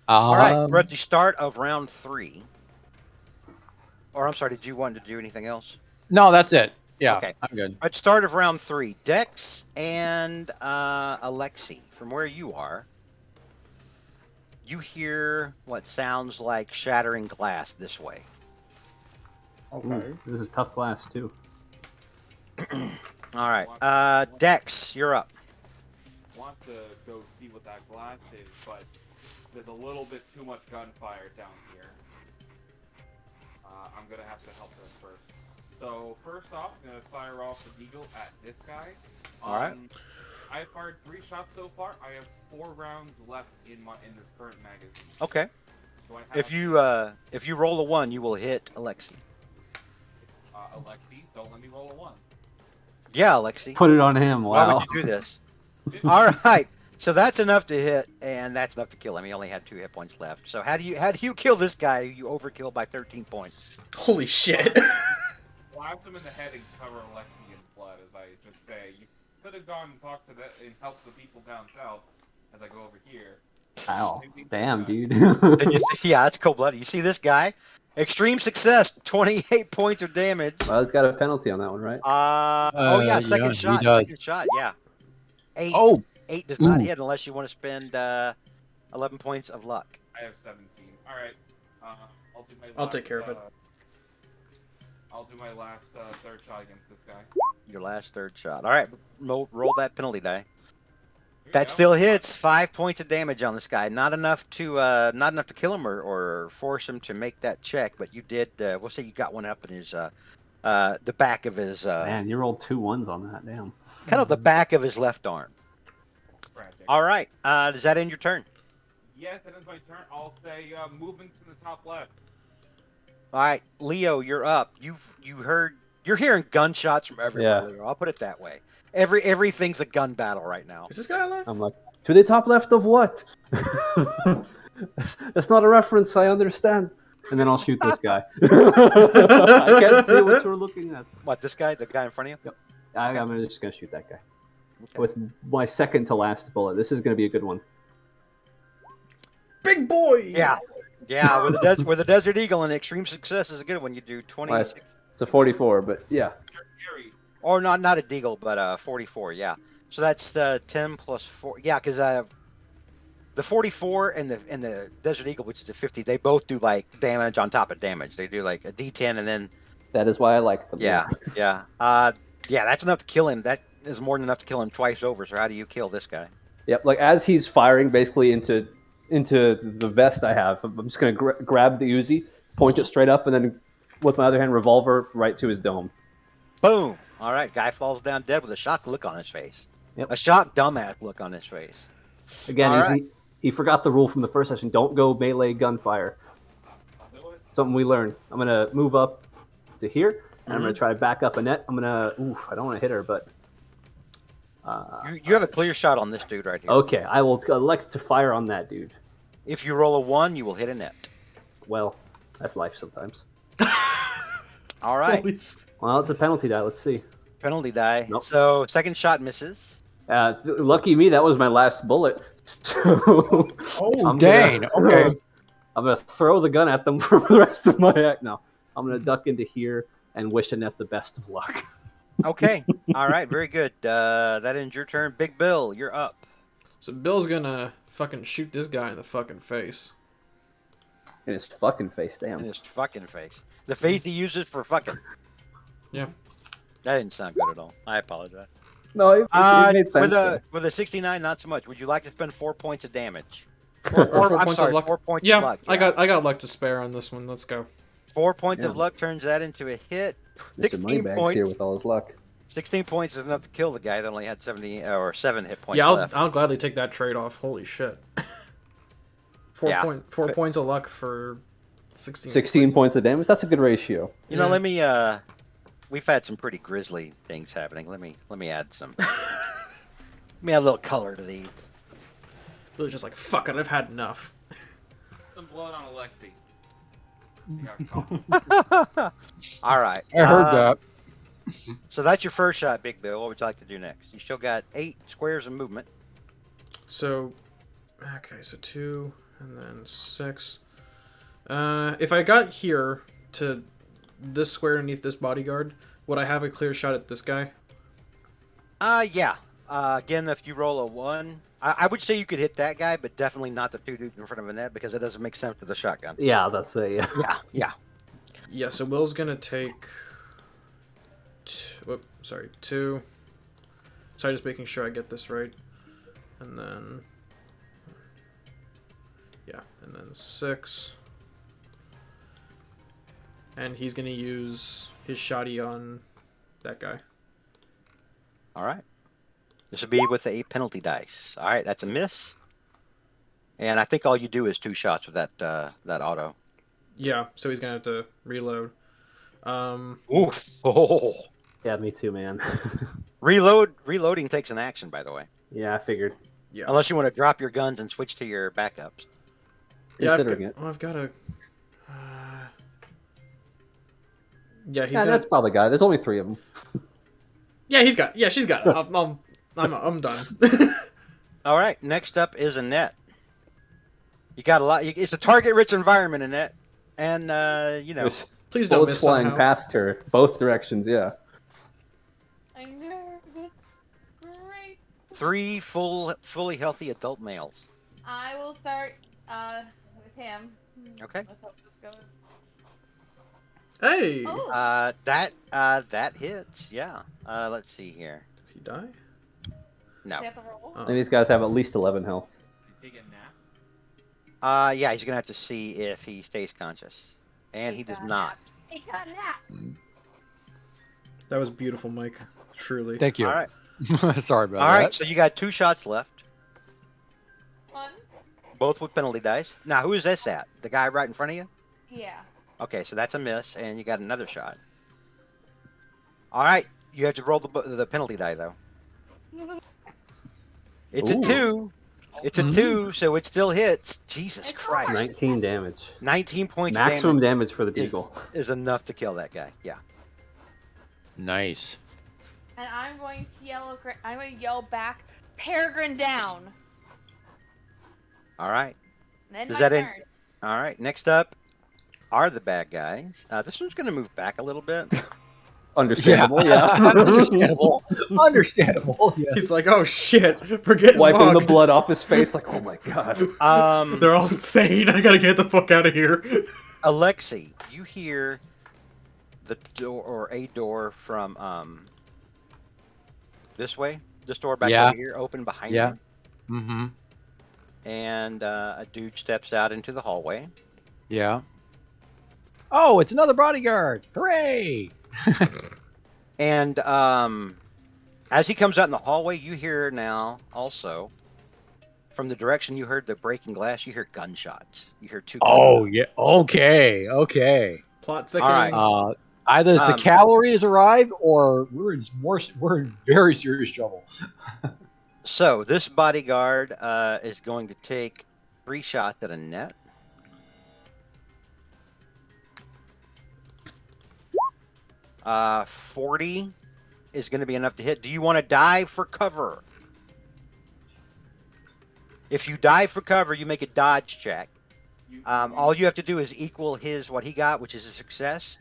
[SPEAKER 4] All right. We're at the start of round 3. Or I'm sorry. Did you want to do anything else?
[SPEAKER 6] No, that's it. Yeah.
[SPEAKER 4] Okay.
[SPEAKER 6] I'm good.
[SPEAKER 4] At start of round 3, Dex and Alexi, from where you are, you hear what sounds like shattering glass this way.
[SPEAKER 1] Ooh, this is tough glass too.
[SPEAKER 4] All right. Dex, you're up.
[SPEAKER 5] Want to go see what that glass is, but there's a little bit too much gunfire down here. I'm gonna have to help them first. So first off, I'm gonna fire off the eagle at this guy.
[SPEAKER 4] All right.
[SPEAKER 5] I have fired 3 shots so far. I have 4 rounds left in this current magazine.
[SPEAKER 4] Okay.
[SPEAKER 5] Do I have
[SPEAKER 4] If you roll a 1, you will hit Alexi.
[SPEAKER 5] Alexi, don't let me roll a 1.
[SPEAKER 4] Yeah, Alexi.
[SPEAKER 1] Put it on him.
[SPEAKER 4] Why
[SPEAKER 1] Wow.
[SPEAKER 4] would you do this? All right. So that's enough to hit, and that's enough to kill him. He only had 2 hit points left. So how do you kill this guy who you overkill by 13 points?
[SPEAKER 2] Holy shit.
[SPEAKER 5] Blast him in the head and cover Alexi in blood, as I just say. You could have gone and talked to and helped the people down south, as I go over here.
[SPEAKER 1] Wow.
[SPEAKER 5] Maybe,
[SPEAKER 1] Damn, dude.
[SPEAKER 4] And you see, yeah, it's cold blooded. You see this guy? Extreme success, 28 points of damage.
[SPEAKER 1] Well, it's got a penalty on that one, right?
[SPEAKER 4] Oh yeah,
[SPEAKER 6] yeah,
[SPEAKER 4] second
[SPEAKER 6] he
[SPEAKER 4] shot.
[SPEAKER 6] does.
[SPEAKER 4] Second shot, yeah. 8.
[SPEAKER 6] Oh.
[SPEAKER 4] 8 does not
[SPEAKER 6] Ooh.
[SPEAKER 4] hit unless you want to spend 11 points of luck.
[SPEAKER 5] I have 17. Alright. I'll do my last,
[SPEAKER 2] I'll take care of it.
[SPEAKER 5] I'll do my last third shot against this guy.
[SPEAKER 4] Your last third shot. All right, roll that penalty die.
[SPEAKER 5] There
[SPEAKER 4] That
[SPEAKER 5] you
[SPEAKER 4] still
[SPEAKER 5] go.
[SPEAKER 4] hits. 5 points of damage on this guy. Not enough to kill him or force him to make that check. But you did. We'll say you got one up in his the back of his
[SPEAKER 1] Man, you rolled 2 1s on that. Damn.
[SPEAKER 4] kind of the back of his left arm.
[SPEAKER 5] Tragic.
[SPEAKER 4] All right. Does that end your turn?
[SPEAKER 5] Yes, that ends my turn. I'll say moving to the top left.
[SPEAKER 4] All right, Leo, you're up. You're hearing gunshots from everywhere.
[SPEAKER 1] Yeah.
[SPEAKER 4] Leo. I'll put it that way. Everything's a gun battle right now.
[SPEAKER 2] Is this guy alive?
[SPEAKER 1] I'm like, to the top left of what? that's not a reference. I understand. And then I'll shoot this guy. I can't see what you're looking at.
[SPEAKER 4] What, this guy, the guy in front of you?
[SPEAKER 1] I'm just gonna shoot that guy with my second to last bullet. This is gonna be a good one.
[SPEAKER 2] Big boy.
[SPEAKER 4] Yeah. Yeah, with the Desert Eagle and extreme success is a good one. You do 20.
[SPEAKER 1] Well, it's a 44, but yeah.
[SPEAKER 5] Gary.
[SPEAKER 4] Or not a deagle, but 44. Yeah. So that's 10 plus 4. Yeah, because I have the 44 and the Desert Eagle, which is a 50. They both do like damage on top of damage. They do like a D10 and then
[SPEAKER 1] That is why I like them.
[SPEAKER 4] yeah. That's enough to kill him. That is more than enough to kill him twice over. So how do you kill this guy?
[SPEAKER 1] Yep. Like as he's firing basically into the vest I have, I'm just gonna grab the Uzi, point it straight up, and then with my other hand, revolver right to his dome.
[SPEAKER 4] Boom! All right, guy falls down dead with a shocked look on his face.
[SPEAKER 1] Yep.
[SPEAKER 4] A shocked dumbass look on his face.
[SPEAKER 1] Again,
[SPEAKER 4] All
[SPEAKER 1] he's,
[SPEAKER 4] right.
[SPEAKER 1] he forgot the rule from the first session. Don't go melee gunfire. Something we learned. I'm gonna move up to here, and I'm gonna try to back up Annette. I don't want to hit her, but
[SPEAKER 4] You have a clear shot on this dude right here.
[SPEAKER 1] okay. I will elect to fire on that dude.
[SPEAKER 4] If you roll a 1, you will hit a net.
[SPEAKER 1] Well, that's life sometimes.
[SPEAKER 4] All right.
[SPEAKER 2] Holy-
[SPEAKER 1] Well, it's a penalty die. Let's see.
[SPEAKER 4] Penalty die.
[SPEAKER 1] Nope.
[SPEAKER 4] So second shot misses.
[SPEAKER 1] Lucky me, that was my last bullet. So
[SPEAKER 6] Oh,
[SPEAKER 1] I'm
[SPEAKER 6] dang.
[SPEAKER 1] gonna-
[SPEAKER 6] Okay.
[SPEAKER 1] I'm gonna throw the gun at them for the rest of my act. No, I'm gonna duck into here and wish Annette the best of luck.
[SPEAKER 4] Okay. All right. Very good. That ends your turn. Big Bill, you're up.
[SPEAKER 2] So Bill's gonna fucking shoot this guy in the fucking face.
[SPEAKER 1] In his fucking face,
[SPEAKER 4] In
[SPEAKER 1] damn.
[SPEAKER 4] his fucking face. The face he uses for fucking.
[SPEAKER 2] Yeah.
[SPEAKER 4] That didn't sound good at all. I apologize.
[SPEAKER 1] No, it made sense.
[SPEAKER 4] With a 69, not so much. Would you like to spend 4 points of damage?
[SPEAKER 2] Or 4
[SPEAKER 4] I'm
[SPEAKER 2] points
[SPEAKER 4] sorry,
[SPEAKER 2] of luck.
[SPEAKER 4] 4 points
[SPEAKER 2] Yeah,
[SPEAKER 4] of luck.
[SPEAKER 2] I got luck to spare on this one. Let's go.
[SPEAKER 4] 4 points
[SPEAKER 1] Yeah.
[SPEAKER 4] of luck turns that into a hit.
[SPEAKER 1] Mr.
[SPEAKER 4] 16
[SPEAKER 1] Moneybags
[SPEAKER 4] points.
[SPEAKER 1] here with all his luck.
[SPEAKER 4] 16 points is enough to kill the guy that only had 7 hit points
[SPEAKER 2] Yeah,
[SPEAKER 4] left.
[SPEAKER 2] I'll gladly take that trade off. Holy shit. 4
[SPEAKER 4] Yeah.
[SPEAKER 2] points of luck for 16.
[SPEAKER 1] 16 points of damage. That's a good ratio.
[SPEAKER 4] You know,
[SPEAKER 2] Yeah.
[SPEAKER 4] let me. We've had some pretty grisly things happening. Let me add some. Let me add a little color to these.
[SPEAKER 2] Really just like, fuck it, I've had enough.
[SPEAKER 5] Some blood on Alexi. He got caught.
[SPEAKER 4] All right.
[SPEAKER 6] I heard that.
[SPEAKER 4] So that's your first shot, Big Bill. What would you like to do next? You still got 8 squares of movement.
[SPEAKER 2] So, okay, so 2 and then 6. If I got here to this square underneath this bodyguard, would I have a clear shot at this guy?
[SPEAKER 4] Yeah. Again, if you roll a 1, I would say you could hit that guy, but definitely not the 2 dudes in front of Annette because it doesn't make sense with the shotgun.
[SPEAKER 1] Yeah, that's a yeah.
[SPEAKER 4] Yeah.
[SPEAKER 2] Yeah, so Will's gonna take... 2. Sorry, just making sure I get this right. And then... Yeah, and then 6. And he's gonna use his shotty on that guy.
[SPEAKER 4] All right. This would be with a penalty dice. All right, that's a miss. And I think all you do is 2 shots with that auto.
[SPEAKER 2] Yeah, so he's gonna have to reload.
[SPEAKER 4] Oof. Oh.
[SPEAKER 1] Yeah, me too, man.
[SPEAKER 4] Reloading takes an action, by the way.
[SPEAKER 1] Yeah, I figured.
[SPEAKER 2] Yeah.
[SPEAKER 4] Unless you want to drop your guns and switch to your backups.
[SPEAKER 2] Yeah, I've
[SPEAKER 1] Considering
[SPEAKER 2] got,
[SPEAKER 1] it.
[SPEAKER 2] oh, I've got a. Yeah, he's
[SPEAKER 1] Yeah,
[SPEAKER 2] gonna.
[SPEAKER 1] that's probably got it. There's only 3 of them.
[SPEAKER 2] Yeah, he's got. Yeah, she's got it. I'm done.
[SPEAKER 4] All right, next up is Annette. You got a lot. It's a target-rich environment, Annette, and you know.
[SPEAKER 1] There's
[SPEAKER 2] Please don't
[SPEAKER 1] bullets
[SPEAKER 2] miss
[SPEAKER 1] flying
[SPEAKER 2] somehow.
[SPEAKER 1] past her, both directions. Yeah.
[SPEAKER 7] I'm nervous. Great.
[SPEAKER 4] 3 fully healthy adult males.
[SPEAKER 7] I will start with him.
[SPEAKER 4] Okay.
[SPEAKER 7] Let's hope this goes.
[SPEAKER 2] Hey.
[SPEAKER 7] Oh,
[SPEAKER 4] That hits. Yeah. Let's see here.
[SPEAKER 2] Does he die?
[SPEAKER 4] No.
[SPEAKER 7] Does he have to roll?
[SPEAKER 2] Oh.
[SPEAKER 1] And these guys have at least 11 health.
[SPEAKER 5] You take a nap.
[SPEAKER 4] Yeah, he's gonna have to see if he stays conscious, and he does not.
[SPEAKER 7] He got a nap.
[SPEAKER 2] That was beautiful, Mike. Truly.
[SPEAKER 6] Thank you.
[SPEAKER 4] All right.
[SPEAKER 6] Sorry about
[SPEAKER 4] All
[SPEAKER 6] that.
[SPEAKER 4] right. So you got 2 shots left,
[SPEAKER 7] One.
[SPEAKER 4] both with penalty dice. Now, who is this at? The guy right in front of you?
[SPEAKER 7] Yeah.
[SPEAKER 4] Okay, so that's a miss, and you got another shot. All right, you have to roll the penalty die though. It's
[SPEAKER 1] Ooh.
[SPEAKER 4] a 2. It's a 2, so it still hits. Jesus
[SPEAKER 7] It's
[SPEAKER 4] Christ!
[SPEAKER 1] 19 damage.
[SPEAKER 4] 19 points.
[SPEAKER 1] Maximum
[SPEAKER 4] of
[SPEAKER 1] damage for the
[SPEAKER 4] damage
[SPEAKER 1] Deagle.
[SPEAKER 4] is enough to kill that guy. Yeah.
[SPEAKER 6] Nice.
[SPEAKER 7] And I'm going to yell. I'm going to yell back, Peregrine down.
[SPEAKER 4] All right.
[SPEAKER 7] And then
[SPEAKER 4] Does
[SPEAKER 7] my
[SPEAKER 4] that
[SPEAKER 7] turn.
[SPEAKER 4] All right. Next up are the bad guys. This one's going to move back a little bit.
[SPEAKER 1] Understandable, yeah.
[SPEAKER 6] Understandable. Understandable. Yeah.
[SPEAKER 2] He's like, oh shit, we're getting
[SPEAKER 1] Wiping the
[SPEAKER 2] mugged.
[SPEAKER 1] blood off his face, like, oh my god.
[SPEAKER 2] They're all insane. I gotta get the fuck out of here.
[SPEAKER 4] Alexi, you hear the door or a door from this way. This door back
[SPEAKER 6] Yeah.
[SPEAKER 4] over here, open behind
[SPEAKER 6] Yeah.
[SPEAKER 4] you.
[SPEAKER 6] Mm-hmm.
[SPEAKER 4] And a dude steps out into the hallway.
[SPEAKER 6] Yeah. Oh, it's another bodyguard! Hooray!
[SPEAKER 4] And as he comes out in the hallway, you hear now also from the direction you heard the breaking glass, you hear gunshots. You hear 2
[SPEAKER 6] Oh
[SPEAKER 4] gunshots.
[SPEAKER 6] yeah. Okay. Okay.
[SPEAKER 2] Plot thickening.
[SPEAKER 4] All right.
[SPEAKER 6] Either the
[SPEAKER 4] Um,
[SPEAKER 6] cavalry has arrived, or we're in very serious trouble.
[SPEAKER 4] So this bodyguard is going to take 3 shots at a net. Uh, 40 is going to be enough to hit. Do you want to dive for cover? If you dive for cover, you make a dodge check. All you have to do is equal what he got, which is a success.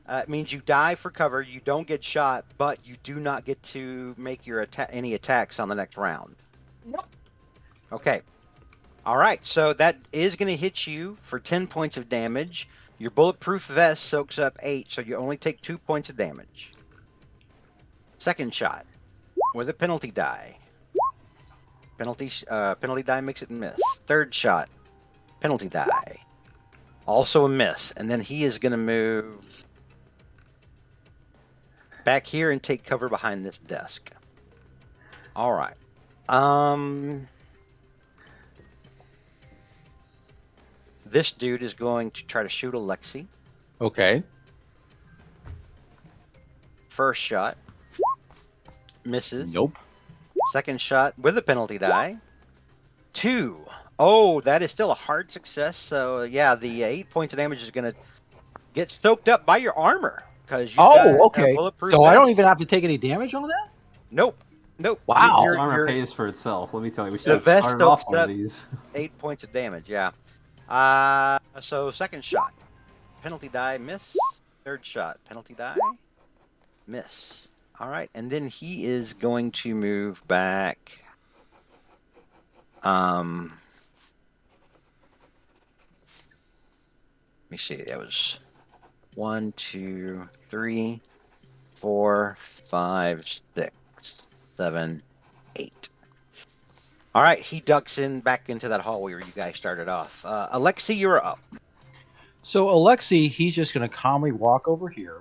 [SPEAKER 4] It means you dive for cover. You don't get shot, but you do not get to make your any attacks on the next round.
[SPEAKER 7] Nope.
[SPEAKER 4] Okay. All right. So that is going to hit you for 10 points of damage. Your bulletproof vest soaks up 8, so you only take 2 points of damage. Second shot with a penalty die. Penalty die makes it miss. Third shot, penalty die. Also a miss. And then he is going to move back here and take cover behind this desk. All right. This dude is going to try to shoot Alexi.
[SPEAKER 6] Okay.
[SPEAKER 4] First shot. Misses.
[SPEAKER 6] Nope.
[SPEAKER 4] Second shot with a penalty die. 2. Oh, that is still a hard success. So, yeah, the 8 points of damage is going to get soaked up by your armor. Because
[SPEAKER 6] Oh, okay.
[SPEAKER 4] Bulletproof
[SPEAKER 6] So I
[SPEAKER 4] vest.
[SPEAKER 6] don't even have to take any damage on that?
[SPEAKER 4] Nope. Nope.
[SPEAKER 6] Wow.
[SPEAKER 1] This armor pays for itself. Let me tell you, we
[SPEAKER 4] The
[SPEAKER 1] should have
[SPEAKER 4] vest
[SPEAKER 1] started off
[SPEAKER 4] soaks
[SPEAKER 1] one of
[SPEAKER 4] up
[SPEAKER 1] these.
[SPEAKER 4] 8 points of damage, yeah. So second shot. Penalty die, miss. Third shot. Penalty die, miss. All right, and then he is going to move back. Let me see. That was 1, 2, 3, 4, 5, 6, 7, 8. All right, he ducks back into that hallway where you guys started off. Alexi, you're up.
[SPEAKER 6] So Alexi, he's just going to calmly walk over here.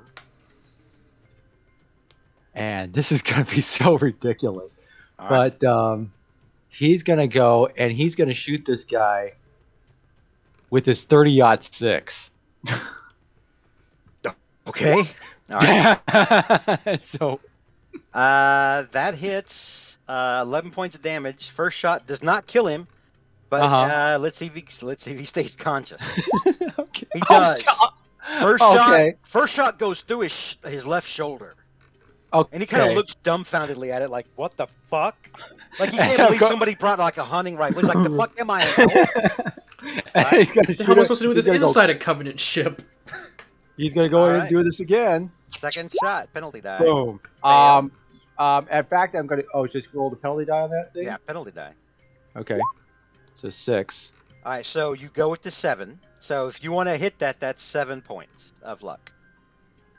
[SPEAKER 6] And this is going to be so ridiculous.
[SPEAKER 4] All right.
[SPEAKER 6] But he's going to go and he's going to shoot this guy with his 30-06.
[SPEAKER 4] Okay. All right.
[SPEAKER 6] So
[SPEAKER 4] That hits 11 points of damage. First shot does not kill him, but let's see if he stays conscious.
[SPEAKER 6] okay.
[SPEAKER 4] He does. First
[SPEAKER 6] Okay.
[SPEAKER 4] shot goes through his left shoulder.
[SPEAKER 6] Okay.
[SPEAKER 4] And he kind of looks dumbfoundedly at it, like, "What the fuck?" Like he can't
[SPEAKER 6] Of
[SPEAKER 4] believe
[SPEAKER 6] course.
[SPEAKER 4] somebody brought like a hunting rifle. He's like, "The fuck am I?"
[SPEAKER 6] He's gonna
[SPEAKER 2] What the
[SPEAKER 6] shoot
[SPEAKER 2] hell am I
[SPEAKER 6] it.
[SPEAKER 2] supposed to do with
[SPEAKER 6] He's
[SPEAKER 2] this
[SPEAKER 6] gonna go-
[SPEAKER 2] inside a Covenant ship?
[SPEAKER 6] He's going to go
[SPEAKER 4] All
[SPEAKER 6] in
[SPEAKER 4] right.
[SPEAKER 6] and do this again.
[SPEAKER 4] Second shot, penalty die.
[SPEAKER 6] Boom.
[SPEAKER 4] Fail.
[SPEAKER 6] In fact, I'm going to... Oh, just roll the penalty die on that thing?
[SPEAKER 4] Yeah, penalty die.
[SPEAKER 6] Okay. So 6.
[SPEAKER 4] All right, so you go with the 7. So if you want to hit that, that's 7 points of luck.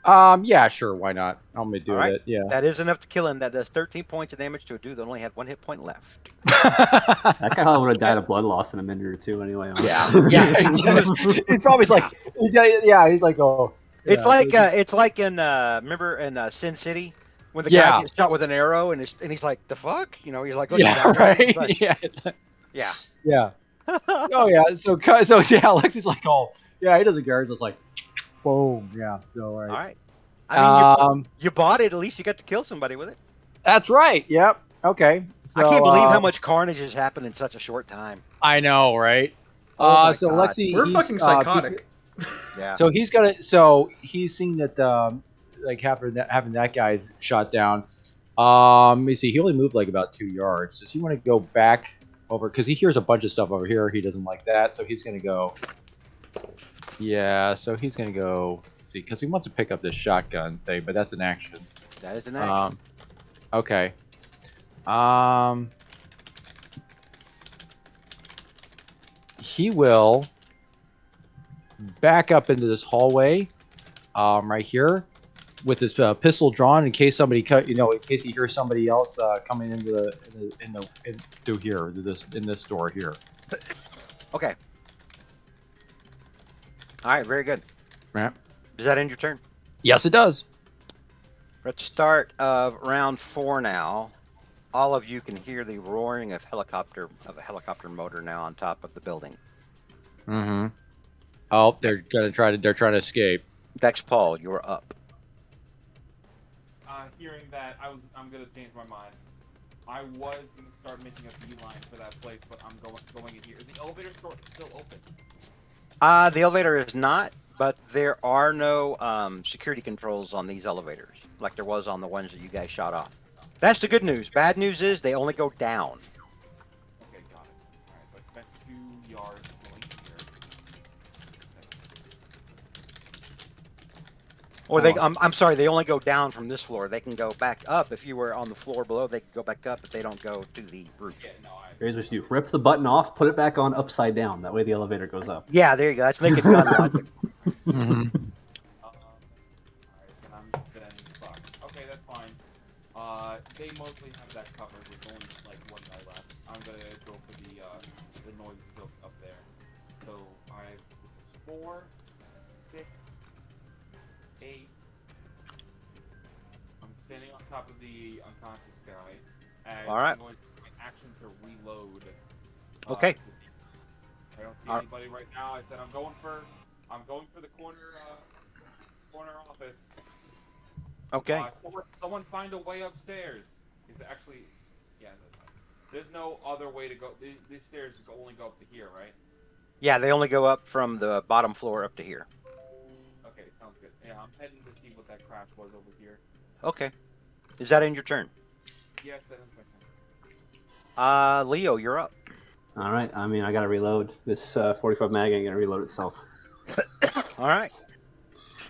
[SPEAKER 6] Yeah, sure. Why not? I'm gonna do
[SPEAKER 4] All right.
[SPEAKER 6] it. Yeah.
[SPEAKER 4] That is enough to kill him. That does 13 points of damage to a dude that only had 1 hit point left.
[SPEAKER 1] That guy would have died of blood loss in a minute or two anyway. Honestly.
[SPEAKER 6] Yeah. He's probably like, yeah. He's like, oh.
[SPEAKER 4] It's
[SPEAKER 6] yeah,
[SPEAKER 4] like
[SPEAKER 6] so
[SPEAKER 4] it's like in remember in Sin City when the
[SPEAKER 6] Yeah.
[SPEAKER 4] guy gets shot with an arrow and he's like, the fuck, you know, he's like, looking
[SPEAKER 6] yeah,
[SPEAKER 4] down there, he's
[SPEAKER 6] right.
[SPEAKER 4] like,
[SPEAKER 6] Yeah. It's like-
[SPEAKER 4] yeah.
[SPEAKER 6] Yeah. Oh yeah. So yeah, Lexi's like, oh yeah, he doesn't care. He's just like, boom. Yeah. So all
[SPEAKER 4] All
[SPEAKER 6] right.
[SPEAKER 4] right. I mean,
[SPEAKER 6] Um,
[SPEAKER 4] you bought it. At least you got to kill somebody with it.
[SPEAKER 6] that's right. Yep. Okay. So,
[SPEAKER 4] I can't believe how much carnage has happened in such a short time.
[SPEAKER 6] I know, right?
[SPEAKER 4] Oh my
[SPEAKER 6] So
[SPEAKER 4] God.
[SPEAKER 6] Lexi,
[SPEAKER 2] We're
[SPEAKER 6] he's,
[SPEAKER 2] fucking psychotic.
[SPEAKER 4] Yeah.
[SPEAKER 6] So he's gonna. So he's seen that, like having that guy shot down. Let me see. He only moved like about 2 yards. Does he want to go back over? Because he hears a bunch of stuff over here. He doesn't like that, so he's gonna go. Yeah. So he's gonna go. See, because he wants to pick up this shotgun thing, but that's an action.
[SPEAKER 4] That is an action.
[SPEAKER 6] Okay. He will back up into this hallway, right here, with his pistol drawn in case somebody in case he hears somebody else coming into through here, in this door here.
[SPEAKER 4] Okay. All right. Very good.
[SPEAKER 6] Right.
[SPEAKER 4] Does that end your turn?
[SPEAKER 6] Yes, it does.
[SPEAKER 4] We're at the start of round 4 now. All of you can hear the roaring of a helicopter motor now on top of the building.
[SPEAKER 6] Mm-hmm. Oh, they're trying to escape.
[SPEAKER 4] Vex Paul, you're up.
[SPEAKER 5] Hearing that, I'm gonna change my mind. I was gonna start making a beeline for that place, but I'm going in here. Is the elevator still open?
[SPEAKER 4] The elevator is not, but there are no security controls on these elevators, like there was on the ones that you guys shot off. That's the good news. Bad news is they only go down.
[SPEAKER 5] Okay, got it. Alright, so I spent 2 yards going here.
[SPEAKER 4] Or I'm sorry, they only go down from this floor. They can go back up. If you were on the floor below, they can go back up, but they don't go to the roof.
[SPEAKER 5] Yeah, no,
[SPEAKER 1] Here's what you do: rip the button off, put it back on upside down. That way the elevator goes up.
[SPEAKER 4] Yeah, there you go. That's Naked Gun logic.
[SPEAKER 6] Mm-hmm.
[SPEAKER 5] Alright, then fuck. Okay, that's fine. They mostly have that covered with only like 1 guy left. I'm gonna go for the noise field up there. So this is 4, 6, 8. I'm standing on top of the unconscious guy. And
[SPEAKER 4] All right.
[SPEAKER 5] I'm going to my action to reload.
[SPEAKER 4] Okay.
[SPEAKER 5] I don't see
[SPEAKER 4] All right.
[SPEAKER 5] anybody right now. I said I'm going for the corner office.
[SPEAKER 4] Okay.
[SPEAKER 5] Someone find a way upstairs. Is it actually? Yeah, that's fine. There's no other way to go. These stairs only go up to here, right?
[SPEAKER 4] Yeah, they only go up from the bottom floor up to here.
[SPEAKER 5] Okay, sounds good. Yeah, I'm heading to see what that crash was over here.
[SPEAKER 4] Okay. Is that in your turn?
[SPEAKER 5] Yes, that is my turn.
[SPEAKER 4] Leo, you're up.
[SPEAKER 1] All right. I mean, I gotta reload this 45 mag. Ain't gonna reload itself,
[SPEAKER 4] All right.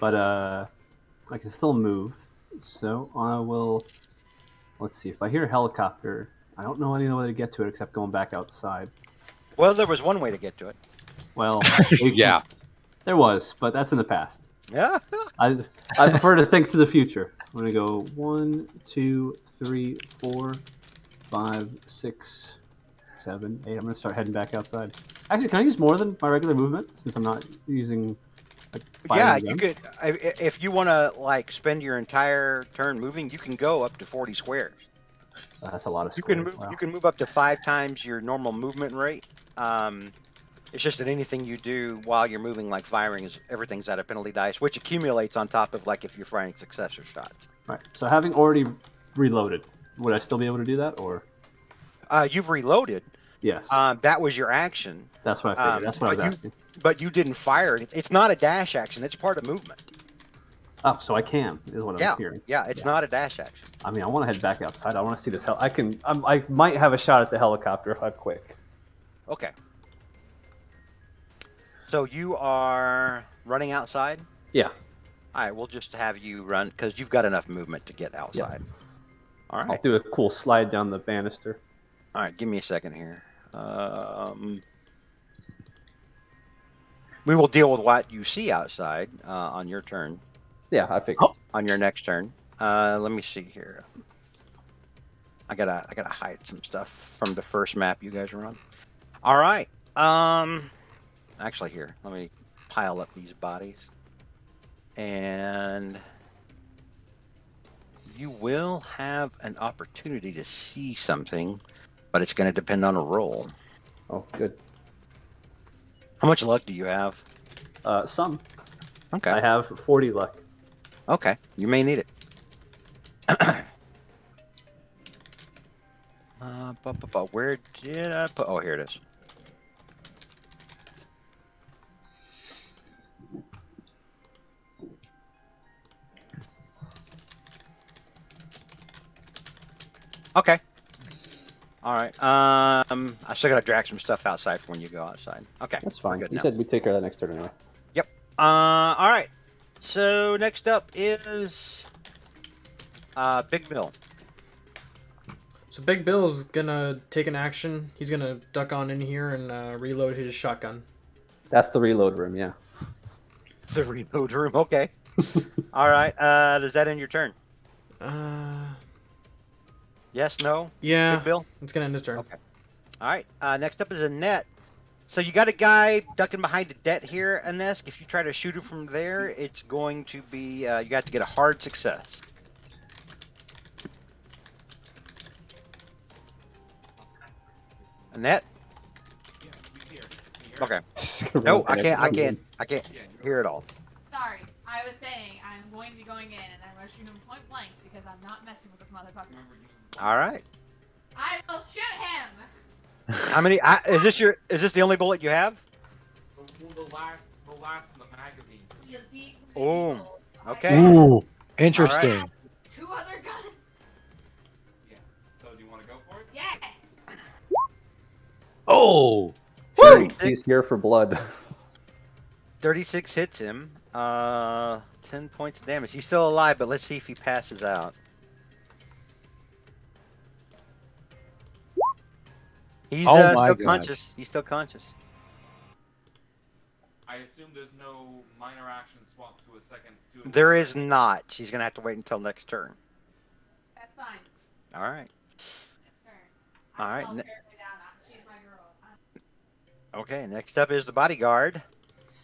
[SPEAKER 1] but I can still move. So I will. Let's see. If I hear a helicopter, I don't know any other way to get to it except going back outside.
[SPEAKER 4] Well, there was one way to get to it.
[SPEAKER 1] Well,
[SPEAKER 6] Yeah.
[SPEAKER 1] there was, but that's in the past.
[SPEAKER 4] Yeah.
[SPEAKER 1] I prefer to think to the future. I'm gonna go 1, 2, 3, 4, 5, 6, 7, 8. I'm gonna start heading back outside. Actually, can I use more than my regular movement since I'm not using? Like,
[SPEAKER 4] Yeah,
[SPEAKER 1] firing
[SPEAKER 4] you
[SPEAKER 1] gun?
[SPEAKER 4] could. If you want to like spend your entire turn moving, you can go up to 40 squares.
[SPEAKER 1] That's a lot of
[SPEAKER 4] You
[SPEAKER 1] squares.
[SPEAKER 4] can move.
[SPEAKER 1] Wow.
[SPEAKER 4] You can move up to 5 times your normal movement rate. It's just that anything you do while you're moving, like firing, is everything's at a penalty dice, which accumulates on top of like if you're firing successor shots.
[SPEAKER 1] Right. So having already reloaded, would I still be able to do that, or?
[SPEAKER 4] You've reloaded.
[SPEAKER 1] Yes.
[SPEAKER 4] That was your action,
[SPEAKER 1] That's what I figured. That's what I was asking.
[SPEAKER 4] but you didn't fire it. It's not a dash action. It's part of movement.
[SPEAKER 1] Oh, so I can is what
[SPEAKER 4] Yeah,
[SPEAKER 1] I'm hearing.
[SPEAKER 4] yeah. It's not a dash action.
[SPEAKER 1] I mean, I want to head back outside. I want to see this I might have a shot at the helicopter if I'm quick.
[SPEAKER 4] Okay. So you are running outside?
[SPEAKER 1] Yeah.
[SPEAKER 4] All right, we'll just have you run because you've got enough movement to get outside. All
[SPEAKER 1] I'll
[SPEAKER 4] right.
[SPEAKER 1] do a cool slide down the banister.
[SPEAKER 4] All right, give me a second here. We will deal with what you see outside on your turn.
[SPEAKER 1] Yeah, I figured.
[SPEAKER 4] on your next turn. Let me see here. I gotta hide some stuff from the first map you guys were on. All right. Actually, here, let me pile up these bodies, and you will have an opportunity to see something, but it's going to depend on a roll.
[SPEAKER 1] Oh, good.
[SPEAKER 4] How much luck do you have?
[SPEAKER 1] Some.
[SPEAKER 4] Okay.
[SPEAKER 1] I have 40 luck.
[SPEAKER 4] Okay, you may need it. Where did I put? Oh, here it is. Okay. All right. I still gotta drag some stuff outside for when you go outside. Okay.
[SPEAKER 1] That's
[SPEAKER 4] we're
[SPEAKER 1] fine.
[SPEAKER 4] good
[SPEAKER 1] You
[SPEAKER 4] now.
[SPEAKER 1] said we'd take care of that next turn anyway.
[SPEAKER 4] Yep. All right. So next up is Big Bill.
[SPEAKER 2] So Big Bill's gonna take an action. He's gonna duck on in here and reload his shotgun.
[SPEAKER 1] That's the reload room, yeah.
[SPEAKER 4] The reload room. Okay. All right. Does that end your turn? Yes. No.
[SPEAKER 2] Yeah.
[SPEAKER 4] Big Bill.
[SPEAKER 2] It's gonna end his turn.
[SPEAKER 4] Okay. All right. Next up is Annette. So you got a guy ducking behind a det here, Annette. If you try to shoot him from there, it's going to be you got to get a hard success. Annette.
[SPEAKER 5] Yeah, he's here. Can you hear
[SPEAKER 4] Okay.
[SPEAKER 1] Just gonna
[SPEAKER 4] No,
[SPEAKER 1] run
[SPEAKER 4] I
[SPEAKER 1] the
[SPEAKER 4] can't.
[SPEAKER 1] next
[SPEAKER 4] I
[SPEAKER 1] room.
[SPEAKER 4] can't hear it all.
[SPEAKER 7] Sorry, I was saying I'm going to be going in and I'm going to shoot him point blank because I'm not messing with this motherfucker.
[SPEAKER 5] Remember, you
[SPEAKER 4] All right.
[SPEAKER 7] I will shoot him.
[SPEAKER 4] How many? Is this the only bullet you have?
[SPEAKER 5] the last in the magazine.
[SPEAKER 7] You see?
[SPEAKER 4] Oh, okay.
[SPEAKER 6] Ooh, interesting.
[SPEAKER 4] All right.
[SPEAKER 7] 2 other guns.
[SPEAKER 5] Yeah. So do you want to go for it?
[SPEAKER 7] Yes.
[SPEAKER 6] Oh,
[SPEAKER 1] Woo! He's here for blood.
[SPEAKER 4] 36 hits him. 10 points of damage. He's still alive, but let's see if he passes out. He's
[SPEAKER 6] Oh my
[SPEAKER 4] still
[SPEAKER 6] God.
[SPEAKER 4] conscious. He's still conscious.
[SPEAKER 5] I assume there's no minor action swap to a second.
[SPEAKER 4] There is not. She's gonna have to wait until next turn.
[SPEAKER 7] That's fine.
[SPEAKER 4] All right.
[SPEAKER 7] Next turn.
[SPEAKER 4] All right,
[SPEAKER 7] I'll
[SPEAKER 4] ne-
[SPEAKER 7] bear her down. She's my girl.
[SPEAKER 4] Okay. Next up is the bodyguard.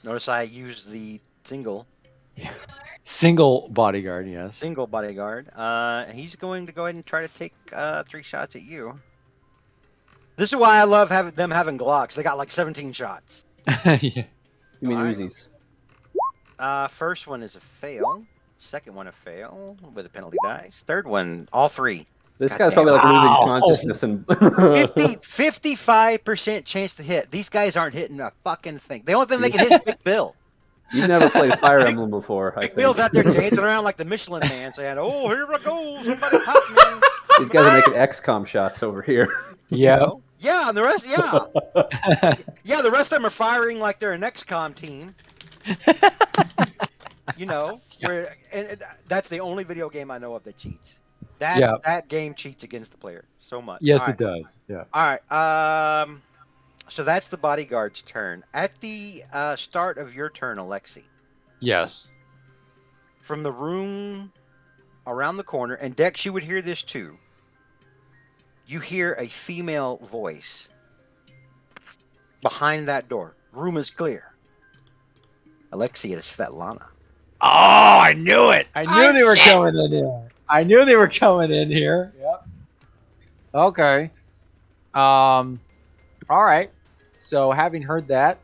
[SPEAKER 4] Notice I used the single
[SPEAKER 6] single bodyguard, yes.
[SPEAKER 4] bodyguard. He's going to go ahead and try to take 3 shots at you. This is why I love them having Glocks. They got like 17 shots.
[SPEAKER 6] Yeah.
[SPEAKER 1] You mean
[SPEAKER 4] All right.
[SPEAKER 1] Uzis?
[SPEAKER 4] First one is a fail. Second one a fail with a penalty dice. Third one, all 3.
[SPEAKER 1] This
[SPEAKER 4] God
[SPEAKER 1] guy's
[SPEAKER 4] damn.
[SPEAKER 1] probably like losing
[SPEAKER 6] Wow.
[SPEAKER 1] consciousness and
[SPEAKER 4] 55% chance to hit. These guys aren't hitting a fucking thing. The only thing they can hit is Big Bill.
[SPEAKER 1] You've never played Fire Emblem before, I
[SPEAKER 4] Big
[SPEAKER 1] think.
[SPEAKER 4] Bill's out there dancing around like the Michelin Man saying, "Oh, here I go. Somebody pop me."
[SPEAKER 1] These guys are making XCOM shots over here.
[SPEAKER 6] Yeah.
[SPEAKER 4] Yeah, and the rest, yeah, the rest of them are firing like they're an XCOM team. Where and that's the only video game I know of that cheats. That game cheats against the player so much.
[SPEAKER 6] Yes,
[SPEAKER 4] All
[SPEAKER 6] it
[SPEAKER 4] right.
[SPEAKER 6] does. Yeah.
[SPEAKER 4] All right. So that's the bodyguard's turn. At the start of your turn, Alexi,
[SPEAKER 6] Yes.
[SPEAKER 4] from the room around the corner, and Dex, you would hear this too. You hear a female voice behind that door. Room is clear. Alexi, it is Svetlana.
[SPEAKER 6] Oh, I knew it. I knew they were coming in here. I knew they were coming in here. Yep. Okay. All right. So having heard that,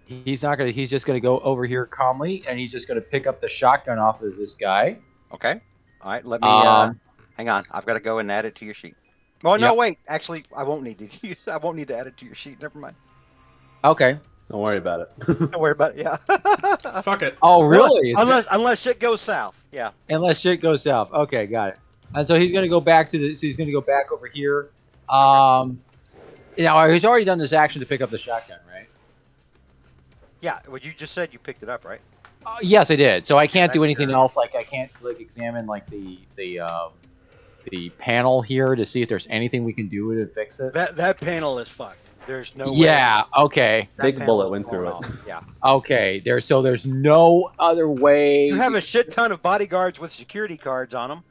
[SPEAKER 6] he's just gonna go over here calmly and he's just gonna pick up the shotgun off of this guy.
[SPEAKER 4] Okay. All right. Let me hang on. I've got to go and add it to your sheet. Oh no,
[SPEAKER 6] Yep.
[SPEAKER 4] wait. Actually, I won't need to. I won't need to add it to your sheet. Never mind.
[SPEAKER 6] Okay.
[SPEAKER 1] Don't worry about it.
[SPEAKER 4] Don't worry about it. Yeah.
[SPEAKER 2] Fuck it.
[SPEAKER 6] Oh, really?
[SPEAKER 4] Unless shit goes south. Yeah.
[SPEAKER 6] Unless shit goes south. Okay, got it. And so he's gonna go back to he's gonna go back over here. He's already done this action to pick up the shotgun, right?
[SPEAKER 4] Yeah. Well, you just said you picked it up, right?
[SPEAKER 6] Yes, I did. So I can't do
[SPEAKER 4] That's
[SPEAKER 6] anything
[SPEAKER 4] good.
[SPEAKER 6] else. Like I can't examine like the panel here to see if there's anything we can do to fix it.
[SPEAKER 4] That panel is fucked. There's no way
[SPEAKER 6] Yeah. Okay.
[SPEAKER 4] that
[SPEAKER 1] Big
[SPEAKER 4] panel's
[SPEAKER 1] bullet went
[SPEAKER 4] going
[SPEAKER 1] through it.
[SPEAKER 4] off. Yeah.
[SPEAKER 6] Okay. There's no other way.
[SPEAKER 4] You have a shit ton of bodyguards with security cards on them.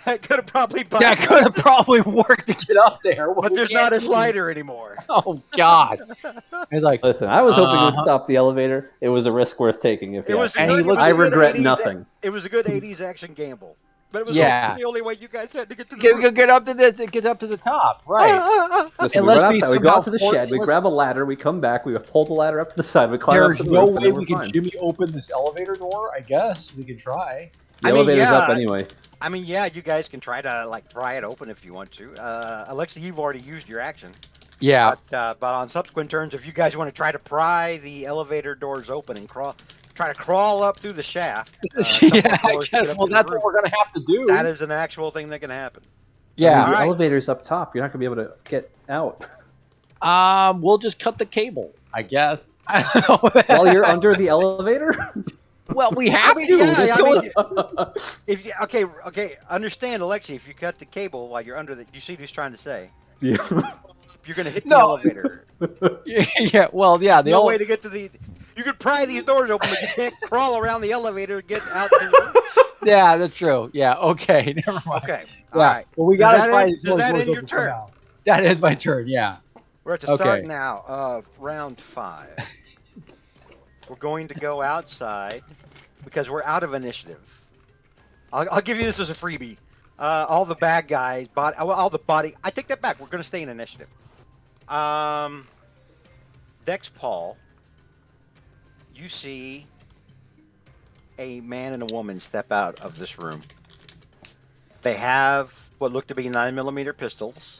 [SPEAKER 4] That could have probably
[SPEAKER 6] that could have probably worked to get up there.
[SPEAKER 4] but
[SPEAKER 6] We
[SPEAKER 4] there's
[SPEAKER 6] can't
[SPEAKER 4] not a
[SPEAKER 6] even-
[SPEAKER 4] slider anymore.
[SPEAKER 6] Oh God. It's like
[SPEAKER 1] Listen, I was hoping it would
[SPEAKER 6] Uh-huh.
[SPEAKER 1] stop the elevator. It was a risk worth taking. If
[SPEAKER 4] It
[SPEAKER 1] you
[SPEAKER 4] was
[SPEAKER 1] ask
[SPEAKER 4] a
[SPEAKER 1] me.
[SPEAKER 6] And he
[SPEAKER 4] good, it was
[SPEAKER 6] looks-
[SPEAKER 4] a
[SPEAKER 1] I
[SPEAKER 4] good
[SPEAKER 1] regret
[SPEAKER 4] 80s
[SPEAKER 1] nothing.
[SPEAKER 4] It was a good 80s action gamble. But it was
[SPEAKER 6] Yeah.
[SPEAKER 4] also the only way you guys had to get to the
[SPEAKER 6] get up to the top, right?
[SPEAKER 1] Listen, we
[SPEAKER 6] Unless
[SPEAKER 1] run
[SPEAKER 6] we
[SPEAKER 1] outside, we go
[SPEAKER 6] somehow
[SPEAKER 1] out to the
[SPEAKER 6] force-
[SPEAKER 1] shed, we grab a ladder, we come back, we pull the ladder up to the side, we climb up
[SPEAKER 6] There's
[SPEAKER 1] to the
[SPEAKER 6] no
[SPEAKER 1] roof, and
[SPEAKER 6] way
[SPEAKER 1] then we're
[SPEAKER 6] we can
[SPEAKER 1] fine.
[SPEAKER 6] Jimmy open this elevator door. I guess we could try.
[SPEAKER 1] The
[SPEAKER 4] I mean,
[SPEAKER 1] elevator's
[SPEAKER 4] yeah.
[SPEAKER 1] up anyway.
[SPEAKER 4] I mean, yeah, you guys can try to like pry it open if you want to. Alexa, you've already used your action.
[SPEAKER 6] Yeah.
[SPEAKER 4] But on subsequent turns, if you guys want to try to pry the elevator doors open and try to crawl up through the shaft.
[SPEAKER 6] Yeah. I guess. Well, that's what we're gonna have to do.
[SPEAKER 4] That is an actual thing that can happen.
[SPEAKER 6] Yeah.
[SPEAKER 1] The
[SPEAKER 4] Alright.
[SPEAKER 1] elevator's up top. You're not gonna be able to get out
[SPEAKER 6] We'll just cut the cable, I guess. I don't know.
[SPEAKER 1] while you're under the elevator.
[SPEAKER 6] Well, we have
[SPEAKER 4] mean,
[SPEAKER 6] to.
[SPEAKER 4] yeah,
[SPEAKER 6] It's
[SPEAKER 4] I
[SPEAKER 6] going-
[SPEAKER 4] mean, If you, okay, understand, Alexi. If you cut the cable while you're under the, you see what he's trying to say.
[SPEAKER 1] Yeah.
[SPEAKER 4] You're gonna hit the
[SPEAKER 6] No.
[SPEAKER 4] elevator.
[SPEAKER 6] yeah. Well, yeah. The
[SPEAKER 4] No
[SPEAKER 6] ele-
[SPEAKER 4] way to get to the. You could pry these doors open, but you can't crawl around the elevator to get out. To
[SPEAKER 6] Yeah, that's true. Yeah. Okay. Never mind.
[SPEAKER 4] okay,
[SPEAKER 6] Yeah.
[SPEAKER 4] all right.
[SPEAKER 6] Well, we
[SPEAKER 4] Does
[SPEAKER 6] gotta
[SPEAKER 4] that
[SPEAKER 6] try
[SPEAKER 4] end-
[SPEAKER 6] these
[SPEAKER 4] does that
[SPEAKER 6] doors
[SPEAKER 4] end your
[SPEAKER 6] open
[SPEAKER 4] turn?
[SPEAKER 6] somehow. That is my turn. Yeah.
[SPEAKER 4] We're at the start
[SPEAKER 6] Okay.
[SPEAKER 4] now of round 5. We're going to go outside because we're out of initiative. I'll give you this as a freebie. All the bad guys, all the body. I take that back. We're going to stay in initiative. Dex Paul, you see a man and a woman step out of this room. They have what look to be 9mm pistols.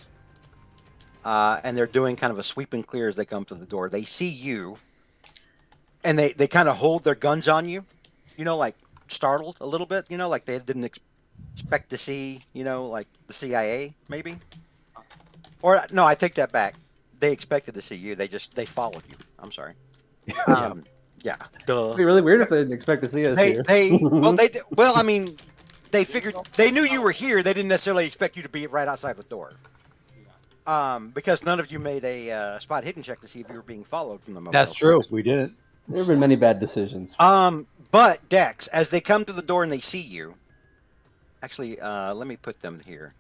[SPEAKER 4] And they're doing kind of a sweep and clear as they come to the door. They see you, and they kind of hold their guns on you, like startled a little bit, like they didn't expect to see, like the CIA maybe. Or no, I take that back. They expected to see you. They followed you. I'm sorry. Yeah. Duh.
[SPEAKER 1] It'd be really weird if they didn't expect to see us here.
[SPEAKER 4] I mean, they figured they knew you were here. They didn't necessarily expect you to be right outside the door. Because none of you made a spot hidden check to see if you were being followed from the mobile.
[SPEAKER 6] That's true. We didn't.
[SPEAKER 1] There have been many bad decisions.
[SPEAKER 4] But Dex, as they come to the door and they see you, actually, let me put them here.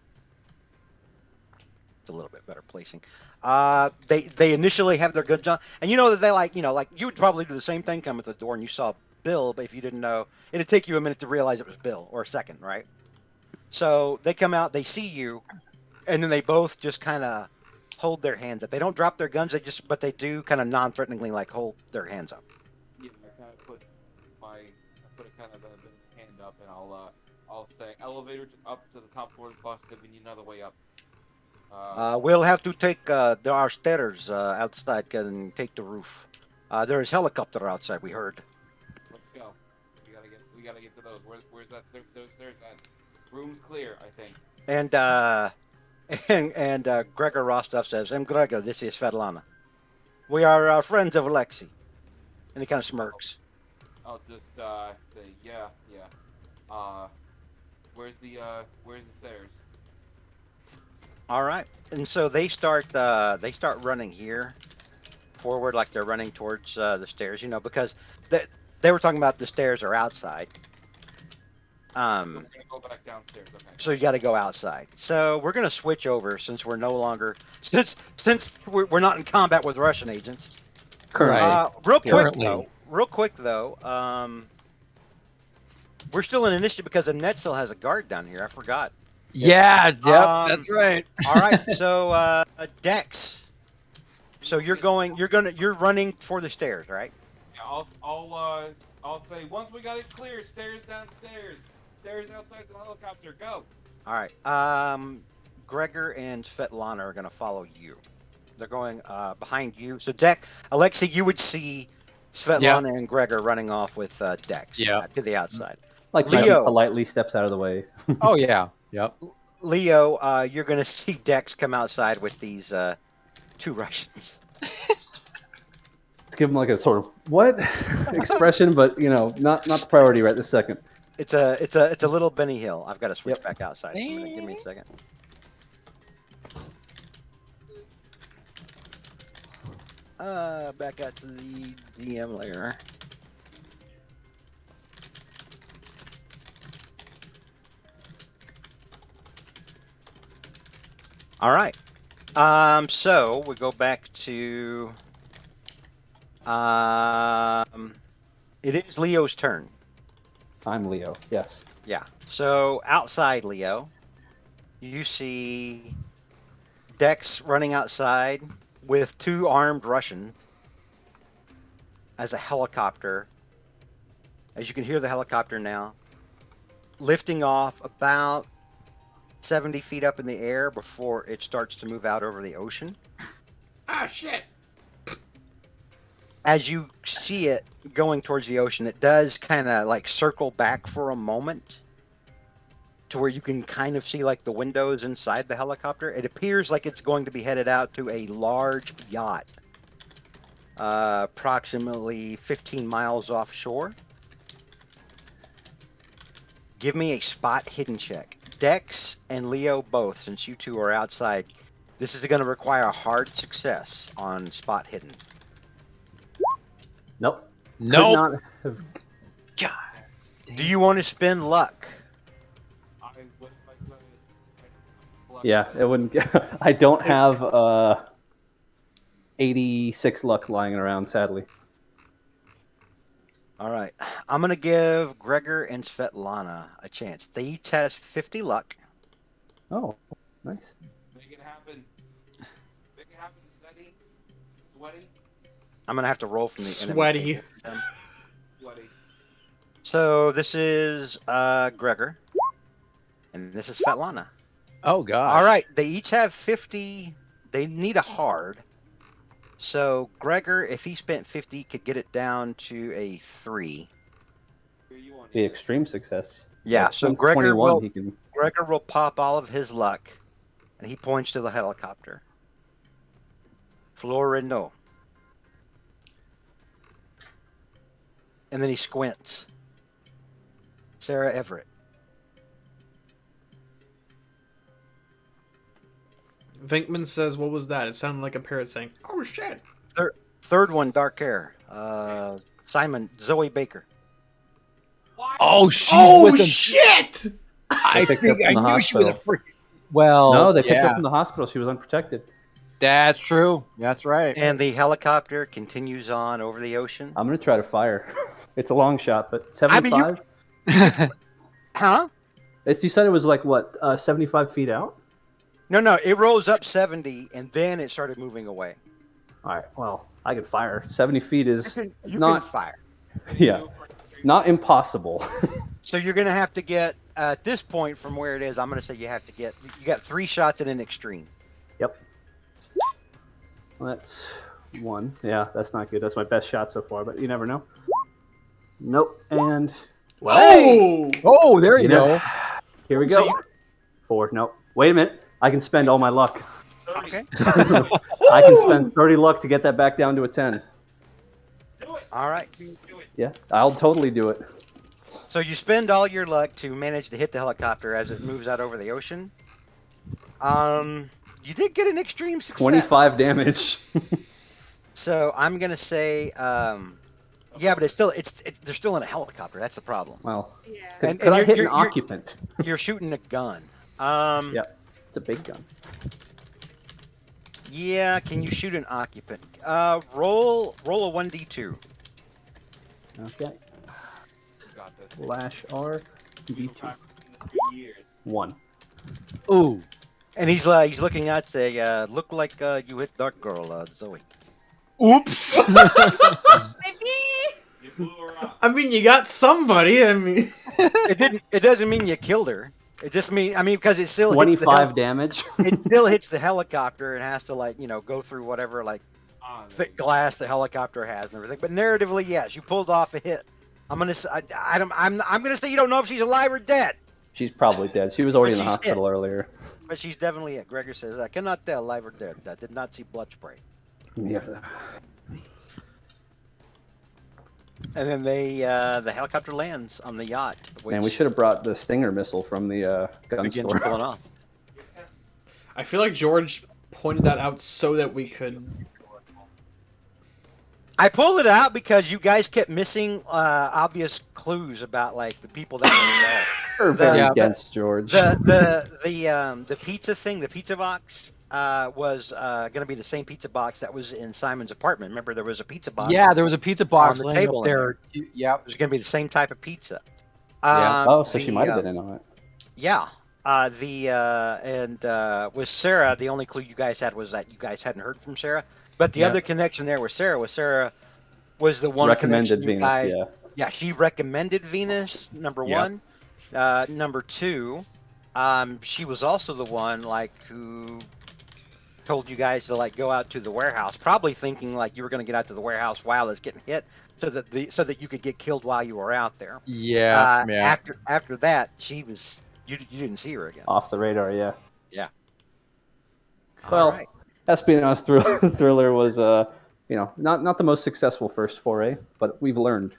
[SPEAKER 4] It's a little bit better placing. They initially have their guns on, and that they like you would probably do the same thing. Come at the door and you saw Bill, but if you didn't know, it'd take you a minute to realize it was Bill, or a second, right? So they come out, they see you, and then they both just kind of hold their hands up. They don't drop their guns, but they do kind of non-threateningly like hold their hands up.
[SPEAKER 5] Yeah, I kind of put a kind of a hand up, and I'll say elevator up to the top floor of the bus. If we need another way up.
[SPEAKER 4] We'll have to take there are stairs outside and take the roof. There is helicopter outside. We heard.
[SPEAKER 5] Let's go. We gotta get to those. Where's that stairs? Those stairs at? Room's clear, I think.
[SPEAKER 4] And Gregor Rostov says, "I'm Gregor. This is Svetlana. We are friends of Alexei." And he kind of smirks.
[SPEAKER 5] I'll just say yeah. Where's the stairs?
[SPEAKER 4] All right. And so they start running here forward, like they're running towards the stairs, because they were talking about the stairs are outside.
[SPEAKER 5] We're gonna go back downstairs. Okay.
[SPEAKER 4] So you got to go outside. So we're going to switch over since we're no longer since we're not in combat with Russian agents.
[SPEAKER 1] Currently.
[SPEAKER 4] Real quick though, we're still in initiative because Annette still has a guard down here. I forgot.
[SPEAKER 6] Yeah. Yep. That's right.
[SPEAKER 4] All right. So Dex. So you're running for the stairs, right?
[SPEAKER 5] Yeah, I'll say once we got it clear, stairs downstairs, stairs outside the helicopter. Go.
[SPEAKER 4] All right. Gregor and Svetlana are going to follow you. They're going behind you. So Alexei, you would see Svetlana and Gregor running off with Dex to the outside.
[SPEAKER 1] Like
[SPEAKER 4] Leo
[SPEAKER 1] politely steps out of the way.
[SPEAKER 6] Oh yeah. Yep.
[SPEAKER 4] Leo, you're going to see Dex come outside with these 2 Russians.
[SPEAKER 1] Let's give him like a sort of what expression, but not the priority right this second.
[SPEAKER 4] It's a little Benny Hill. I've got to switch back outside. Give me a second. Back out to the DM layer. All right. So we go back to. It is Leo's turn.
[SPEAKER 1] I'm Leo. Yes.
[SPEAKER 4] Yeah. So outside, Leo, you see Dex running outside with 2 armed Russians as a helicopter. As you can hear the helicopter now, lifting off about 70 feet up in the air before it starts to move out over the ocean.
[SPEAKER 8] Ah, shit.
[SPEAKER 4] As you see it going towards the ocean, it does kind of like circle back for a moment to where you can kind of see like the windows inside the helicopter. It appears like it's going to be headed out to a large yacht, approximately 15 miles offshore. Give me a spot hidden check. Dex and Leo both, since you two are outside, this is going to require a hard success on spot hidden.
[SPEAKER 1] Nope. Could
[SPEAKER 6] Nope.
[SPEAKER 1] not have...
[SPEAKER 6] God.
[SPEAKER 4] Do you want to spend luck?
[SPEAKER 5] I would like to.
[SPEAKER 1] Yeah, it wouldn't. I don't have 86 luck lying around, sadly.
[SPEAKER 4] All right. I'm going to give Gregor and Svetlana a chance. They each have 50 luck.
[SPEAKER 1] Oh, nice.
[SPEAKER 5] Make it happen. Make it happen, steady. Sweaty.
[SPEAKER 4] I'm going to have to roll from the enemy
[SPEAKER 8] Sweaty.
[SPEAKER 4] table.
[SPEAKER 5] Sweaty.
[SPEAKER 4] So this is Gregor, and this is Svetlana.
[SPEAKER 6] Oh God.
[SPEAKER 4] All right. They each have 50. They need a hard. So Gregor, if he spent 50, could get it down to a 3.
[SPEAKER 5] Here you want
[SPEAKER 1] The
[SPEAKER 5] it.
[SPEAKER 1] extreme success.
[SPEAKER 4] Yeah,
[SPEAKER 1] Like,
[SPEAKER 4] so
[SPEAKER 1] since
[SPEAKER 4] Gregor
[SPEAKER 1] 21,
[SPEAKER 4] will-
[SPEAKER 1] he can.
[SPEAKER 4] Gregor will pop all of his luck, and he points to the helicopter. Florindo. And then he squints. Sarah Everett.
[SPEAKER 8] Vinkman says, what was that? It sounded like a parrot saying, oh, shit.
[SPEAKER 4] Third one, dark hair. Simon, Zoe Baker.
[SPEAKER 6] Oh, she's
[SPEAKER 8] Oh,
[SPEAKER 6] with him.
[SPEAKER 8] shit!
[SPEAKER 6] I
[SPEAKER 1] picked
[SPEAKER 6] think
[SPEAKER 1] up
[SPEAKER 6] I
[SPEAKER 1] from the
[SPEAKER 6] knew she was a
[SPEAKER 1] hospital.
[SPEAKER 6] freak. Well,
[SPEAKER 1] No, they picked her
[SPEAKER 6] yeah,
[SPEAKER 1] from the hospital. She was unprotected.
[SPEAKER 6] That's true. That's right.
[SPEAKER 4] And the helicopter continues on over the ocean.
[SPEAKER 1] I'm gonna try to fire. It's a long shot, but
[SPEAKER 4] I mean,
[SPEAKER 1] 75.
[SPEAKER 4] Huh?
[SPEAKER 1] You said it was like what, 75 feet out?
[SPEAKER 4] No, it rose up 70, and then it started moving away.
[SPEAKER 1] All right. Well, I could fire. 70 feet is
[SPEAKER 4] You
[SPEAKER 1] not.
[SPEAKER 4] can fire.
[SPEAKER 1] Yeah, not impossible.
[SPEAKER 4] So you're going to have to get, at this point from where it is, I'm going to say you got 3 shots in an extreme.
[SPEAKER 1] Yep. That's 1. Yeah, that's not good. That's my best shot so far, but you never know. Nope. And
[SPEAKER 8] Whoa!
[SPEAKER 6] Oh, there you
[SPEAKER 1] know,
[SPEAKER 6] go.
[SPEAKER 1] here we
[SPEAKER 4] So
[SPEAKER 1] go. 4. Nope. Wait a minute. I can spend all my luck.
[SPEAKER 4] Okay.
[SPEAKER 1] I can spend 30 luck to get that back down to a 10.
[SPEAKER 5] Do it.
[SPEAKER 4] All right.
[SPEAKER 5] Do it.
[SPEAKER 1] Yeah, I'll totally do it.
[SPEAKER 4] So you spend all your luck to manage to hit the helicopter as it moves out over the ocean. You did get an extreme success.
[SPEAKER 1] 25 damage.
[SPEAKER 4] So I'm going to say, yeah, but they're still in a helicopter. That's the problem.
[SPEAKER 1] Well,
[SPEAKER 3] Yeah.
[SPEAKER 1] could,
[SPEAKER 4] And-
[SPEAKER 1] could
[SPEAKER 4] and
[SPEAKER 1] I
[SPEAKER 4] you're-
[SPEAKER 1] hit an
[SPEAKER 4] you're- you're-
[SPEAKER 1] occupant?
[SPEAKER 4] You're shooting a gun.
[SPEAKER 1] Yeah, it's a big gun.
[SPEAKER 4] Yeah, can you shoot an occupant? Roll a 1d2.
[SPEAKER 1] Okay.
[SPEAKER 5] Got this.
[SPEAKER 1] Slash R.
[SPEAKER 5] We've been
[SPEAKER 1] D2.
[SPEAKER 5] practicing this for years.
[SPEAKER 1] 1.
[SPEAKER 6] Ooh.
[SPEAKER 4] And he's looking at say, look like you hit Dark Girl, Zoe.
[SPEAKER 6] Oops.
[SPEAKER 7] Maybe.
[SPEAKER 5] You blew her up.
[SPEAKER 8] I mean, you got somebody. I mean,
[SPEAKER 4] It doesn't mean you killed her. It just because it still hits the
[SPEAKER 1] 25 damage.
[SPEAKER 4] it still hits the helicopter and has to go through whatever thick glass the helicopter has and everything. But narratively, yes, you pulled off a hit. I'm gonna say you don't know if she's alive or dead,
[SPEAKER 1] She's probably dead. She was already in the
[SPEAKER 4] She's
[SPEAKER 1] hospital earlier.
[SPEAKER 4] but she's definitely it. Gregor says I cannot tell alive or dead. I did not see blood spray.
[SPEAKER 1] Yeah.
[SPEAKER 4] And then the helicopter lands on the yacht. Which
[SPEAKER 1] And we should have brought the Stinger missile from the gun
[SPEAKER 4] begins
[SPEAKER 1] store.
[SPEAKER 4] pulling off.
[SPEAKER 8] I feel like George pointed that out so that we could.
[SPEAKER 4] I pulled it out because you guys kept missing obvious clues about like the people that were
[SPEAKER 1] You're very
[SPEAKER 6] Yeah.
[SPEAKER 1] dense, George.
[SPEAKER 4] involved. The pizza thing, the pizza box, was going to be the same pizza box that was in Simon's apartment. Remember, there was a pizza box.
[SPEAKER 6] Yeah, there was a pizza box
[SPEAKER 4] the
[SPEAKER 6] laying
[SPEAKER 4] table
[SPEAKER 6] up
[SPEAKER 4] in
[SPEAKER 6] there. Yeah.
[SPEAKER 4] It was going to be the same type of pizza.
[SPEAKER 6] Yeah.
[SPEAKER 1] Oh, so she might have been in on it.
[SPEAKER 4] Yeah. With Sarah, the only clue you guys had was that you guys hadn't heard from Sarah. But the
[SPEAKER 6] Yeah.
[SPEAKER 4] other connection there was Sarah was the one
[SPEAKER 1] Recommended
[SPEAKER 4] connection you
[SPEAKER 1] Venus,
[SPEAKER 4] guys.
[SPEAKER 1] yeah.
[SPEAKER 4] Yeah, she recommended Venus, number
[SPEAKER 6] Yeah.
[SPEAKER 4] one. Number two, she was also the one like who told you guys to like go out to the warehouse, probably thinking like you were going to get out to the warehouse while it's getting hit, so that you could get killed while you were out there.
[SPEAKER 6] Yeah. Yeah.
[SPEAKER 4] After that, she was you didn't see her again.
[SPEAKER 1] Off the radar, yeah. Well,
[SPEAKER 4] All right.
[SPEAKER 1] Espionage Thriller was, not the most successful first foray, but we've learned.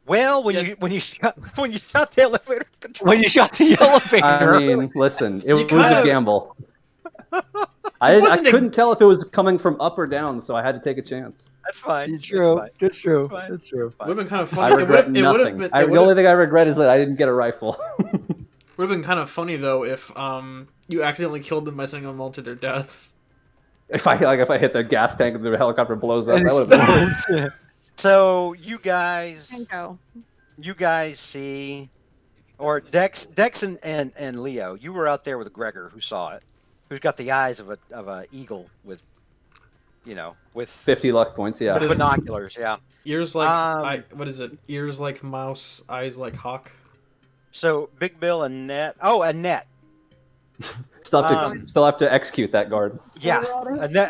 [SPEAKER 4] Well, when you shot the elevator control,
[SPEAKER 6] When you shot the elevator.
[SPEAKER 1] I mean, listen, it was
[SPEAKER 8] kinda-
[SPEAKER 1] a gamble. I
[SPEAKER 8] wasn't a-
[SPEAKER 1] couldn't tell if it was coming from up or down, so I had to take a chance.
[SPEAKER 4] that's fine.
[SPEAKER 6] It's true.
[SPEAKER 4] That's fine.
[SPEAKER 6] It's true.
[SPEAKER 4] Fine.
[SPEAKER 6] It's true.
[SPEAKER 8] Would have been kind of
[SPEAKER 1] I
[SPEAKER 8] funny.
[SPEAKER 1] regret
[SPEAKER 8] It would have
[SPEAKER 1] nothing.
[SPEAKER 8] been.
[SPEAKER 1] The only thing I regret is that I didn't get a rifle.
[SPEAKER 8] Would have been kind of funny though if you accidentally killed them by sending them all to their deaths.
[SPEAKER 1] if I hit the gas tank and the helicopter blows up, that would have been.
[SPEAKER 4] So you guys
[SPEAKER 3] Go.
[SPEAKER 4] see, or Dex and Leo, you were out there with Gregor, who saw it, who's got the eyes of a eagle with
[SPEAKER 1] 50 luck points, yeah.
[SPEAKER 4] with binoculars. Yeah.
[SPEAKER 8] Ears like
[SPEAKER 4] Um,
[SPEAKER 8] what is it? Ears like mouse, eyes like hawk.
[SPEAKER 4] So Big Bill and Net. Oh, Annette.
[SPEAKER 1] Still have to execute that guard.
[SPEAKER 4] Yeah,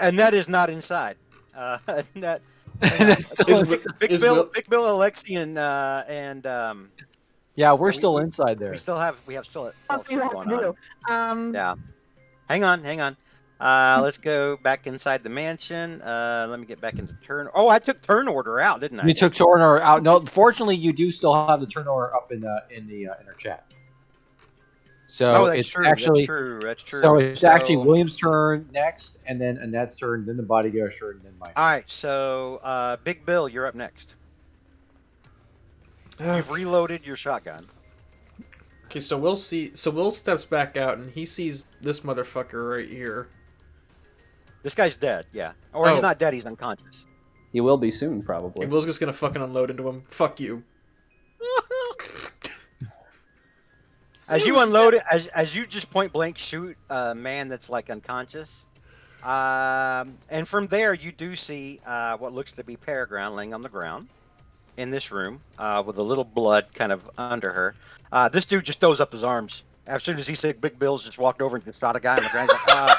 [SPEAKER 4] Annette is not inside. Annette.
[SPEAKER 8] Is
[SPEAKER 4] Big
[SPEAKER 8] Will-
[SPEAKER 4] Bill, Alexi, and
[SPEAKER 6] Yeah, we're still inside there.
[SPEAKER 4] we have still
[SPEAKER 3] That's what you have
[SPEAKER 4] going
[SPEAKER 3] to
[SPEAKER 4] on.
[SPEAKER 3] do.
[SPEAKER 4] Yeah. Hang on. Let's go back inside the mansion. Let me get back into turn. Oh, I took turn order out, didn't I?
[SPEAKER 6] You took Turner out. No, fortunately, you do still have the Turner up in the inner chat. So
[SPEAKER 4] Oh, that's
[SPEAKER 6] it's
[SPEAKER 4] true.
[SPEAKER 6] actually
[SPEAKER 4] That's true.
[SPEAKER 6] so it's actually William's turn next, and then Annette's turn, then the bodyguard's turn, then mine.
[SPEAKER 4] All right. So, Big Bill, you're up next. You've reloaded your shotgun.
[SPEAKER 8] Okay, so Will steps back out and he sees this motherfucker right here.
[SPEAKER 4] This guy's dead. Yeah. Or
[SPEAKER 8] Oh.
[SPEAKER 4] he's not dead. He's unconscious.
[SPEAKER 1] He will be soon, probably.
[SPEAKER 8] And Will's just gonna fucking unload into him. Fuck you.
[SPEAKER 4] As you unload it, as you just point blank shoot a man that's like unconscious, and from there you do see what looks to be Peregrine laying on the ground in this room with a little blood kind of under her. This dude just throws up his arms as soon as he said Big Bill's just walked over and just shot a guy on the ground. He's like,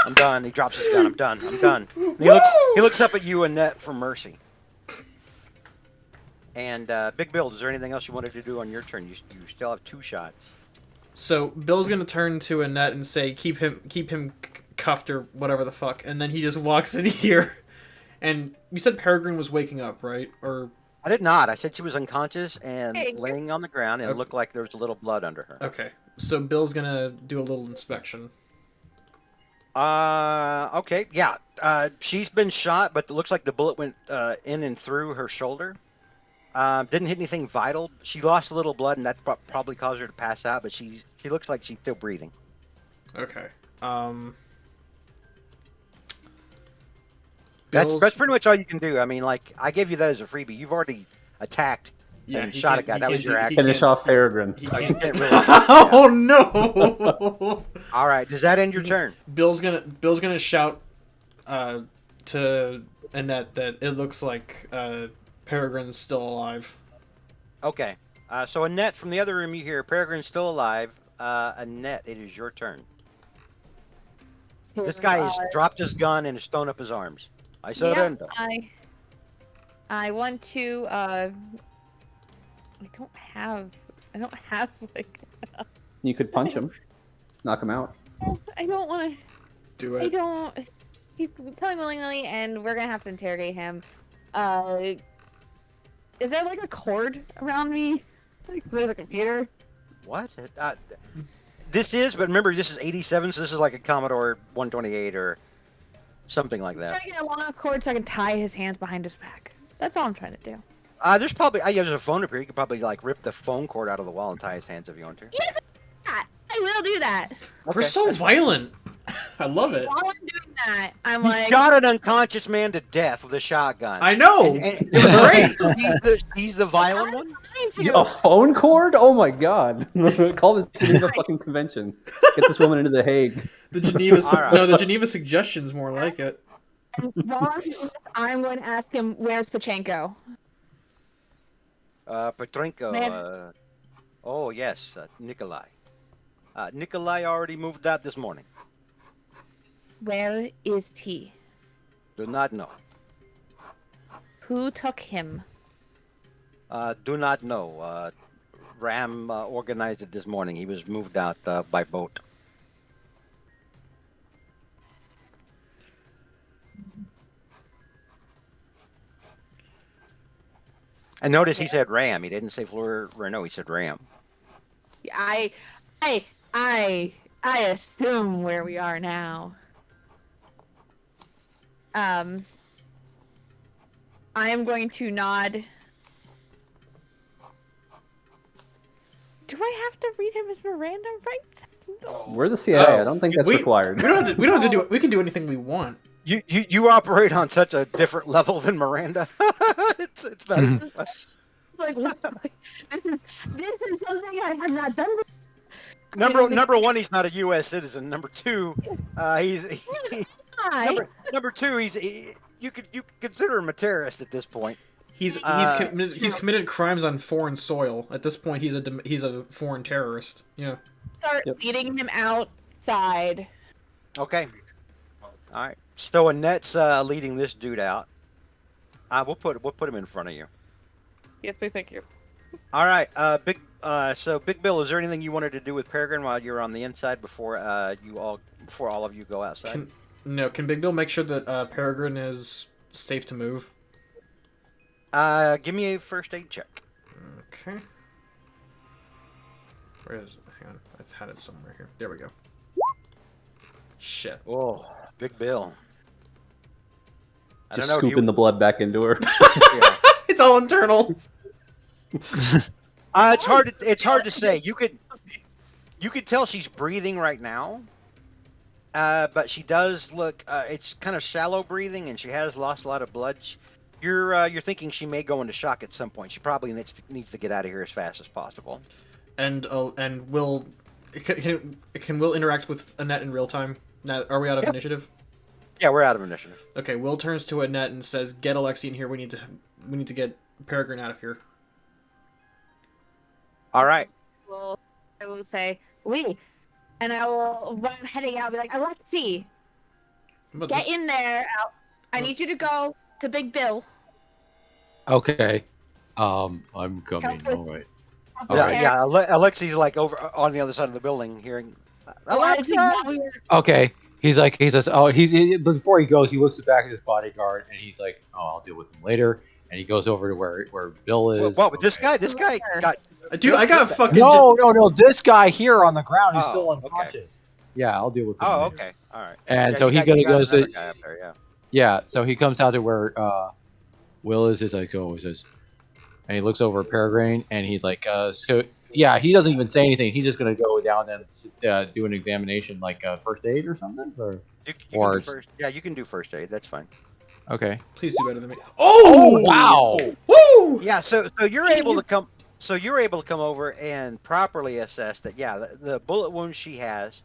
[SPEAKER 4] I'm done. He drops his gun. I'm done. And he looks up at you, Annette, for mercy. And Big Bill, is there anything else you wanted to do on your turn? You still have 2 shots.
[SPEAKER 8] So Bill's gonna turn to Annette and say, "Keep him cuffed or whatever the fuck," and then he just walks in here. And you said Peregrine was waking up, right? Or
[SPEAKER 4] I did not. I said she was unconscious and
[SPEAKER 3] Hey.
[SPEAKER 4] laying on the ground, and it
[SPEAKER 8] Okay.
[SPEAKER 4] looked like there was a little blood under her.
[SPEAKER 8] okay, so Bill's gonna do a little inspection.
[SPEAKER 4] Okay, yeah. She's been shot, but it looks like the bullet went in and through her shoulder. Didn't hit anything vital. She lost a little blood, and that probably caused her to pass out. But she looks like she's still breathing.
[SPEAKER 8] Okay.
[SPEAKER 4] That's
[SPEAKER 8] Bill's-
[SPEAKER 4] pretty much all you can do. I mean, like I gave you that as a freebie. You've already attacked and
[SPEAKER 8] he
[SPEAKER 4] shot a
[SPEAKER 8] can't-
[SPEAKER 4] guy.
[SPEAKER 8] he
[SPEAKER 4] That was
[SPEAKER 8] can't
[SPEAKER 4] your
[SPEAKER 8] do- he
[SPEAKER 4] action.
[SPEAKER 1] Finish
[SPEAKER 8] can't-
[SPEAKER 1] off Peregrine.
[SPEAKER 8] He
[SPEAKER 4] So you
[SPEAKER 8] can't.
[SPEAKER 4] can't really.
[SPEAKER 8] Oh no!
[SPEAKER 4] All right. Does that end your turn?
[SPEAKER 8] Bill's gonna shout to Annette that it looks like Peregrine's still alive.
[SPEAKER 4] Okay. So Annette, from the other room, you hear Peregrine's still alive. Annette, it is your turn. This guy has dropped his gun and has thrown up his arms. I surrender.
[SPEAKER 7] I want to. I don't have like.
[SPEAKER 1] You could punch him, knock him out.
[SPEAKER 7] I don't want to.
[SPEAKER 8] Do
[SPEAKER 7] I
[SPEAKER 8] it.
[SPEAKER 7] don't. He's telling willingly, and we're gonna have to interrogate him. Is there like a cord around me? Like there's a computer?
[SPEAKER 4] What? This is, but remember, this is 87, so this is like a Commodore 128 or something like
[SPEAKER 3] Trying
[SPEAKER 4] that.
[SPEAKER 3] to get a long enough cord so I can tie his hands behind his back. That's all I'm trying to do.
[SPEAKER 4] There's probably there's a phone up here. You could probably like rip the phone cord out of the wall and tie his hands if you want to.
[SPEAKER 3] I will do that.
[SPEAKER 8] We're so violent. I love it.
[SPEAKER 3] While I'm doing that, I'm
[SPEAKER 4] He
[SPEAKER 3] like,
[SPEAKER 4] shot an unconscious man to death with a shotgun.
[SPEAKER 8] I know.
[SPEAKER 4] And
[SPEAKER 8] It was great.
[SPEAKER 4] he's the violent one.
[SPEAKER 1] A phone cord? Oh my god! Call the Geneva fucking Convention. Get this woman into the Hague.
[SPEAKER 8] The Geneva,
[SPEAKER 4] All right.
[SPEAKER 8] no, the Geneva suggestion's more like it.
[SPEAKER 3] And while I'm doing this, I'm going to ask him, where's Pachenko?
[SPEAKER 4] Petrenko.
[SPEAKER 3] Man.
[SPEAKER 4] Oh yes, Nikolai. Nikolai already moved out this morning.
[SPEAKER 3] Where is T?
[SPEAKER 4] Do not know.
[SPEAKER 3] Who took him?
[SPEAKER 4] Do not know. Ram organized it this morning. He was moved out by boat. And notice he said Ram. He didn't say Fleur Renault. He said Ram.
[SPEAKER 3] I assume where we are now. I am going to nod. Do I have to read him his Miranda rights? No.
[SPEAKER 1] We're the CIA. I don't think that's required.
[SPEAKER 8] We don't have to do it. We can do anything we want.
[SPEAKER 4] You operate on such a different level than Miranda. it's not even fun.
[SPEAKER 3] It's like this is something I have not done.
[SPEAKER 4] Number one, he's not a U.S. citizen. Number two, he's number two, you could consider him a terrorist at this point.
[SPEAKER 8] He's committed crimes on foreign soil. At this point, he's a foreign terrorist. Yeah.
[SPEAKER 3] Start leading him outside.
[SPEAKER 4] Okay. All right. So Annette's leading this dude out. We'll put him in front of you.
[SPEAKER 3] Yes, please, thank you.
[SPEAKER 4] All right. So Big Bill, is there anything you wanted to do with Peregrine while you're on the inside before all of you go outside?
[SPEAKER 8] Can Big Bill make sure that Peregrine is safe to move?
[SPEAKER 4] Give me a first aid check.
[SPEAKER 8] Okay. Where is it? Hang on. I had it somewhere here. There we go. Shit.
[SPEAKER 4] Oh, Big Bill.
[SPEAKER 1] Just scooping the blood back into her.
[SPEAKER 4] Yeah.
[SPEAKER 8] It's all internal.
[SPEAKER 4] It's hard to say. You could tell she's breathing right now, but she does look. It's kind of shallow breathing, and she has lost a lot of blood. You're thinking she may go into shock at some point. She probably needs to get out of here as fast as possible.
[SPEAKER 8] And Will can Will interact with Annette in real time? Now, are we out of initiative?
[SPEAKER 4] Yeah, we're out of initiative.
[SPEAKER 8] Okay, Will turns to Annette and says, "Get Alexi in here. We need to get Peregrine out of here."
[SPEAKER 4] All right.
[SPEAKER 3] Well, I will say, "We," and I will run heading out. And be like, "Alexi, get in there! I need you to go to Big Bill."
[SPEAKER 6] Okay. I'm coming. All right.
[SPEAKER 4] Yeah. Alexi's like over on the other side of the building, hearing.
[SPEAKER 6] Okay. He says, before he goes, he looks at the back of his bodyguard, and he's like, "Oh, I'll deal with him later." And he goes over to where Bill is.
[SPEAKER 4] What with this guy? This guy got.
[SPEAKER 8] Dude, I got fucking.
[SPEAKER 6] No. This guy here on the ground is still unconscious.
[SPEAKER 4] Okay.
[SPEAKER 6] Yeah, I'll deal with him.
[SPEAKER 4] Oh,
[SPEAKER 6] later.
[SPEAKER 4] okay. All right.
[SPEAKER 6] And so he goes to.
[SPEAKER 4] Guy up there, yeah.
[SPEAKER 6] Yeah, so he comes out to where Will is. Is like, oh, he says, and he looks over at Peregrine, and he's like, so yeah, he doesn't even say anything. He's just gonna go down and do an examination, like first aid or something, or
[SPEAKER 4] You can do first aid. That's fine.
[SPEAKER 6] Okay.
[SPEAKER 8] Please do better than me. Oh
[SPEAKER 6] wow!
[SPEAKER 8] Woo!
[SPEAKER 4] Yeah. So you're able to come. So you're able to come over and properly assess that. Yeah, the bullet wound she has.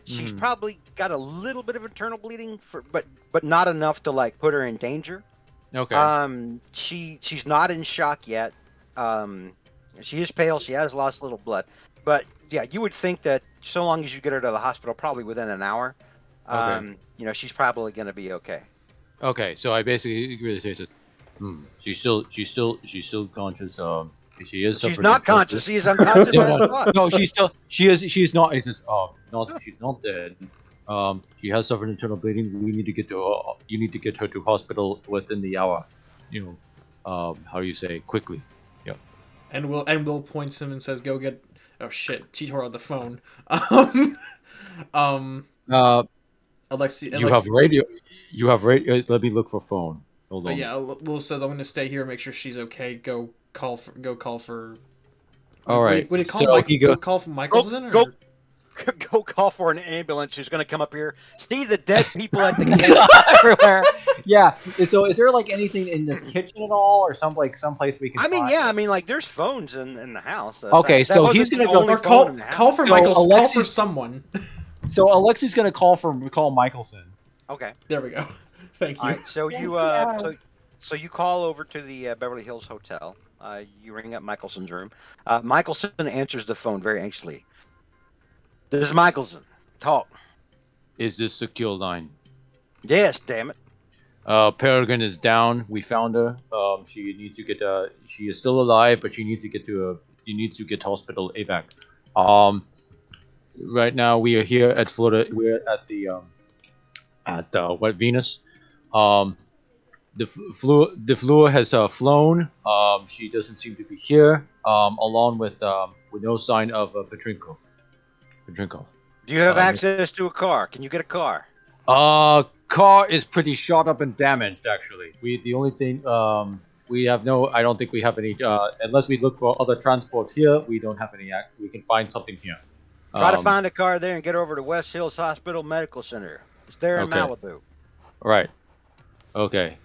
[SPEAKER 4] She's probably got a little bit of internal bleeding, but not enough to like put her in danger.
[SPEAKER 6] Okay.
[SPEAKER 4] She's not in shock yet. She is pale. She has lost a little blood, but yeah, you would think that so long as you get her to the hospital, probably within an hour, she's probably going to be okay.
[SPEAKER 6] Okay. So I basically agree with this. She's still conscious. She is.
[SPEAKER 4] She's not conscious. She is unconscious.
[SPEAKER 6] No, she's not. He says, "Oh, no, she's not dead. She has suffered internal bleeding. We need to get to. You need to get her to hospital within the hour. How do you say quickly? Yep."
[SPEAKER 8] And Will points him and says, "Go get." Oh shit! She tore out the phone. Alexi.
[SPEAKER 6] You have radio. You have radio. Let me look for phone. Hold on.
[SPEAKER 8] Yeah, Lil says I'm going to stay here and make sure she's okay. Go call for.
[SPEAKER 6] All right.
[SPEAKER 8] Would it call
[SPEAKER 6] So
[SPEAKER 8] Mike?
[SPEAKER 6] he go-
[SPEAKER 8] Go call for Michelson?
[SPEAKER 4] Go-
[SPEAKER 8] or-
[SPEAKER 4] Go call for an ambulance who's going to come up here, see the dead people at the gate.
[SPEAKER 6] everywhere. Yeah. So, is there like anything in this kitchen at all, or some place we can?
[SPEAKER 4] I mean,
[SPEAKER 6] find?
[SPEAKER 4] yeah, I mean, like there's phones in the house.
[SPEAKER 6] Okay,
[SPEAKER 4] that
[SPEAKER 6] so
[SPEAKER 4] wasn't
[SPEAKER 6] he's
[SPEAKER 4] the
[SPEAKER 6] gonna go-
[SPEAKER 4] only
[SPEAKER 8] Or
[SPEAKER 4] phone in the
[SPEAKER 8] call
[SPEAKER 4] house.
[SPEAKER 8] for
[SPEAKER 6] So
[SPEAKER 8] Michaelson. Call for
[SPEAKER 6] Alexis-
[SPEAKER 8] someone.
[SPEAKER 6] So Alexi's gonna call Michelson.
[SPEAKER 4] Okay.
[SPEAKER 8] There we go. Thank you.
[SPEAKER 4] All right. So you so you call over to the Beverly Hills Hotel. You ring up Michelson's room. Michelson answers the phone very anxiously. This is Michelson. Talk.
[SPEAKER 6] Is this secure line?
[SPEAKER 4] Yes, damn it.
[SPEAKER 6] Peregrine is down. We found her. She needs to get. She is still alive, but she needs to get to. You need to get hospital evac. Right now we are here at Florida. We're at the what Venus. The Fleur has flown. She doesn't seem to be here. Along with no sign of Petrinko.
[SPEAKER 4] Do you have access to a car? Can you get a car?
[SPEAKER 6] Car is pretty shot up and damaged. Actually, the only thing we have no. I don't think we have any. Unless we look for other transports here, we don't have any. We can find something here.
[SPEAKER 4] Try to find a car there and get over to West Hills Hospital Medical Center. It's there in Malibu.
[SPEAKER 6] Right. Okay.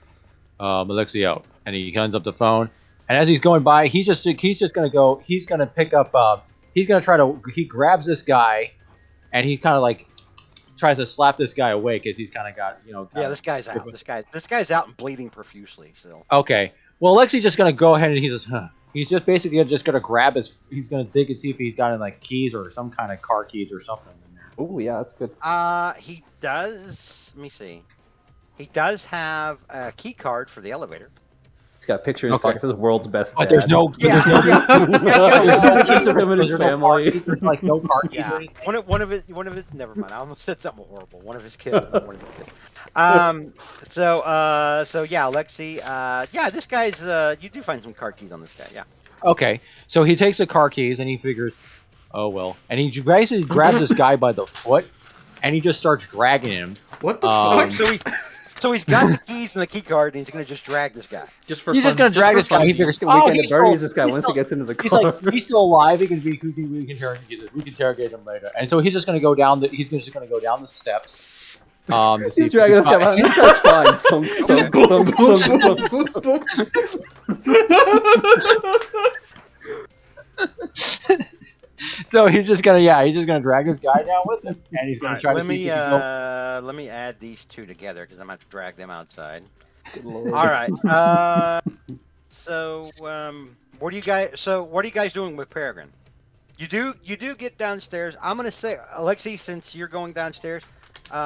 [SPEAKER 6] Alexi out, and he hands up the phone. And as he's going by, he's just gonna go. He's gonna pick up. He's gonna try to. He grabs this guy, and he kind of like tries to slap this guy away because he's kind of got
[SPEAKER 4] Yeah, this guy's out. This guy's out and bleeding profusely still.
[SPEAKER 6] Okay. Well, Alexi's just gonna go ahead and he's just basically just gonna grab his. He's gonna dig and see if he's got any like keys or some kind of car keys or something in there.
[SPEAKER 1] Oh yeah, that's good.
[SPEAKER 4] He does. Let me see. He does have a key card for the elevator.
[SPEAKER 1] He's got a picture in his pocket. This is world's best.
[SPEAKER 6] But
[SPEAKER 1] dad.
[SPEAKER 6] there's no.
[SPEAKER 4] Yeah.
[SPEAKER 1] He keeps it him and his
[SPEAKER 6] There's no car
[SPEAKER 1] family.
[SPEAKER 6] keys, there's, like no car keys
[SPEAKER 4] Yeah.
[SPEAKER 6] or anything.
[SPEAKER 4] One of his. Never mind. I almost said something horrible. One of his kids. One of his kids. So yeah, Alexi. Yeah, this guy's. You do find some car keys on this guy. Yeah.
[SPEAKER 6] Okay, so he takes the car keys and he figures, oh well, and he basically grabs this guy by the foot, and he just starts dragging him.
[SPEAKER 8] What the
[SPEAKER 6] Um,
[SPEAKER 8] fuck?
[SPEAKER 4] So he's got the keys and the key card, and he's gonna just drag this guy.
[SPEAKER 8] Just for
[SPEAKER 6] He's
[SPEAKER 8] fun,
[SPEAKER 6] just gonna drag
[SPEAKER 8] for
[SPEAKER 6] this guy. He
[SPEAKER 8] funsies.
[SPEAKER 6] figures,
[SPEAKER 1] The weekend
[SPEAKER 6] he's
[SPEAKER 1] at Bernie's,
[SPEAKER 6] still-
[SPEAKER 1] this guy
[SPEAKER 6] he's
[SPEAKER 1] once
[SPEAKER 6] still-
[SPEAKER 1] he gets into the
[SPEAKER 6] He's
[SPEAKER 1] car.
[SPEAKER 6] like, he's still alive. We can interrogate him later. And so he's just gonna go down. He's just gonna go down the steps. To see
[SPEAKER 1] He's
[SPEAKER 6] if
[SPEAKER 1] dragging
[SPEAKER 6] he
[SPEAKER 1] this
[SPEAKER 6] can
[SPEAKER 1] guy
[SPEAKER 6] find-
[SPEAKER 1] behind. This guy's fine. Thunk, thunk, thunk, thunk.
[SPEAKER 6] So he's just gonna drag this guy down with him, and he's gonna try to
[SPEAKER 4] Let
[SPEAKER 6] see
[SPEAKER 4] me
[SPEAKER 6] if he can go.
[SPEAKER 4] let me add these two together because I'm gonna have to drag them outside.
[SPEAKER 1] Good lord.
[SPEAKER 4] All right. So what are you guys doing with Peregrine? You do get downstairs. I'm gonna say, Alexi, since you're going downstairs.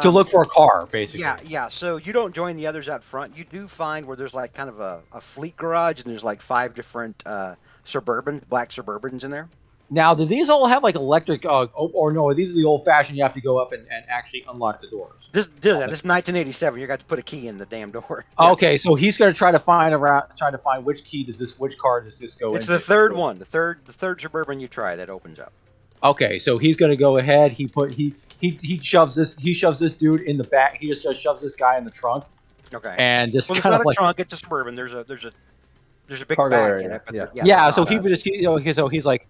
[SPEAKER 6] To look for a car, basically.
[SPEAKER 4] Yeah. So you don't join the others out front. You do find where there's like kind of a fleet garage, and there's like 5 different black Suburbans in there.
[SPEAKER 6] Now, do these all have like electric? Or no? These are the old-fashioned. You have to go up and actually unlock the doors.
[SPEAKER 4] This 1987. You got to put a key in the damn door.
[SPEAKER 6] Okay, so he's gonna try to find which car does this go
[SPEAKER 4] It's
[SPEAKER 6] into?
[SPEAKER 4] the third one. The third Suburban you try that opens up.
[SPEAKER 6] Okay, so he's gonna go ahead. He shoves this dude in the back. He just shoves this guy in the trunk,
[SPEAKER 4] Okay.
[SPEAKER 6] and just
[SPEAKER 4] Well, it's
[SPEAKER 6] kind
[SPEAKER 4] not
[SPEAKER 6] of
[SPEAKER 4] a
[SPEAKER 6] like
[SPEAKER 4] trunk. It's a Suburban. There's a big
[SPEAKER 1] Cargo
[SPEAKER 4] bag
[SPEAKER 1] area,
[SPEAKER 4] in it. But
[SPEAKER 1] yeah.
[SPEAKER 6] yeah. So he's like,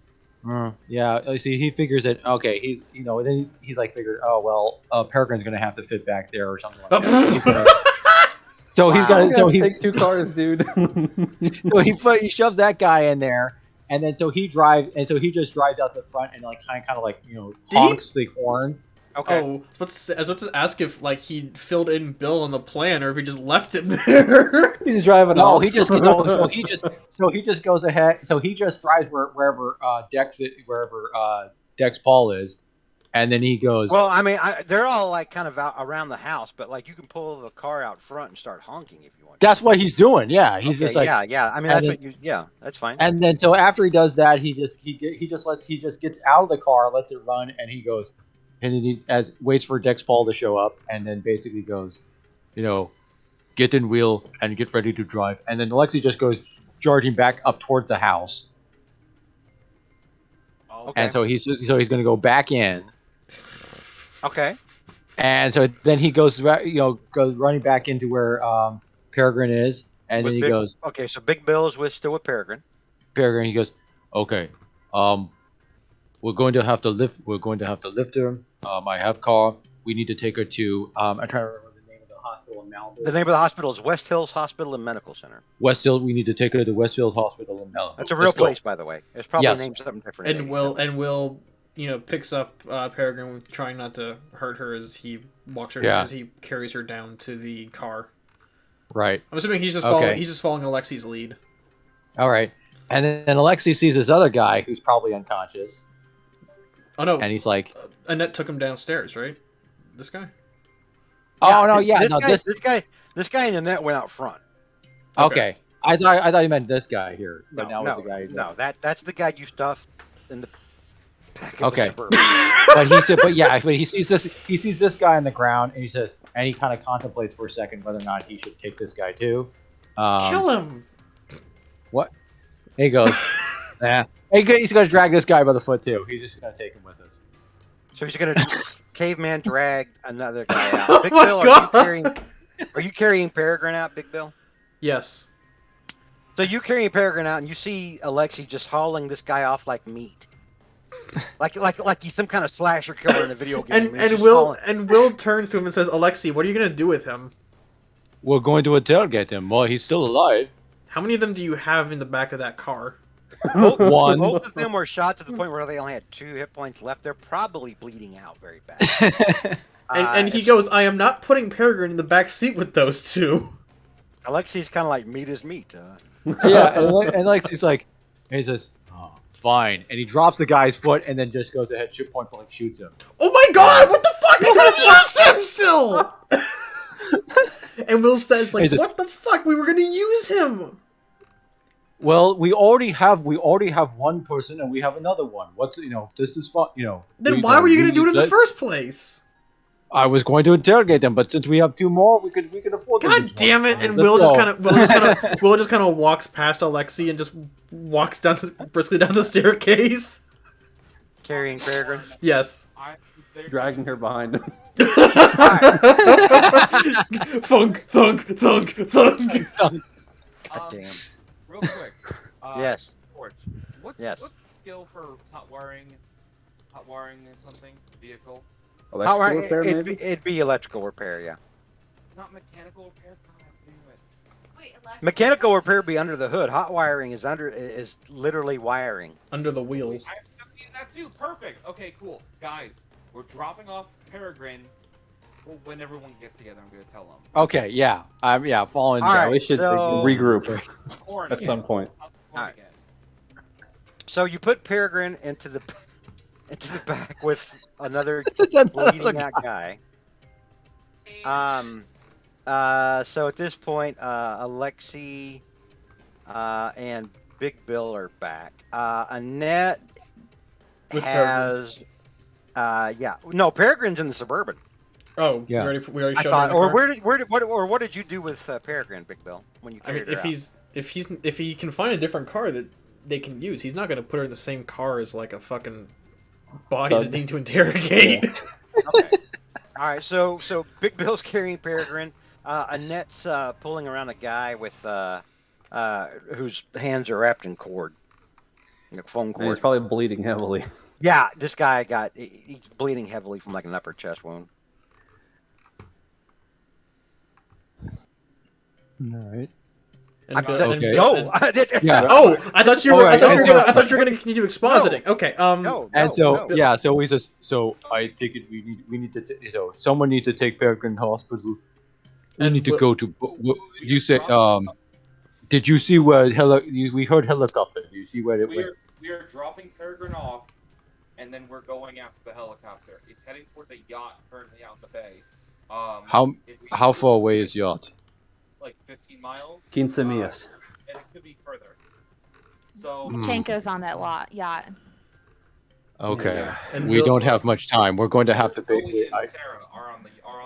[SPEAKER 6] yeah. See, he figures that okay. Then he's like figured, oh well, Peregrine's gonna have to fit back there or something like that. He's gonna, so he's gonna. So he's
[SPEAKER 1] take 2 cars, dude.
[SPEAKER 6] so he shoves that guy in there, and then so he just drives out the front and like kind of like honks the horn.
[SPEAKER 4] Okay.
[SPEAKER 8] Oh, I was about to ask if like he filled in Bill on the plan or if he just left it there.
[SPEAKER 1] He's driving
[SPEAKER 6] No,
[SPEAKER 1] off.
[SPEAKER 6] he just goes ahead. So he just drives wherever Dex Paul is, and then he goes.
[SPEAKER 4] Well, I mean, they're all like kind of out around the house, but like you can pull the car out front and start honking if you want.
[SPEAKER 6] That's what he's doing. Yeah, he's just like.
[SPEAKER 4] yeah. I mean,
[SPEAKER 6] and
[SPEAKER 4] that's
[SPEAKER 6] then-
[SPEAKER 4] what you. Yeah, that's fine.
[SPEAKER 6] And then so after he does that, he just gets out of the car, lets it run, and he goes, and then he waits for Dex Paul to show up, and then basically goes, get in wheel and get ready to drive, and then Alexi just goes charging back up towards the house,
[SPEAKER 5] Oh,
[SPEAKER 4] Okay.
[SPEAKER 6] and so he's going to go back in,
[SPEAKER 4] Okay.
[SPEAKER 6] And so then he goes, goes running back into where Peregrine is, and
[SPEAKER 4] With
[SPEAKER 6] then he
[SPEAKER 4] Big-
[SPEAKER 6] goes,
[SPEAKER 4] Okay, so Big Bill is still with Peregrine.
[SPEAKER 6] Peregrine. He goes, okay, we're going to have to lift. We're going to have to lift her. I have car. We need to take her to. I'm trying to remember the name of the hospital in Malibu.
[SPEAKER 4] The name of the hospital is West Hills Hospital and Medical Center.
[SPEAKER 6] Westfield. We need to take her to Westfield Hospital in Malibu.
[SPEAKER 4] That's a real
[SPEAKER 6] Let's go.
[SPEAKER 4] place, by the way. It's probably
[SPEAKER 6] Yes.
[SPEAKER 4] named something different. in
[SPEAKER 8] And
[SPEAKER 4] 87.
[SPEAKER 8] Will picks up Peregrine, trying not to hurt her as he walks her
[SPEAKER 6] Yeah.
[SPEAKER 8] as he carries her down to the car.
[SPEAKER 6] Right.
[SPEAKER 8] I'm assuming he's just
[SPEAKER 6] Okay.
[SPEAKER 8] following. He's just following Alexi's lead.
[SPEAKER 6] All right. And then Alexei sees this other guy who's probably unconscious,
[SPEAKER 8] Oh no!
[SPEAKER 6] and he's like,
[SPEAKER 8] Annette took him downstairs, right? This guy.
[SPEAKER 6] "Oh no,
[SPEAKER 4] this,
[SPEAKER 6] yeah,
[SPEAKER 4] this
[SPEAKER 6] no,
[SPEAKER 4] guy, this guy in the net went out front.
[SPEAKER 6] Okay. I thought you meant this guy here, but
[SPEAKER 4] No,
[SPEAKER 6] now it's the guy.
[SPEAKER 4] no, that's the guy you stuffed in the back of the
[SPEAKER 6] Okay.
[SPEAKER 4] Suburban.
[SPEAKER 6] But he sees this guy on the ground, and he says, and he kind of contemplates for a second whether or not he should take this guy too.
[SPEAKER 8] Kill him.
[SPEAKER 6] He goes, nah. He's gonna drag this guy by the foot too. He's just gonna take him with us.
[SPEAKER 4] So he's gonna caveman drag another guy out.
[SPEAKER 8] Oh
[SPEAKER 4] Big
[SPEAKER 8] my
[SPEAKER 4] Bill,
[SPEAKER 8] God.
[SPEAKER 4] are you carrying Peregrine out, Big Bill?
[SPEAKER 8] Yes.
[SPEAKER 4] So you carrying Peregrine out, and you see Alexei just hauling this guy off like meat, like he's some kind of slasher killer in a video game.
[SPEAKER 8] And
[SPEAKER 4] He's just
[SPEAKER 8] Will
[SPEAKER 4] hauling-
[SPEAKER 8] Will turns to him and says, "Alexei, what are you gonna do with him?
[SPEAKER 6] We're going to interrogate him. Well, he's still alive.
[SPEAKER 8] How many of them do you have in the back of that car?"
[SPEAKER 6] One.
[SPEAKER 4] Both of them were shot to the point where they only had 2 hit points left. They're probably bleeding out very bad.
[SPEAKER 8] And he goes, "I am not putting Peregrine in the back seat with those two."
[SPEAKER 4] Alexei's kind of like meat is meat.
[SPEAKER 6] Yeah, and Alexei's like, and he says, oh, fine, and he drops the guy's foot, and then just goes ahead, point blank, shoots him.
[SPEAKER 8] Oh my God! What the fuck? I could have used him still. And Will says, "Like,
[SPEAKER 6] Is it-
[SPEAKER 8] what the fuck? We were gonna use him."
[SPEAKER 6] Well, we already have one person, and we have another one. This is fun.
[SPEAKER 8] Then why were you gonna do it in the first place?
[SPEAKER 6] I was going to interrogate them, but since we have 2 more, we could afford. to
[SPEAKER 8] God
[SPEAKER 6] use
[SPEAKER 8] damn
[SPEAKER 6] one.
[SPEAKER 8] it! And
[SPEAKER 6] Let's
[SPEAKER 8] Will
[SPEAKER 6] go.
[SPEAKER 8] just kind of walks past Alexei and just walks briskly down the staircase.
[SPEAKER 4] Carrying Peregrine.
[SPEAKER 8] Yes.
[SPEAKER 1] Dragging her behind him.
[SPEAKER 8] Thunk, thunk, thunk, thunk.
[SPEAKER 4] God damn.
[SPEAKER 5] Real quick.
[SPEAKER 4] Yes.
[SPEAKER 5] George, what's
[SPEAKER 4] Yes.
[SPEAKER 5] the skill for hot wiring something vehicle?
[SPEAKER 1] Electrical
[SPEAKER 4] How-
[SPEAKER 1] repair, maybe?
[SPEAKER 4] it'd be electrical repair, yeah.
[SPEAKER 5] Not mechanical repair. God damn it.
[SPEAKER 7] Wait, Alexa,
[SPEAKER 4] Mechanical repair would be under the hood. Hot wiring is literally wiring.
[SPEAKER 8] Under the wheels.
[SPEAKER 5] I have seen that too. Perfect. Okay, cool. Guys, we're dropping off Peregrine. Well, when everyone gets together, I'm gonna tell them.
[SPEAKER 6] Okay, yeah, following.
[SPEAKER 4] All
[SPEAKER 6] Jack.
[SPEAKER 4] right,
[SPEAKER 1] we should
[SPEAKER 4] so-
[SPEAKER 1] regroup
[SPEAKER 5] Corn
[SPEAKER 1] at some point.
[SPEAKER 4] Alright. So you put Peregrine into the back with another bleeding out guy. So at this point, Alexei and Big Bill are back. Annette
[SPEAKER 8] With
[SPEAKER 4] has, no, Peregrine's in the Suburban.
[SPEAKER 8] Oh,
[SPEAKER 6] Yeah.
[SPEAKER 8] we already
[SPEAKER 4] I
[SPEAKER 8] showed
[SPEAKER 4] thought,
[SPEAKER 8] him the
[SPEAKER 4] or
[SPEAKER 8] car.
[SPEAKER 4] what did you do with Peregrine, Big Bill, when you
[SPEAKER 8] I mean,
[SPEAKER 4] carried her out?
[SPEAKER 8] if he can find a different car that they can use, he's not gonna put her in the same car as like a fucking body that
[SPEAKER 1] Thug.
[SPEAKER 8] they need to interrogate.
[SPEAKER 4] Okay. All right. So Big Bill's carrying Peregrine. Annette's pulling around a guy with whose hands are wrapped in cord, like phone
[SPEAKER 1] And he's
[SPEAKER 4] cord.
[SPEAKER 1] probably bleeding heavily.
[SPEAKER 4] Yeah, this guy he's bleeding heavily from like an upper chest wound.
[SPEAKER 6] All right.
[SPEAKER 8] And Bill-
[SPEAKER 4] So-
[SPEAKER 8] and
[SPEAKER 6] Okay.
[SPEAKER 8] Bill-
[SPEAKER 4] No.
[SPEAKER 8] and-
[SPEAKER 6] Yeah.
[SPEAKER 8] Oh, I thought you were.
[SPEAKER 6] Alright, and so-
[SPEAKER 8] I thought you were gonna continue expositing. Okay.
[SPEAKER 4] No.
[SPEAKER 6] And so
[SPEAKER 4] no.
[SPEAKER 6] yeah, so he says, so I take it we need to so someone needs to take Peregrine to hospital. We
[SPEAKER 8] And
[SPEAKER 6] need to
[SPEAKER 8] wh-
[SPEAKER 6] go to. You say did you see where we heard helicopter? Do you see where it went?
[SPEAKER 5] We are dropping Peregrine off, and then we're going after the helicopter. It's heading toward the yacht currently out in the bay.
[SPEAKER 6] How far away is yacht?
[SPEAKER 5] Like 15 miles.
[SPEAKER 1] 15 millas.
[SPEAKER 5] And it could be further. So
[SPEAKER 6] Hmm.
[SPEAKER 3] Pachenko's on that yacht.
[SPEAKER 6] Okay,
[SPEAKER 1] Yeah.
[SPEAKER 8] And
[SPEAKER 6] we
[SPEAKER 8] Bill-
[SPEAKER 6] don't have much time. We're going to have to pay.
[SPEAKER 5] Chloe and Sarah are on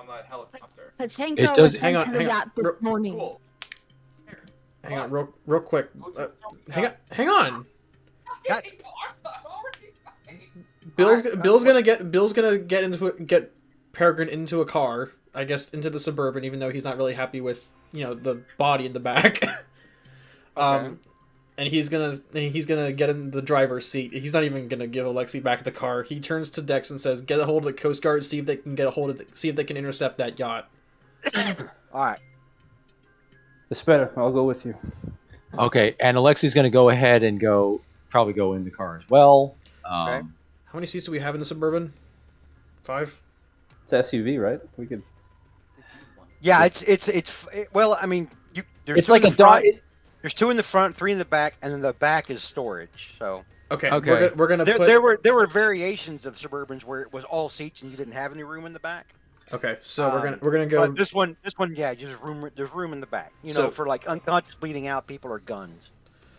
[SPEAKER 5] the helicopter.
[SPEAKER 3] Pachenko
[SPEAKER 6] It
[SPEAKER 3] was
[SPEAKER 6] does-
[SPEAKER 3] sent
[SPEAKER 8] Hang on,
[SPEAKER 3] to the
[SPEAKER 8] hang on.
[SPEAKER 3] yacht this morning.
[SPEAKER 5] Cool.
[SPEAKER 8] Hang on, real quick. Hang on. Bill's gonna get into it. Peregrine into a car. I guess into the Suburban, even though he's not really happy with the body in the back.
[SPEAKER 4] Okay.
[SPEAKER 8] And he's gonna get in the driver's seat. He's not even gonna give Alexei back the car. He turns to Dex and says, "Get a hold of the Coast Guard. See if they can see if they can intercept that yacht."
[SPEAKER 4] All right.
[SPEAKER 1] It's better. I'll go with you.
[SPEAKER 6] Okay, and Alexei's going to go ahead and probably go in the car as well.
[SPEAKER 4] Okay.
[SPEAKER 8] How many seats do we have in the Suburban? 5.
[SPEAKER 1] It's SUV, right? We could.
[SPEAKER 4] Yeah, well, I mean, there's
[SPEAKER 6] It's
[SPEAKER 4] two
[SPEAKER 6] like
[SPEAKER 4] in
[SPEAKER 6] a
[SPEAKER 4] the front,
[SPEAKER 6] dog.
[SPEAKER 4] there's 2 in the front, 3 in the back, and then the back is storage. So
[SPEAKER 8] Okay.
[SPEAKER 6] Okay.
[SPEAKER 8] We're gonna
[SPEAKER 4] there,
[SPEAKER 8] put.
[SPEAKER 4] there were variations of Suburbans where it was all seats and you didn't have any room in the back.
[SPEAKER 8] Okay, so we're gonna
[SPEAKER 4] But
[SPEAKER 8] go.
[SPEAKER 4] this one, yeah, just room. There's room in the back.
[SPEAKER 8] So-
[SPEAKER 4] For like unconscious bleeding out people or guns.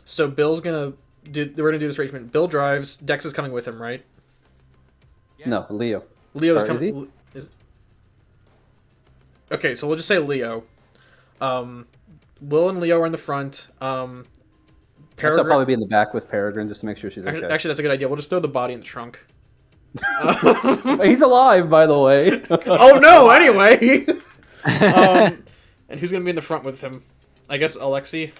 [SPEAKER 8] So Bill's gonna do. We're gonna do this arrangement. Bill drives. Dex is coming with him, right?
[SPEAKER 5] Yeah.
[SPEAKER 1] No, Leo.
[SPEAKER 8] Leo's
[SPEAKER 1] Or is
[SPEAKER 8] coming. Okay, so we'll just say Leo. Will and Leo are in the front.
[SPEAKER 1] I'll
[SPEAKER 8] Peregrine.
[SPEAKER 1] probably be in the back with Peregrine just to make sure she's okay.
[SPEAKER 8] Actually, that's a good idea. We'll just throw the body in the trunk.
[SPEAKER 1] He's alive, by the way.
[SPEAKER 8] Oh no! Anyway. And who's gonna be in the front with him? I guess Alexei.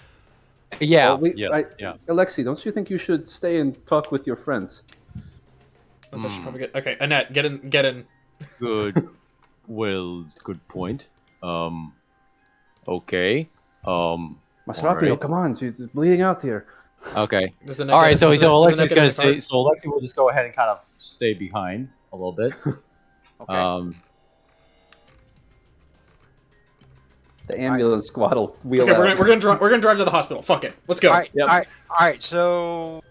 [SPEAKER 6] Yeah.
[SPEAKER 1] Well,
[SPEAKER 6] yeah.
[SPEAKER 1] Alexei, don't you think you should stay and talk with your friends?
[SPEAKER 8] That's actually probably good. Okay, Annette, get in. Get in.
[SPEAKER 6] Good. Well, good point. Okay.
[SPEAKER 1] Masrapio,
[SPEAKER 6] Alright.
[SPEAKER 1] come on, she's bleeding out here.
[SPEAKER 6] Okay.
[SPEAKER 8] Does Annette
[SPEAKER 6] All
[SPEAKER 8] get-
[SPEAKER 6] right. So
[SPEAKER 8] does Annette
[SPEAKER 6] Alexei's
[SPEAKER 8] get in
[SPEAKER 6] gonna
[SPEAKER 8] the car?
[SPEAKER 6] say. So Alexei will just go ahead and kind of stay behind a little bit.
[SPEAKER 4] Okay.
[SPEAKER 1] The ambulance squad will wheel
[SPEAKER 8] Okay,
[SPEAKER 1] out.
[SPEAKER 8] we're gonna drive to the hospital. Fuck it. Let's go.
[SPEAKER 4] All right,
[SPEAKER 1] Yep.
[SPEAKER 4] all right. So,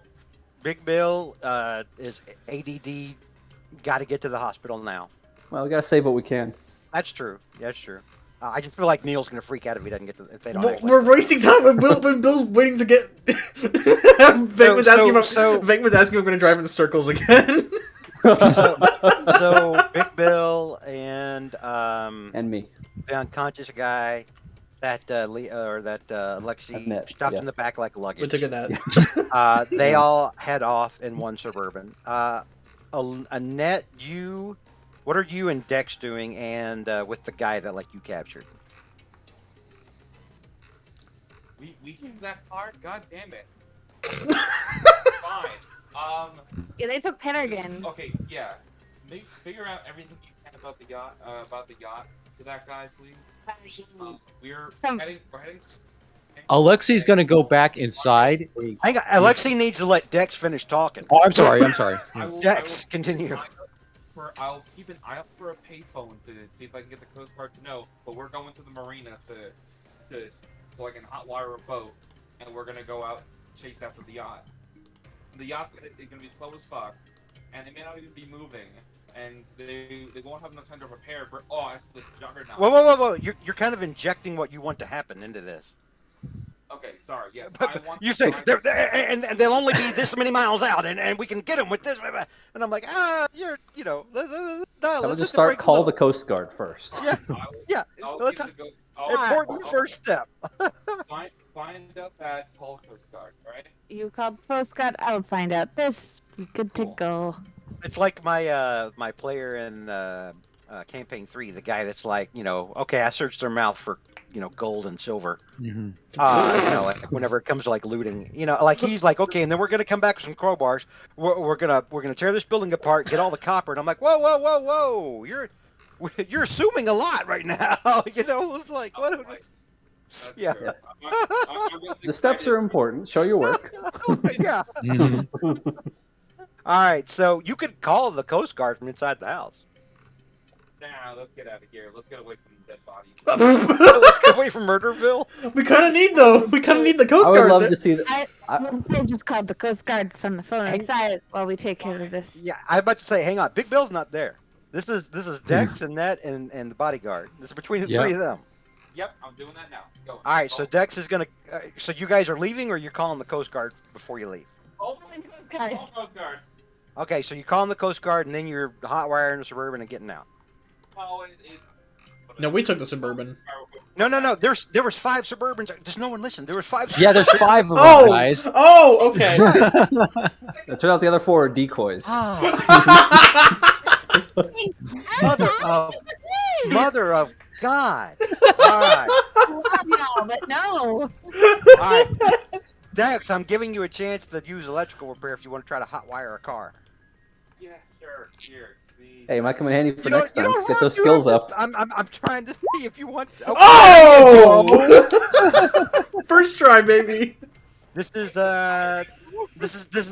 [SPEAKER 4] Big Bill is ADD. Got to get to the hospital now.
[SPEAKER 1] Well, we gotta save what we can.
[SPEAKER 4] That's true. That's true. I just feel like Neil's gonna freak out if he doesn't get to. If they don't.
[SPEAKER 8] Well,
[SPEAKER 4] actually-
[SPEAKER 8] we're wasting time when Bill's waiting to get. Veng was asking if I'm going to drive in circles again.
[SPEAKER 4] So Big Bill and
[SPEAKER 1] And me.
[SPEAKER 4] the unconscious guy, that Alexei
[SPEAKER 1] Annette,
[SPEAKER 4] stuffed
[SPEAKER 1] yeah.
[SPEAKER 4] in the back like
[SPEAKER 8] we
[SPEAKER 4] luggage.
[SPEAKER 8] took a net.
[SPEAKER 4] They all head off in one Suburban. Annette, what are you and Dex doing, and with the guy that you captured?
[SPEAKER 5] We came that far? God damn it. Fine.
[SPEAKER 3] Yeah, they took Peregrine.
[SPEAKER 5] Okay, yeah. Figure out everything you can about the yacht to that guy, please. We're heading.
[SPEAKER 6] Alexei's gonna go back inside.
[SPEAKER 4] Hang on, Alexei needs to let Dex finish talking.
[SPEAKER 6] Oh, I'm sorry. I'm sorry.
[SPEAKER 4] Dex, continue.
[SPEAKER 5] I'll keep an eye out for a payphone to see if I can get the Coast Guard to know. But we're going to the marina to so I can hotwire a boat, and we're gonna go out chase after the yacht. The yacht's gonna be slow as fuck, and it may not even be moving, and they won't have enough time to prepare for. Oh, I see the juggernaut.
[SPEAKER 4] Whoa! You're kind of injecting what you want to happen into this.
[SPEAKER 5] Okay, sorry. Yes, I
[SPEAKER 4] But
[SPEAKER 5] want.
[SPEAKER 4] you say and they'll only be this many miles out, and we can get them with this. And I'm like, you're,
[SPEAKER 1] So we'll
[SPEAKER 4] let's
[SPEAKER 1] just start
[SPEAKER 4] break
[SPEAKER 1] call
[SPEAKER 4] low.
[SPEAKER 1] the Coast Guard first.
[SPEAKER 4] Yeah, yeah.
[SPEAKER 5] I'll
[SPEAKER 4] Let's
[SPEAKER 5] give it a go.
[SPEAKER 4] important first step.
[SPEAKER 5] Find out that call Coast Guard, right?
[SPEAKER 3] You called Coast Guard. I'll find out. This be good to go.
[SPEAKER 4] It's like my my player in campaign 3, the guy that's like, okay, I searched their mouth for gold and silver.
[SPEAKER 6] Mm-hmm.
[SPEAKER 4] Like whenever it comes to looting, like he's like, okay, and then we're gonna come back with some crowbars. We're gonna tear this building apart, get all the copper, and I'm like, whoa, you're assuming a lot right now. It's like what?
[SPEAKER 5] That's
[SPEAKER 4] Yeah.
[SPEAKER 5] true. I was
[SPEAKER 1] The steps are important. Show your work.
[SPEAKER 4] Yeah.
[SPEAKER 6] Mm-hmm.
[SPEAKER 4] All right, so you could call the Coast Guard from inside the house.
[SPEAKER 5] Nah, let's get out of here. Let's get away from dead bodies.
[SPEAKER 4] Let's get away from Murderville.
[SPEAKER 8] We kind of need the Coast
[SPEAKER 1] I would
[SPEAKER 8] Guard.
[SPEAKER 1] love to see that.
[SPEAKER 3] I would just called the Coast Guard from the phone
[SPEAKER 4] Hang-
[SPEAKER 3] inside while we take care of this.
[SPEAKER 4] Yeah, I was about to say, hang on, Big Bill's not there. This is Dex and Ned and the bodyguard. This is between the
[SPEAKER 6] Yeah.
[SPEAKER 4] three of them.
[SPEAKER 5] Yep, I'm doing that now. Go.
[SPEAKER 4] All right, so Dex is gonna. So you guys are leaving, or you're calling the Coast Guard before you leave?
[SPEAKER 5] Call
[SPEAKER 3] Guard.
[SPEAKER 5] Coast Guard.
[SPEAKER 4] Okay, so you're calling the Coast Guard, and then you're hot wiring the Suburban and getting out.
[SPEAKER 5] Oh,
[SPEAKER 8] No, we took the Suburban.
[SPEAKER 4] No. There was 5 Suburbans. Just no one listened. There was 5.
[SPEAKER 6] Yeah, there's 5 of them,
[SPEAKER 8] Oh,
[SPEAKER 6] guys.
[SPEAKER 8] oh, okay.
[SPEAKER 1] It turned out the other 4 are decoys.
[SPEAKER 4] Oh. Mother of God! All right,
[SPEAKER 3] No, but no.
[SPEAKER 4] all right. Dex, I'm giving you a chance to use electrical repair if you want to try to hotwire a car.
[SPEAKER 5] Yeah, sure. Here. The,
[SPEAKER 1] Hey, it might come in handy for
[SPEAKER 4] You
[SPEAKER 1] next
[SPEAKER 4] don't
[SPEAKER 1] time. Get
[SPEAKER 4] have
[SPEAKER 1] those
[SPEAKER 4] to,
[SPEAKER 1] skills up.
[SPEAKER 4] I'm trying to see if you want.
[SPEAKER 8] Oh! First try, baby.
[SPEAKER 4] This is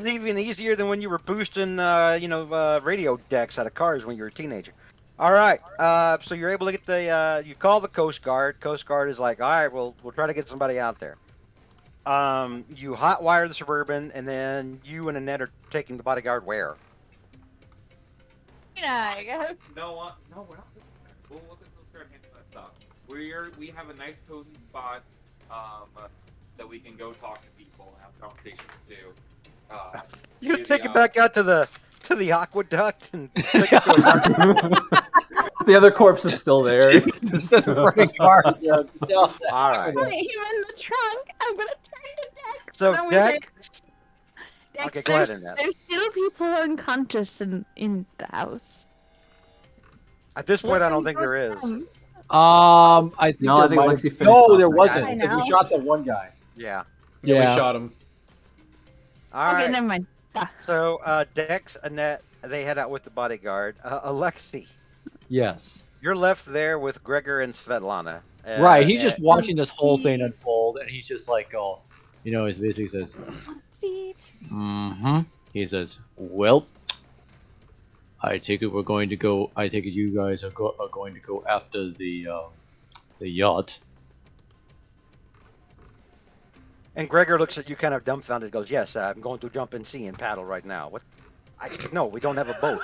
[SPEAKER 4] even easier than when you were boosting radio decks out of cars when you were a teenager. All right, so you're able to get the you call the Coast Guard. Coast Guard is like, all right, we'll try to get somebody out there. You hotwire the Suburban, and then you and Annette are taking the bodyguard where?
[SPEAKER 7] Yeah.
[SPEAKER 5] No, no, we're not. We'll look at those fair handle that stuff. We have a nice cozy spot that we can go talk to people and have conversations too.
[SPEAKER 4] You
[SPEAKER 5] do
[SPEAKER 4] take
[SPEAKER 5] the,
[SPEAKER 4] it back out to the aqueduct and take it to a market.
[SPEAKER 1] The other corpse is still there. It's just,
[SPEAKER 6] That's a burning car. Yeah,
[SPEAKER 4] All right.
[SPEAKER 3] Put him in the trunk. I'm gonna turn to Dex.
[SPEAKER 4] So
[SPEAKER 3] and I'm gonna say,
[SPEAKER 4] Dex.
[SPEAKER 3] Dex,
[SPEAKER 4] Okay, go ahead,
[SPEAKER 3] there's,
[SPEAKER 4] Annette.
[SPEAKER 3] there's still people unconscious in the house.
[SPEAKER 4] At this point, I don't think there is.
[SPEAKER 6] I think
[SPEAKER 1] No,
[SPEAKER 6] there
[SPEAKER 1] I think
[SPEAKER 6] might-
[SPEAKER 1] Lexi finished
[SPEAKER 6] No,
[SPEAKER 1] off
[SPEAKER 6] there
[SPEAKER 1] that
[SPEAKER 6] wasn't
[SPEAKER 3] guy.
[SPEAKER 6] because we
[SPEAKER 3] I know.
[SPEAKER 6] shot that one guy.
[SPEAKER 4] Yeah.
[SPEAKER 8] Yeah, we shot him.
[SPEAKER 4] All
[SPEAKER 3] Okay,
[SPEAKER 4] right.
[SPEAKER 3] never mind.
[SPEAKER 4] So Dex, Annette, they head out with the bodyguard. Alexi,
[SPEAKER 6] Yes.
[SPEAKER 4] you're left there with Gregor and Svetlana.
[SPEAKER 6] Right. He's just watching this whole thing unfold, and he's just like, oh, he basically says,
[SPEAKER 3] See?
[SPEAKER 6] mm-hmm. He says, well, I take it we're going to go. I take it you guys are going to go after the yacht.
[SPEAKER 4] And Gregor looks at you kind of dumbfounded. Goes, "Yes, I'm going to jump in sea and paddle right now." What? No, we don't have a boat.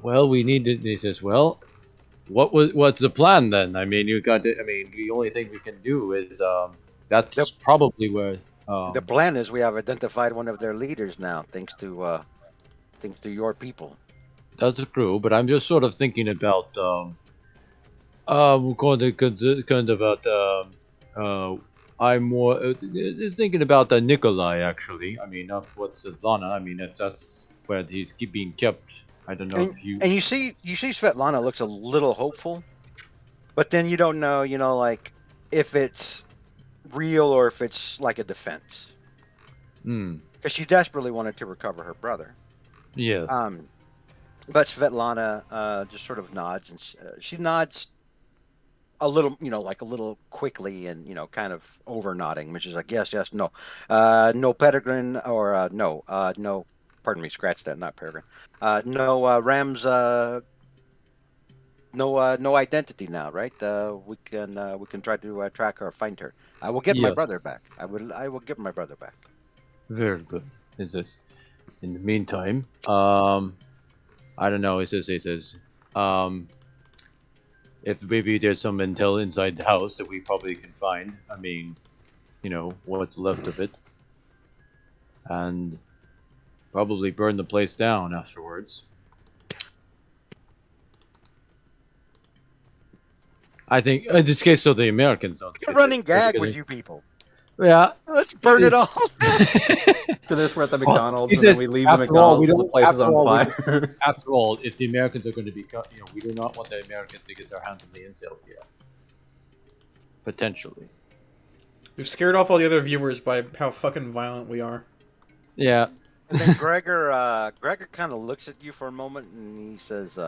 [SPEAKER 6] Well, we need to. He says, well, what's the plan then? I mean, you got to. I mean, the only thing we can do is that's
[SPEAKER 4] Yep.
[SPEAKER 6] probably where.
[SPEAKER 4] The plan is we have identified one of their leaders now, thanks to your people.
[SPEAKER 6] That's true, but I'm just sort of thinking about I'm more thinking about Nikolai actually. I mean, not what Svetlana. I mean, that's where he's being kept. I don't know if you.
[SPEAKER 4] And you see Svetlana looks a little hopeful, but then you don't know, like if it's real or if it's like a defense. Because she desperately wanted to recover her brother.
[SPEAKER 6] Yes.
[SPEAKER 4] But Svetlana just sort of nods, and she nods a little, like a little quickly, and kind of over nodding, which is like yes, no, no Peregrine or no, no. Pardon me, scratch that, not Peregrine. No Ram's, no identity now, right? We can try to track her or find her. I will get my
[SPEAKER 6] Yes.
[SPEAKER 4] brother back. I will get my brother back.
[SPEAKER 6] Very good. Is this? In the meantime, I don't know. It says, if maybe there's some intel inside the house that we probably can find. I mean, what's left of it, and probably burn the place down afterwards. I think in this case, so the Americans don't.
[SPEAKER 4] You're running gag with you people.
[SPEAKER 6] Yeah.
[SPEAKER 4] Let's burn it all.
[SPEAKER 1] To this, we're at the McDonald's,
[SPEAKER 6] he
[SPEAKER 1] and then
[SPEAKER 6] says,
[SPEAKER 1] we leave the
[SPEAKER 6] after all,
[SPEAKER 1] McDonald's, and the place is
[SPEAKER 6] after
[SPEAKER 1] on
[SPEAKER 6] all,
[SPEAKER 1] fire.
[SPEAKER 6] After all, if the Americans are going to be, we do not want the Americans to get their hands on the intel here. Potentially.
[SPEAKER 8] We've scared off all the other viewers by how fucking violent we are.
[SPEAKER 6] Yeah.
[SPEAKER 4] And then Gregor kind of looks at you for a moment, and he says,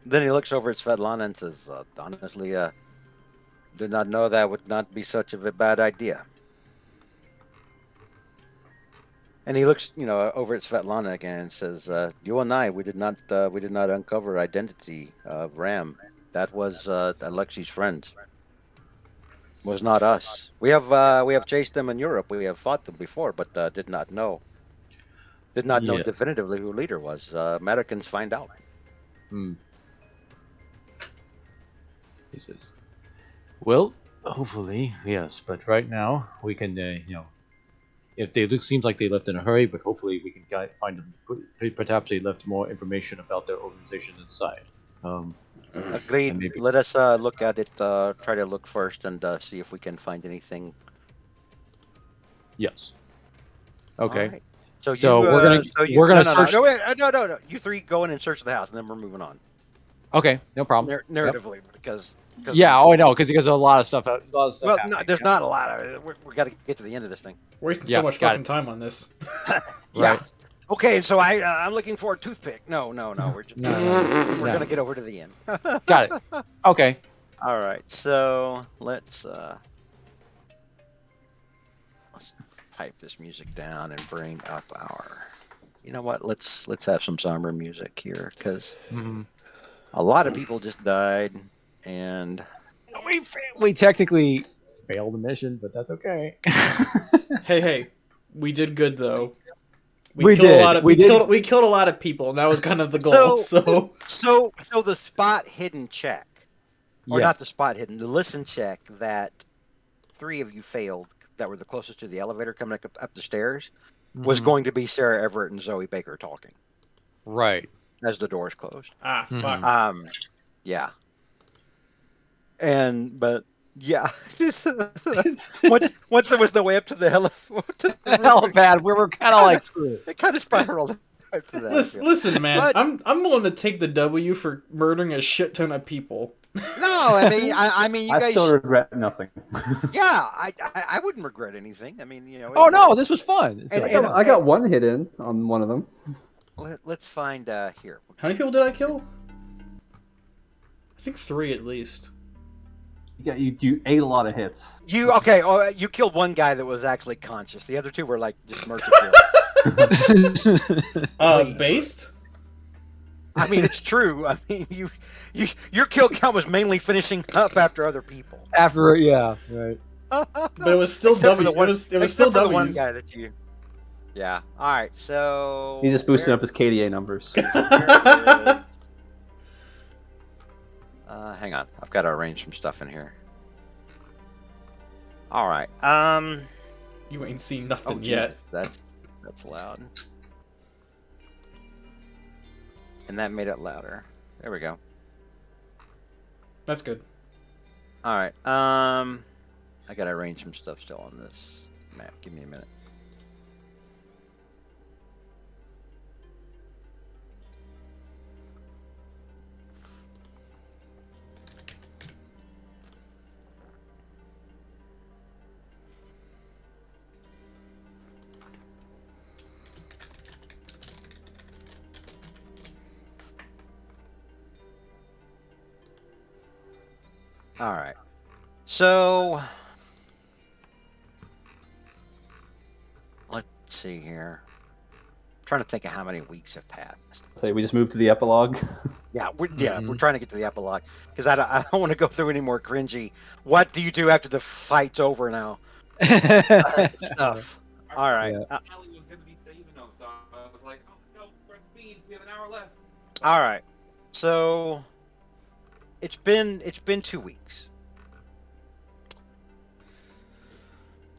[SPEAKER 4] then he looks over at Svetlana and says, honestly, did not know that would not be such of a bad idea. And he looks, over at Svetlana again and says, you and I, we did not uncover identity of Ram. That was Alexi's friends. Was not us. We have chased them in Europe. We have fought them before, but did not know
[SPEAKER 6] Yes.
[SPEAKER 4] definitively who leader was. Americans find out.
[SPEAKER 6] He says, well, hopefully, yes. But right now, we can, if they seems like they left in a hurry, but hopefully we can find them. Perhaps they left more information about their organization inside.
[SPEAKER 4] Agreed.
[SPEAKER 6] maybe-
[SPEAKER 4] Let us look at it. Try to look first and see if we can find anything.
[SPEAKER 6] Yes. Okay.
[SPEAKER 4] All right.
[SPEAKER 6] So we're gonna search.
[SPEAKER 4] No, wait, no. You three go in and search the house, and then we're moving on.
[SPEAKER 6] Okay, no problem.
[SPEAKER 4] Narratively, because
[SPEAKER 6] Yeah, oh, I know, because a lot of stuff.
[SPEAKER 4] well, no, there's not a lot of it. We got to get to the end of this thing.
[SPEAKER 8] Wasting
[SPEAKER 6] Yeah,
[SPEAKER 8] so much
[SPEAKER 6] got
[SPEAKER 8] fucking
[SPEAKER 6] it.
[SPEAKER 8] time on this.
[SPEAKER 4] Yeah. Okay, so I'm looking for a toothpick. No. We're just we're gonna get over to the end.
[SPEAKER 6] Got it. Okay.
[SPEAKER 4] All right, so let's pipe this music down and bring up our. You know what? Let's have some somber music here because a lot of people just died, and
[SPEAKER 6] We technically failed the mission, but that's okay.
[SPEAKER 8] Hey, we did good though.
[SPEAKER 6] We
[SPEAKER 8] killed
[SPEAKER 6] did.
[SPEAKER 8] A lot of,
[SPEAKER 6] We did.
[SPEAKER 8] We killed a lot of people, and that was kind of the goal.
[SPEAKER 4] So the spot hidden check, or
[SPEAKER 6] Yeah.
[SPEAKER 4] not the spot hidden, the listen check that 3 of you failed that were the closest to the elevator coming up the stairs was
[SPEAKER 6] Mhm.
[SPEAKER 4] going to be Sarah Everett and Zoe Baker talking
[SPEAKER 6] Right.
[SPEAKER 4] as the doors closed.
[SPEAKER 8] fuck.
[SPEAKER 4] Yeah. But yeah, once there was no way up to the
[SPEAKER 6] Helipad, we were kind of like screwed.
[SPEAKER 4] it kind of spiraled after that.
[SPEAKER 8] Listen, man.
[SPEAKER 4] But-
[SPEAKER 8] I'm willing to take the W for murdering a shit ton of people.
[SPEAKER 4] No, I mean, you
[SPEAKER 1] I
[SPEAKER 4] guys.
[SPEAKER 1] still regret nothing.
[SPEAKER 4] Yeah, I wouldn't regret anything. I mean, you know.
[SPEAKER 6] Oh no, this was fun. It's
[SPEAKER 4] And-
[SPEAKER 6] like-
[SPEAKER 4] and-
[SPEAKER 1] I got one hit in on one of them.
[SPEAKER 4] Let's find here.
[SPEAKER 8] How many people did I kill? I think 3 at least.
[SPEAKER 1] Yeah, you ate a lot of hits.
[SPEAKER 4] You okay? Oh, you killed one guy that was actually conscious. The other 2 were like just murder kills.
[SPEAKER 8] Based?
[SPEAKER 4] I mean, it's true. I mean, your kill count was mainly finishing up after other people.
[SPEAKER 6] After, yeah, right.
[SPEAKER 8] But it was still
[SPEAKER 4] Except for
[SPEAKER 8] W.
[SPEAKER 4] the one-
[SPEAKER 8] It was
[SPEAKER 4] except
[SPEAKER 8] still
[SPEAKER 4] for the one
[SPEAKER 8] W's.
[SPEAKER 4] guy that you. Yeah. All right. So
[SPEAKER 1] He's just boosting up his KDA numbers.
[SPEAKER 4] Hang on, I've got to arrange some stuff in here. All right.
[SPEAKER 8] You ain't seen
[SPEAKER 4] Oh,
[SPEAKER 8] nothing
[SPEAKER 4] geez,
[SPEAKER 8] yet.
[SPEAKER 4] that's loud. And that made it louder. There we go.
[SPEAKER 8] That's good.
[SPEAKER 4] All right. I got to arrange some stuff still on this map. Give me a minute. All right. So let's see here. I'm trying to think of how many weeks have passed.
[SPEAKER 1] So we just moved to the epilogue.
[SPEAKER 4] Yeah, we're trying to get to the epilogue because I don't want to go through any more cringy. What do you do after the fight's over now? Stuff. All right.
[SPEAKER 6] Yeah.
[SPEAKER 5] Ellie was gonna be saving them, so I was like, oh, let's go for speed. We have an hour left.
[SPEAKER 4] All right. So it's been 2 weeks.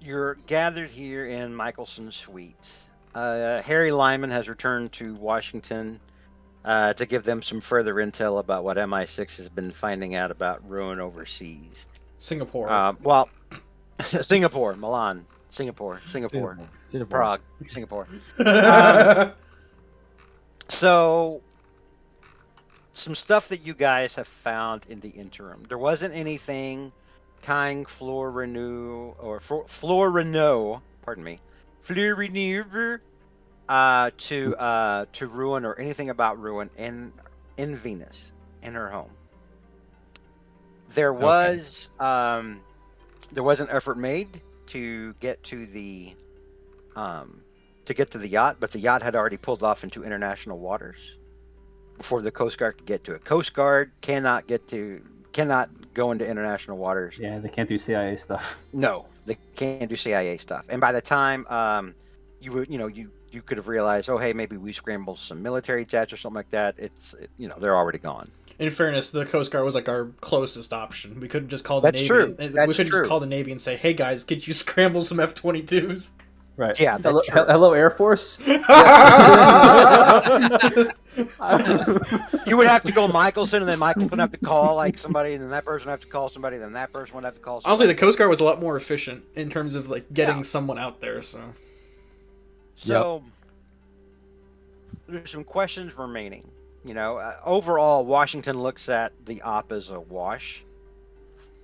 [SPEAKER 4] You're gathered here in Michelson Suites. Harry Lyman has returned to Washington to give them some further intel about what MI6 has been finding out about Ruin overseas.
[SPEAKER 8] Singapore.
[SPEAKER 4] Well, Singapore, Milan, Singapore, Prague, Singapore. So, some stuff that you guys have found in the interim. There wasn't anything tying Fleur Renault, pardon me, Fleur Renault to Ruin or anything about Ruin in Venus, in her home. There was an effort made to get to the yacht, but the yacht had already pulled off into international waters before the Coast Guard could get to it. Coast Guard cannot go into international waters.
[SPEAKER 1] Yeah, they can't do CIA stuff.
[SPEAKER 4] No, they can't do CIA stuff. And by the time you could have realized, oh hey, maybe we scrambled some military jets or something like that. They're already gone.
[SPEAKER 8] In fairness, the Coast Guard was like our closest option. We couldn't just call the
[SPEAKER 4] That's
[SPEAKER 8] Navy.
[SPEAKER 4] true.
[SPEAKER 8] We
[SPEAKER 4] That's
[SPEAKER 8] couldn't
[SPEAKER 4] true.
[SPEAKER 8] just call the Navy and say, "Hey guys, could you scramble some F-22s?"
[SPEAKER 1] Right.
[SPEAKER 4] Yeah, that's
[SPEAKER 1] Hello,
[SPEAKER 4] true.
[SPEAKER 1] hello, Air Force.
[SPEAKER 4] You would have to go Michelson, and then Michelson would have to call like somebody, and then that person would have to call somebody, then that person would have to call somebody.
[SPEAKER 8] Honestly, the Coast Guard was a lot more efficient in terms of like getting someone out there. So
[SPEAKER 4] So there's some questions remaining. Overall, Washington looks at the op as a wash.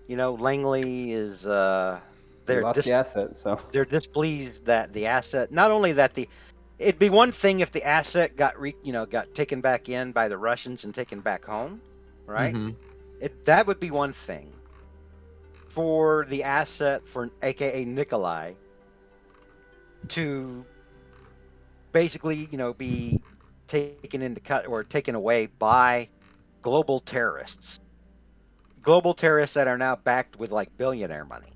[SPEAKER 4] Langley is
[SPEAKER 1] They
[SPEAKER 4] they're
[SPEAKER 1] lost the asset, so
[SPEAKER 4] they're displeased that the asset, not only that it'd be one thing if the asset got taken back in by the Russians and taken back home, right?
[SPEAKER 6] Mhm.
[SPEAKER 4] That would be one thing. For the asset, for AKA Nikolai, to basically, be taken into cut or taken away by global terrorists. Global terrorists that are now backed with like billionaire money.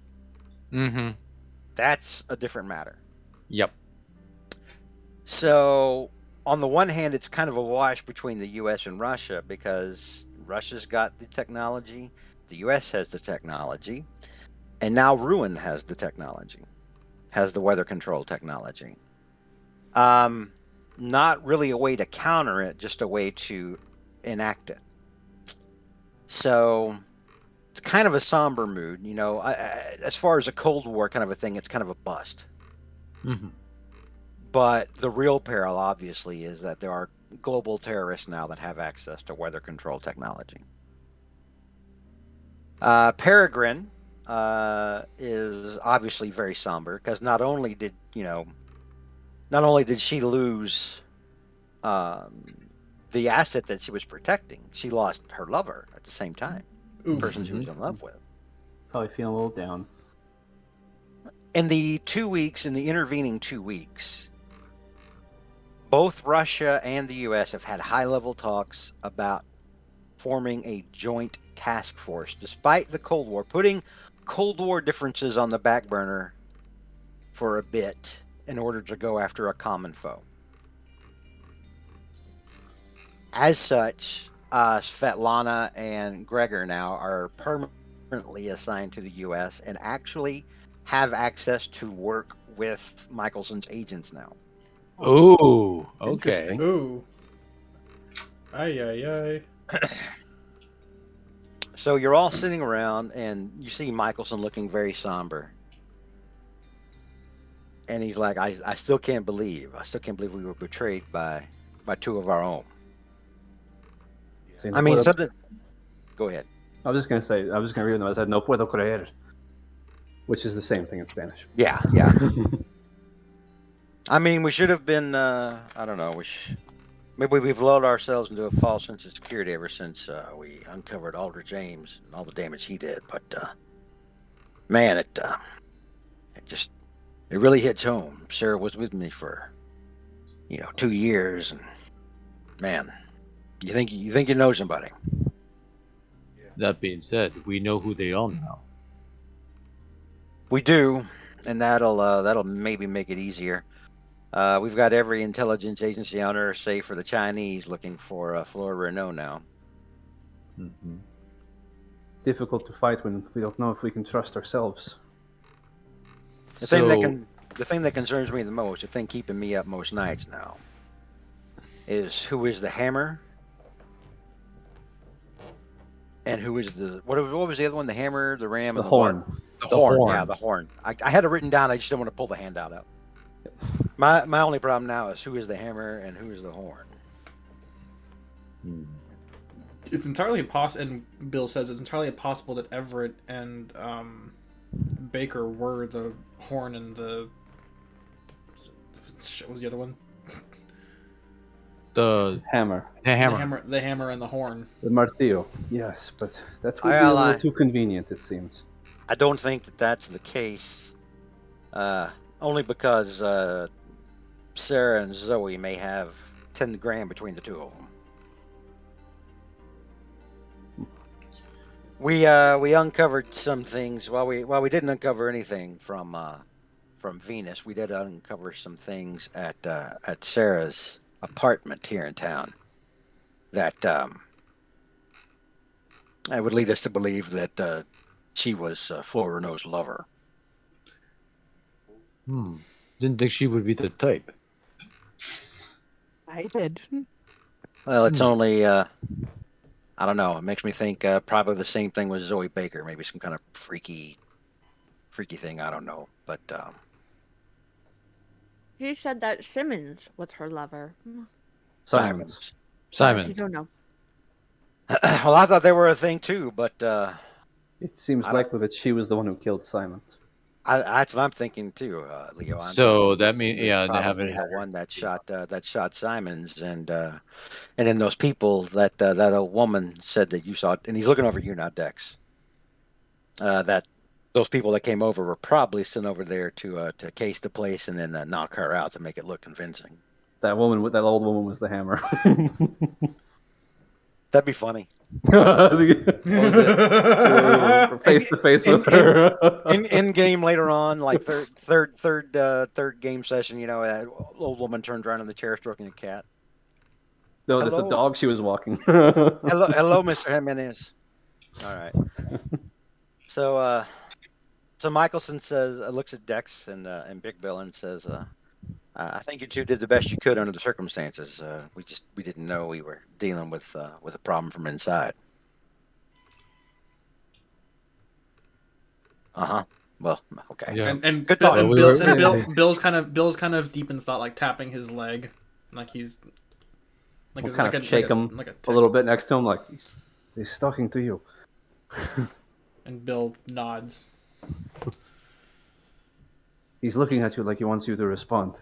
[SPEAKER 6] Mhm.
[SPEAKER 4] That's a different matter.
[SPEAKER 6] Yep.
[SPEAKER 4] So, on the one hand, it's kind of a wash between the US and Russia because Russia's got the technology, the US has the technology, and now Ruin has the technology, has the weather control technology. Not really a way to counter it, just a way to enact it. So, it's kind of a somber mood. As far as a Cold War kind of a thing, it's kind of a bust.
[SPEAKER 6] Mhm.
[SPEAKER 4] But the real peril, obviously, is that there are global terrorists now that have access to weather control technology. Peregrine is obviously very somber because not only did she lose the asset that she was protecting, she lost her lover at the same time, the
[SPEAKER 8] Oof.
[SPEAKER 4] person she was in love with.
[SPEAKER 1] probably feeling a little down.
[SPEAKER 4] In the intervening 2 weeks, both Russia and the U.S. have had high-level talks about forming a joint task force, despite the Cold War, putting Cold War differences on the back burner for a bit in order to go after a common foe. As such, Svetlana and Gregor now are permanently assigned to the U.S. and actually have access to work with Michelson's agents now.
[SPEAKER 6] Ooh. Okay.
[SPEAKER 1] Interesting.
[SPEAKER 8] Ooh. Ay, ay, ay.
[SPEAKER 4] So you're all sitting around, and you see Michelson looking very somber. And he's like, I still can't believe we were betrayed by two of our own.
[SPEAKER 1] So,
[SPEAKER 4] I mean,
[SPEAKER 1] no puedo-
[SPEAKER 4] something. Go ahead.
[SPEAKER 1] I was just gonna say, I was just gonna read them. I said, "No puedo creer," which is the same thing in Spanish.
[SPEAKER 4] Yeah. I mean, we should have been. I don't know. Maybe we've lulled ourselves into a false sense of security ever since we uncovered Aldrich James and all the damage he did. But man, it really hits home. Sarah was with me for 2 years, and man, you think you know somebody.
[SPEAKER 6] That being said, we know who they are now.
[SPEAKER 4] We do, and that'll maybe make it easier. We've got every intelligence agency on Earth, save for the Chinese, looking for Flora Renault now.
[SPEAKER 6] Mhm.
[SPEAKER 1] Difficult to fight when we don't know if we can trust ourselves.
[SPEAKER 4] The thing that concerns me the most, the thing keeping me up most nights now, is who is the Hammer, and who is what was the other one? The Hammer, the Ram,
[SPEAKER 1] The
[SPEAKER 4] and
[SPEAKER 1] horn.
[SPEAKER 4] The
[SPEAKER 6] The
[SPEAKER 4] horn.
[SPEAKER 6] horn.
[SPEAKER 4] Yeah, the horn. I had it written down. I just don't want to pull the handout out. My only problem now is who is the Hammer and who is the horn.
[SPEAKER 6] Hmm.
[SPEAKER 8] It's entirely possible, and Bill says it's entirely possible that Everett and Baker were the horn and the. What was the other one?
[SPEAKER 6] The
[SPEAKER 1] Hammer.
[SPEAKER 6] hammer.
[SPEAKER 8] The hammer and the horn.
[SPEAKER 1] The martillo. Yes, but that would
[SPEAKER 4] I
[SPEAKER 1] be a
[SPEAKER 4] lie.
[SPEAKER 1] little too convenient, it seems.
[SPEAKER 4] I don't think that that's the case. Only because Sarah and Zoe may have 10 grand between the two of them. We uncovered some things. While we didn't uncover anything from Venus, we did uncover some things at Sarah's apartment here in town that would lead us to believe that she was Flora Renault's lover.
[SPEAKER 6] Didn't think she would be the type.
[SPEAKER 3] I did.
[SPEAKER 4] Well, it's only I don't know. It makes me think probably the same thing with Zoe Baker. Maybe some kind of freaky thing. I don't know. But
[SPEAKER 3] He said that Simmons was her lover.
[SPEAKER 1] Simons.
[SPEAKER 3] You
[SPEAKER 6] Simons.
[SPEAKER 3] don't know.
[SPEAKER 4] Well, I thought they were a thing too, but
[SPEAKER 1] It seems
[SPEAKER 4] I don't-
[SPEAKER 1] likely that she was the one who killed Simons.
[SPEAKER 4] that's what I'm thinking too, Leo. I'm
[SPEAKER 6] So
[SPEAKER 4] thinking
[SPEAKER 6] that means
[SPEAKER 4] she was
[SPEAKER 6] yeah, they
[SPEAKER 4] probably
[SPEAKER 6] haven't
[SPEAKER 4] the
[SPEAKER 6] had her.
[SPEAKER 4] one that shot Simons, and then those people that old woman said that you saw, and he's looking over you now, Dex. That those people that came over were probably sent over there to case the place and then knock her out to make it look convincing.
[SPEAKER 1] That old woman was the hammer.
[SPEAKER 4] That'd be funny.
[SPEAKER 1] Face to face with her.
[SPEAKER 4] In game later on, like third game session, you know, that old woman turns around in the chair stroking a cat.
[SPEAKER 1] No, that's the
[SPEAKER 4] Hello.
[SPEAKER 1] dog she was walking.
[SPEAKER 4] Hello, Mr. Jimenez. All right. So Michelson says, looks at Dex and Big Bill and says, "I think you two did the best you could under the circumstances. We didn't know we were dealing with a problem from inside." Well, okay.
[SPEAKER 6] Yeah.
[SPEAKER 8] And
[SPEAKER 4] Good
[SPEAKER 8] Bill,
[SPEAKER 4] thought.
[SPEAKER 8] and
[SPEAKER 6] We
[SPEAKER 8] Bill's,
[SPEAKER 6] were-
[SPEAKER 8] and Bill's kind of deep in thought, like tapping his leg, like he's like
[SPEAKER 1] We'll
[SPEAKER 8] it's
[SPEAKER 1] kind
[SPEAKER 8] like
[SPEAKER 1] of shake him
[SPEAKER 8] like
[SPEAKER 1] a
[SPEAKER 8] tick.
[SPEAKER 1] little bit next to him, like he's talking to you.
[SPEAKER 8] And Bill nods.
[SPEAKER 1] He's looking at you like he wants you to respond.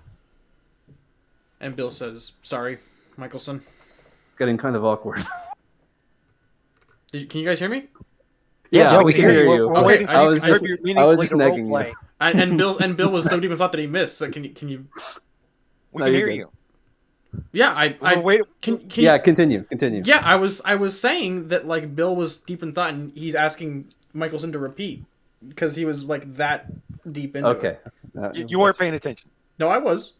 [SPEAKER 8] And Bill says, "Sorry, Michelson."
[SPEAKER 1] Getting kind of awkward.
[SPEAKER 8] Can you guys hear me?
[SPEAKER 1] Yeah,
[SPEAKER 6] we can hear you.
[SPEAKER 4] We're
[SPEAKER 8] Okay,
[SPEAKER 4] waiting for
[SPEAKER 8] I
[SPEAKER 4] you
[SPEAKER 8] was
[SPEAKER 4] to
[SPEAKER 1] just-
[SPEAKER 4] contribute
[SPEAKER 1] I was
[SPEAKER 4] meaningfully
[SPEAKER 1] just
[SPEAKER 4] to
[SPEAKER 1] nagging you.
[SPEAKER 4] roleplay.
[SPEAKER 8] And Bill was so deep in thought that he missed. So can you?
[SPEAKER 4] We
[SPEAKER 1] No,
[SPEAKER 4] can
[SPEAKER 1] you're
[SPEAKER 4] hear
[SPEAKER 1] good.
[SPEAKER 4] you.
[SPEAKER 8] Yeah,
[SPEAKER 4] We're waiting.
[SPEAKER 8] can
[SPEAKER 1] Yeah, continue.
[SPEAKER 8] Yeah, I was saying that like Bill was deep in thought and he's asking Michelson to repeat because he was like that deep into
[SPEAKER 1] Okay.
[SPEAKER 8] it.
[SPEAKER 4] You weren't paying attention.
[SPEAKER 8] No, I was.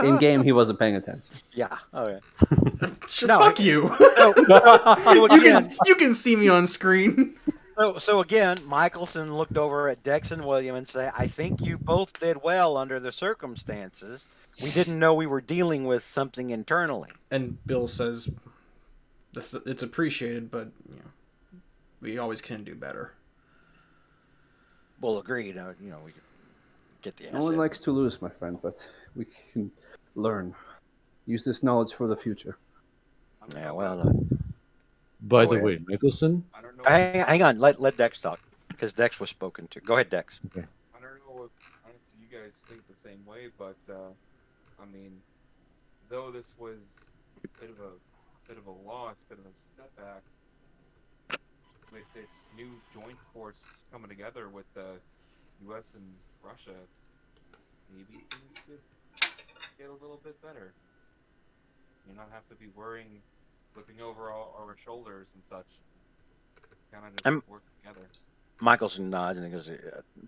[SPEAKER 1] In game, he wasn't paying attention.
[SPEAKER 4] Yeah. Okay.
[SPEAKER 8] No, fuck you.
[SPEAKER 4] So again,
[SPEAKER 8] you can see me on screen.
[SPEAKER 4] so again, Michelson looked over at Dex and William and said, "I think you both did well under the circumstances. We didn't know we were dealing with something internally."
[SPEAKER 8] And Bill says, "It's appreciated, but you know, we always can do better."
[SPEAKER 4] Well, agreed. You know, we could get the
[SPEAKER 1] No one
[SPEAKER 4] asset.
[SPEAKER 1] likes to lose, my friend, but we can learn. Use this knowledge for the future.
[SPEAKER 4] Yeah. Well,
[SPEAKER 6] By
[SPEAKER 4] Go
[SPEAKER 6] the
[SPEAKER 4] ahead.
[SPEAKER 6] way, Michelson.
[SPEAKER 5] I don't know.
[SPEAKER 4] hang on. Let Dex talk because Dex was spoken to. Go ahead, Dex.
[SPEAKER 5] I don't know if you guys think the same way, but I mean, though this was a bit of a loss, bit of a setback, with this new joint force coming together with the U.S. and Russia, maybe things could get a little bit better. You not have to be worrying, looking over our shoulders and such. Kind of just
[SPEAKER 4] I'm-
[SPEAKER 5] work together.
[SPEAKER 4] Michelson nods and he goes,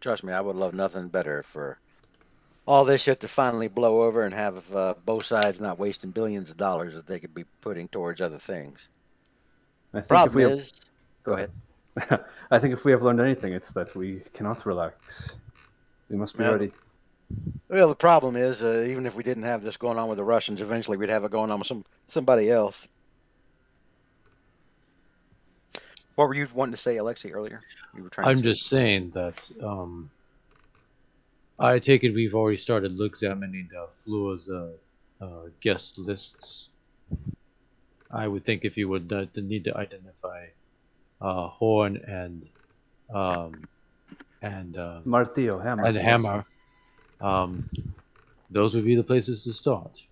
[SPEAKER 4] "Trust me, I would love nothing better for all this shit to finally blow over and have both sides not wasting billions of dollars that they could be putting towards other things."
[SPEAKER 1] I think if
[SPEAKER 4] Problem
[SPEAKER 1] we have,
[SPEAKER 4] is, go ahead.
[SPEAKER 1] I think if we have learned anything, it's that we cannot relax. We must be
[SPEAKER 4] Yeah.
[SPEAKER 1] ready.
[SPEAKER 4] Well, the problem is, even if we didn't have this going on with the Russians, eventually we'd have it going on with somebody else. What were you wanting to say, Alexei, earlier? You were trying
[SPEAKER 6] I'm
[SPEAKER 4] to say-
[SPEAKER 6] just saying that I take it we've already started examining Flua's guest lists. I would think if you would need to identify Horn and
[SPEAKER 1] Martillo, hammer.
[SPEAKER 6] and Hammer, those would be the places to start.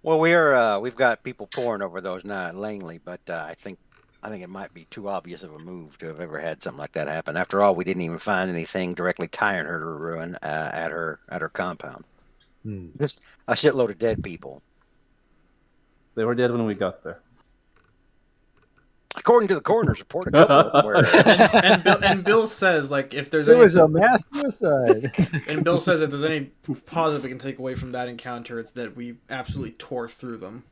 [SPEAKER 4] Well, we've got people pouring over those now at Langley, but I think it might be too obvious of a move to have ever had something like that happen. After all, we didn't even find anything directly tying her to ruin at her compound.
[SPEAKER 6] Hmm.
[SPEAKER 4] Just a shitload of dead people.
[SPEAKER 1] They were dead when we got there.
[SPEAKER 4] According to the coroner's report, a couple of them were.
[SPEAKER 8] And Bill says like if there's
[SPEAKER 6] There was a
[SPEAKER 8] anything,
[SPEAKER 6] mass suicide.
[SPEAKER 8] and Bill says if there's any positive we can take away from that encounter, it's that we absolutely tore through them.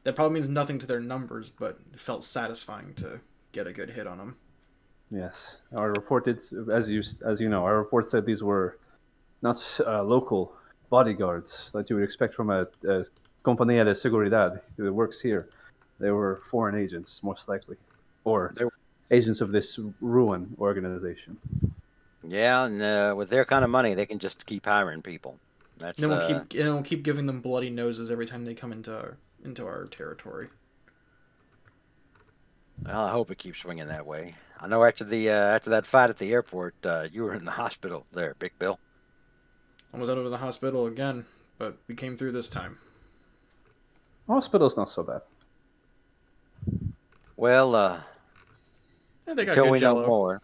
[SPEAKER 8] That probably means nothing to their numbers, but it felt satisfying to get a good hit on them.
[SPEAKER 1] Yes, our report did, as you know, our report said these were not local bodyguards that you would expect from a Compañía de Seguridad that works here. They were foreign agents, most likely, or
[SPEAKER 4] They were-
[SPEAKER 1] agents of this ruin organization.
[SPEAKER 4] Yeah, and with their kind of money, they can just keep hiring people. That's
[SPEAKER 8] And then we'll keep giving them bloody noses every time they come into our territory.
[SPEAKER 4] well, I hope it keeps swinging that way. I know after that fight at the airport, you were in the hospital there, Big Bill.
[SPEAKER 8] I was out of the hospital again, but we came through this time.
[SPEAKER 1] Hospital's not so bad.
[SPEAKER 4] Well,
[SPEAKER 8] Yeah, they got
[SPEAKER 4] until
[SPEAKER 8] good
[SPEAKER 4] we
[SPEAKER 8] jello.
[SPEAKER 4] know more.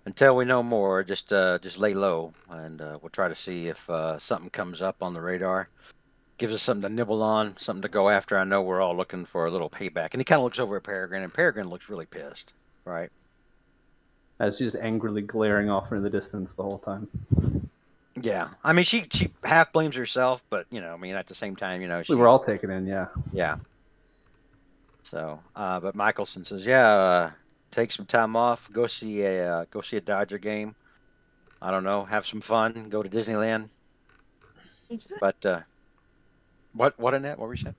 [SPEAKER 4] Until we know more, just lay low, and we'll try to see if something comes up on the radar. Gives us something to nibble on, something to go after. I know we're all looking for a little payback. And he kind of looks over at Peregrine, and Peregrine looks really pissed, right?
[SPEAKER 1] As she's just angrily glaring off into the distance the whole time.
[SPEAKER 4] Yeah. I mean, she half blames herself, but, I mean, at the same time, she...
[SPEAKER 1] We were all taken in, yeah.
[SPEAKER 4] Yeah. So, but Michelson says, yeah, take some time off, go see a Dodger game. I don't know, have some fun, go to Disneyland. But, what, Annette? What were you saying?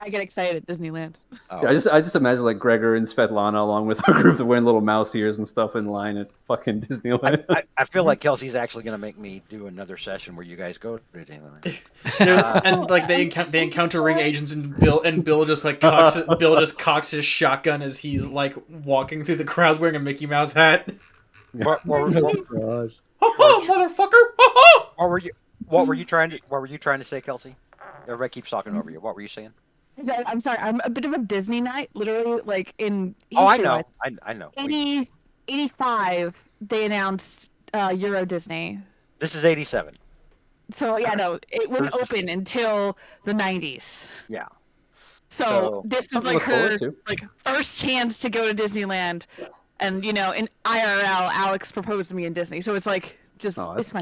[SPEAKER 3] I get excited at Disneyland.
[SPEAKER 4] Oh.
[SPEAKER 1] Yeah, I just imagine like Gregor and Svetlana along with our group that wearing little mouse ears and stuff in line at fucking Disneyland.
[SPEAKER 4] I feel like Kelsey's actually going to make me do another session where you guys go to Disneyland.
[SPEAKER 8] And like they encounter ring agents, and Bill just like cocks his shotgun as he's like walking through the crowd wearing a Mickey Mouse hat.
[SPEAKER 4] What
[SPEAKER 6] Oh, gosh.
[SPEAKER 8] Motherfucker!
[SPEAKER 4] What were you trying to say, Kelsey? Everybody keeps talking over you. What were you saying?
[SPEAKER 3] I'm sorry. I'm a bit of a Disney nut. Literally, like in
[SPEAKER 4] Oh, I
[SPEAKER 3] history-wise,
[SPEAKER 4] know. I know.
[SPEAKER 3] 85, they announced Euro Disney.
[SPEAKER 4] This is 87.
[SPEAKER 3] So yeah, no, it wouldn't open until the 90s.
[SPEAKER 4] Yeah.
[SPEAKER 3] So this is
[SPEAKER 1] something
[SPEAKER 3] like
[SPEAKER 1] to look forward
[SPEAKER 3] her
[SPEAKER 1] to.
[SPEAKER 3] like first chance to go to Disneyland, and in IRL, Alex proposed to me in Disney. So it's like just
[SPEAKER 1] Oh, that's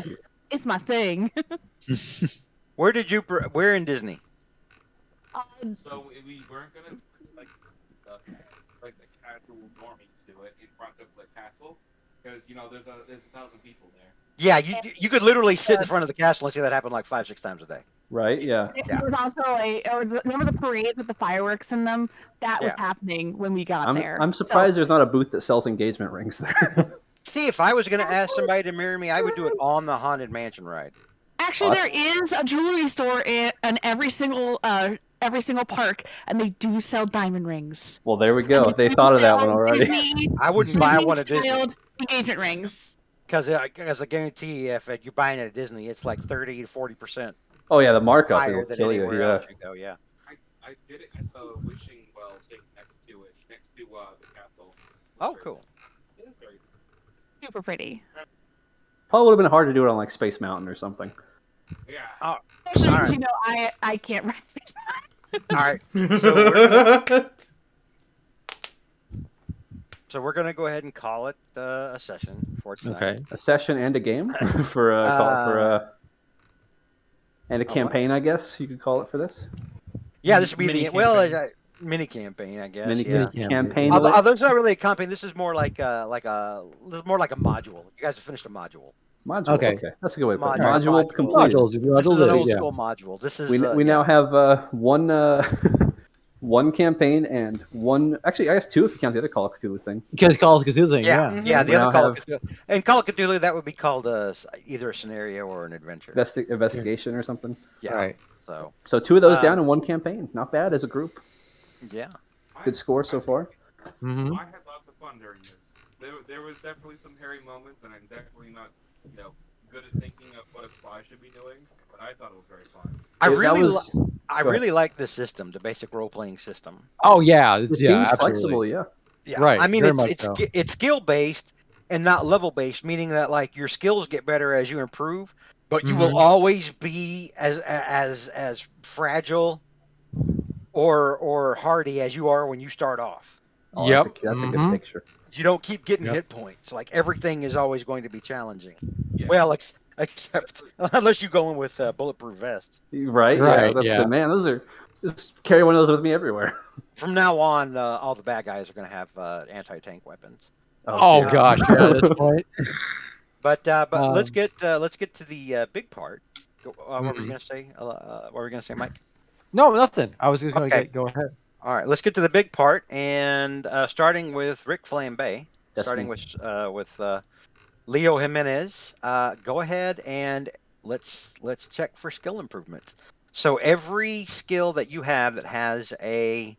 [SPEAKER 3] it's my thing.
[SPEAKER 4] Where in Disney?
[SPEAKER 5] So we weren't gonna like the casual normies do it in front of the castle because there's 1,000 people there.
[SPEAKER 4] Yeah, you could literally sit in front of the castle and see that happen like 5-6 times a day.
[SPEAKER 1] Right? Yeah.
[SPEAKER 3] There was also remember the parade with the fireworks in them? That was happening when we got there.
[SPEAKER 1] I'm surprised there's not a booth that sells engagement rings there.
[SPEAKER 4] See, if I was going to ask somebody to marry me, I would do it on the Haunted Mansion ride.
[SPEAKER 3] Actually, there is a jewelry store in every single park, and they do sell diamond rings.
[SPEAKER 1] Well, there we go. They thought of that one already.
[SPEAKER 4] I wouldn't buy one at Disney.
[SPEAKER 3] Disney-styled engagement rings.
[SPEAKER 4] Because I guarantee you, if you're buying it at Disney, it's like 30 to 40%
[SPEAKER 1] Oh yeah, the markup
[SPEAKER 4] higher
[SPEAKER 1] will
[SPEAKER 4] than
[SPEAKER 1] kill you.
[SPEAKER 4] anywhere
[SPEAKER 1] Yeah.
[SPEAKER 4] else you go. Yeah.
[SPEAKER 5] I did it at the Wishing Well thing next to the castle.
[SPEAKER 4] Oh, cool.
[SPEAKER 5] It is very
[SPEAKER 3] Super pretty.
[SPEAKER 1] Probably would have been hard to do it on like Space Mountain or something.
[SPEAKER 5] yeah.
[SPEAKER 3] Especially
[SPEAKER 4] All
[SPEAKER 3] because I can't ride Space
[SPEAKER 4] All right. So we're gonna go ahead and call it a session for tonight.
[SPEAKER 6] Okay.
[SPEAKER 1] A session and a game for and a campaign, I guess you could call it for this.
[SPEAKER 4] Yeah, this would be
[SPEAKER 8] Mini
[SPEAKER 4] a mini campaign, I guess.
[SPEAKER 1] Mini
[SPEAKER 4] yeah.
[SPEAKER 1] campaign.
[SPEAKER 4] Although it's not really a campaign. This is more like a module. You guys have finished a module.
[SPEAKER 1] Module.
[SPEAKER 6] Okay.
[SPEAKER 1] Okay. That's a good way to put it.
[SPEAKER 4] Module.
[SPEAKER 1] Module completed.
[SPEAKER 6] Modules.
[SPEAKER 4] This is an old
[SPEAKER 6] Yeah.
[SPEAKER 4] school module. This is
[SPEAKER 1] We now have one campaign and one. Actually, I guess two if you count the other Call of Cthulhu thing.
[SPEAKER 6] Because Call of Cthulhu thing.
[SPEAKER 4] yeah.
[SPEAKER 6] Yeah.
[SPEAKER 4] The
[SPEAKER 1] We
[SPEAKER 4] other
[SPEAKER 1] now
[SPEAKER 4] Call
[SPEAKER 1] have-
[SPEAKER 4] of Cthulhu, and Call of Cthulhu, that would be called either a scenario or an adventure.
[SPEAKER 1] Investigation or something.
[SPEAKER 4] Yeah.
[SPEAKER 6] All right.
[SPEAKER 4] So
[SPEAKER 1] So two of those down in one campaign. Not bad as a group.
[SPEAKER 4] yeah.
[SPEAKER 1] Good score so far.
[SPEAKER 6] Mm-hmm.
[SPEAKER 5] I had lots of fun during this. There was definitely some hairy moments, and I'm definitely not, good at thinking of what a spy should be doing. But I thought it was very fun.
[SPEAKER 4] I
[SPEAKER 1] That
[SPEAKER 4] really,
[SPEAKER 1] was-
[SPEAKER 4] I
[SPEAKER 1] go
[SPEAKER 4] really like the system, the basic role playing system.
[SPEAKER 6] Oh yeah.
[SPEAKER 1] It
[SPEAKER 6] yeah,
[SPEAKER 1] seems
[SPEAKER 6] absolutely.
[SPEAKER 1] flexible. Yeah.
[SPEAKER 4] Yeah.
[SPEAKER 6] Right,
[SPEAKER 4] I mean,
[SPEAKER 6] very much
[SPEAKER 4] it's
[SPEAKER 6] so.
[SPEAKER 4] it's skill based and not level based, meaning that like your skills get better as you improve, but you will always be as fragile or hardy as you are when you start off.
[SPEAKER 1] Oh,
[SPEAKER 6] Yep.
[SPEAKER 1] That's a good
[SPEAKER 6] Mhm.
[SPEAKER 1] picture.
[SPEAKER 4] You don't keep getting
[SPEAKER 6] Yep.
[SPEAKER 4] hit points. Like everything is always going to be challenging.
[SPEAKER 5] Yeah.
[SPEAKER 4] Well, except unless you go in with bulletproof vests.
[SPEAKER 1] Right.
[SPEAKER 6] Right,
[SPEAKER 1] Yeah. That's
[SPEAKER 6] yeah.
[SPEAKER 1] it, man. Those are just carry one of those with me everywhere.
[SPEAKER 4] From now on, all the bad guys are going to have anti-tank weapons.
[SPEAKER 6] Oh
[SPEAKER 1] dear.
[SPEAKER 6] gosh. Yeah. At this point.
[SPEAKER 4] But let's
[SPEAKER 6] Um,
[SPEAKER 4] get to the big part. What were you going to say? What were you going to say, Mike?
[SPEAKER 6] No, nothing. I was just going to
[SPEAKER 4] Okay.
[SPEAKER 6] go ahead.
[SPEAKER 4] All right, let's get to the big part, and starting with Rick Flambe,
[SPEAKER 1] That's
[SPEAKER 4] starting
[SPEAKER 1] me.
[SPEAKER 4] with Leo Jimenez. Go ahead and let's check for skill improvements. So every skill that you have that has a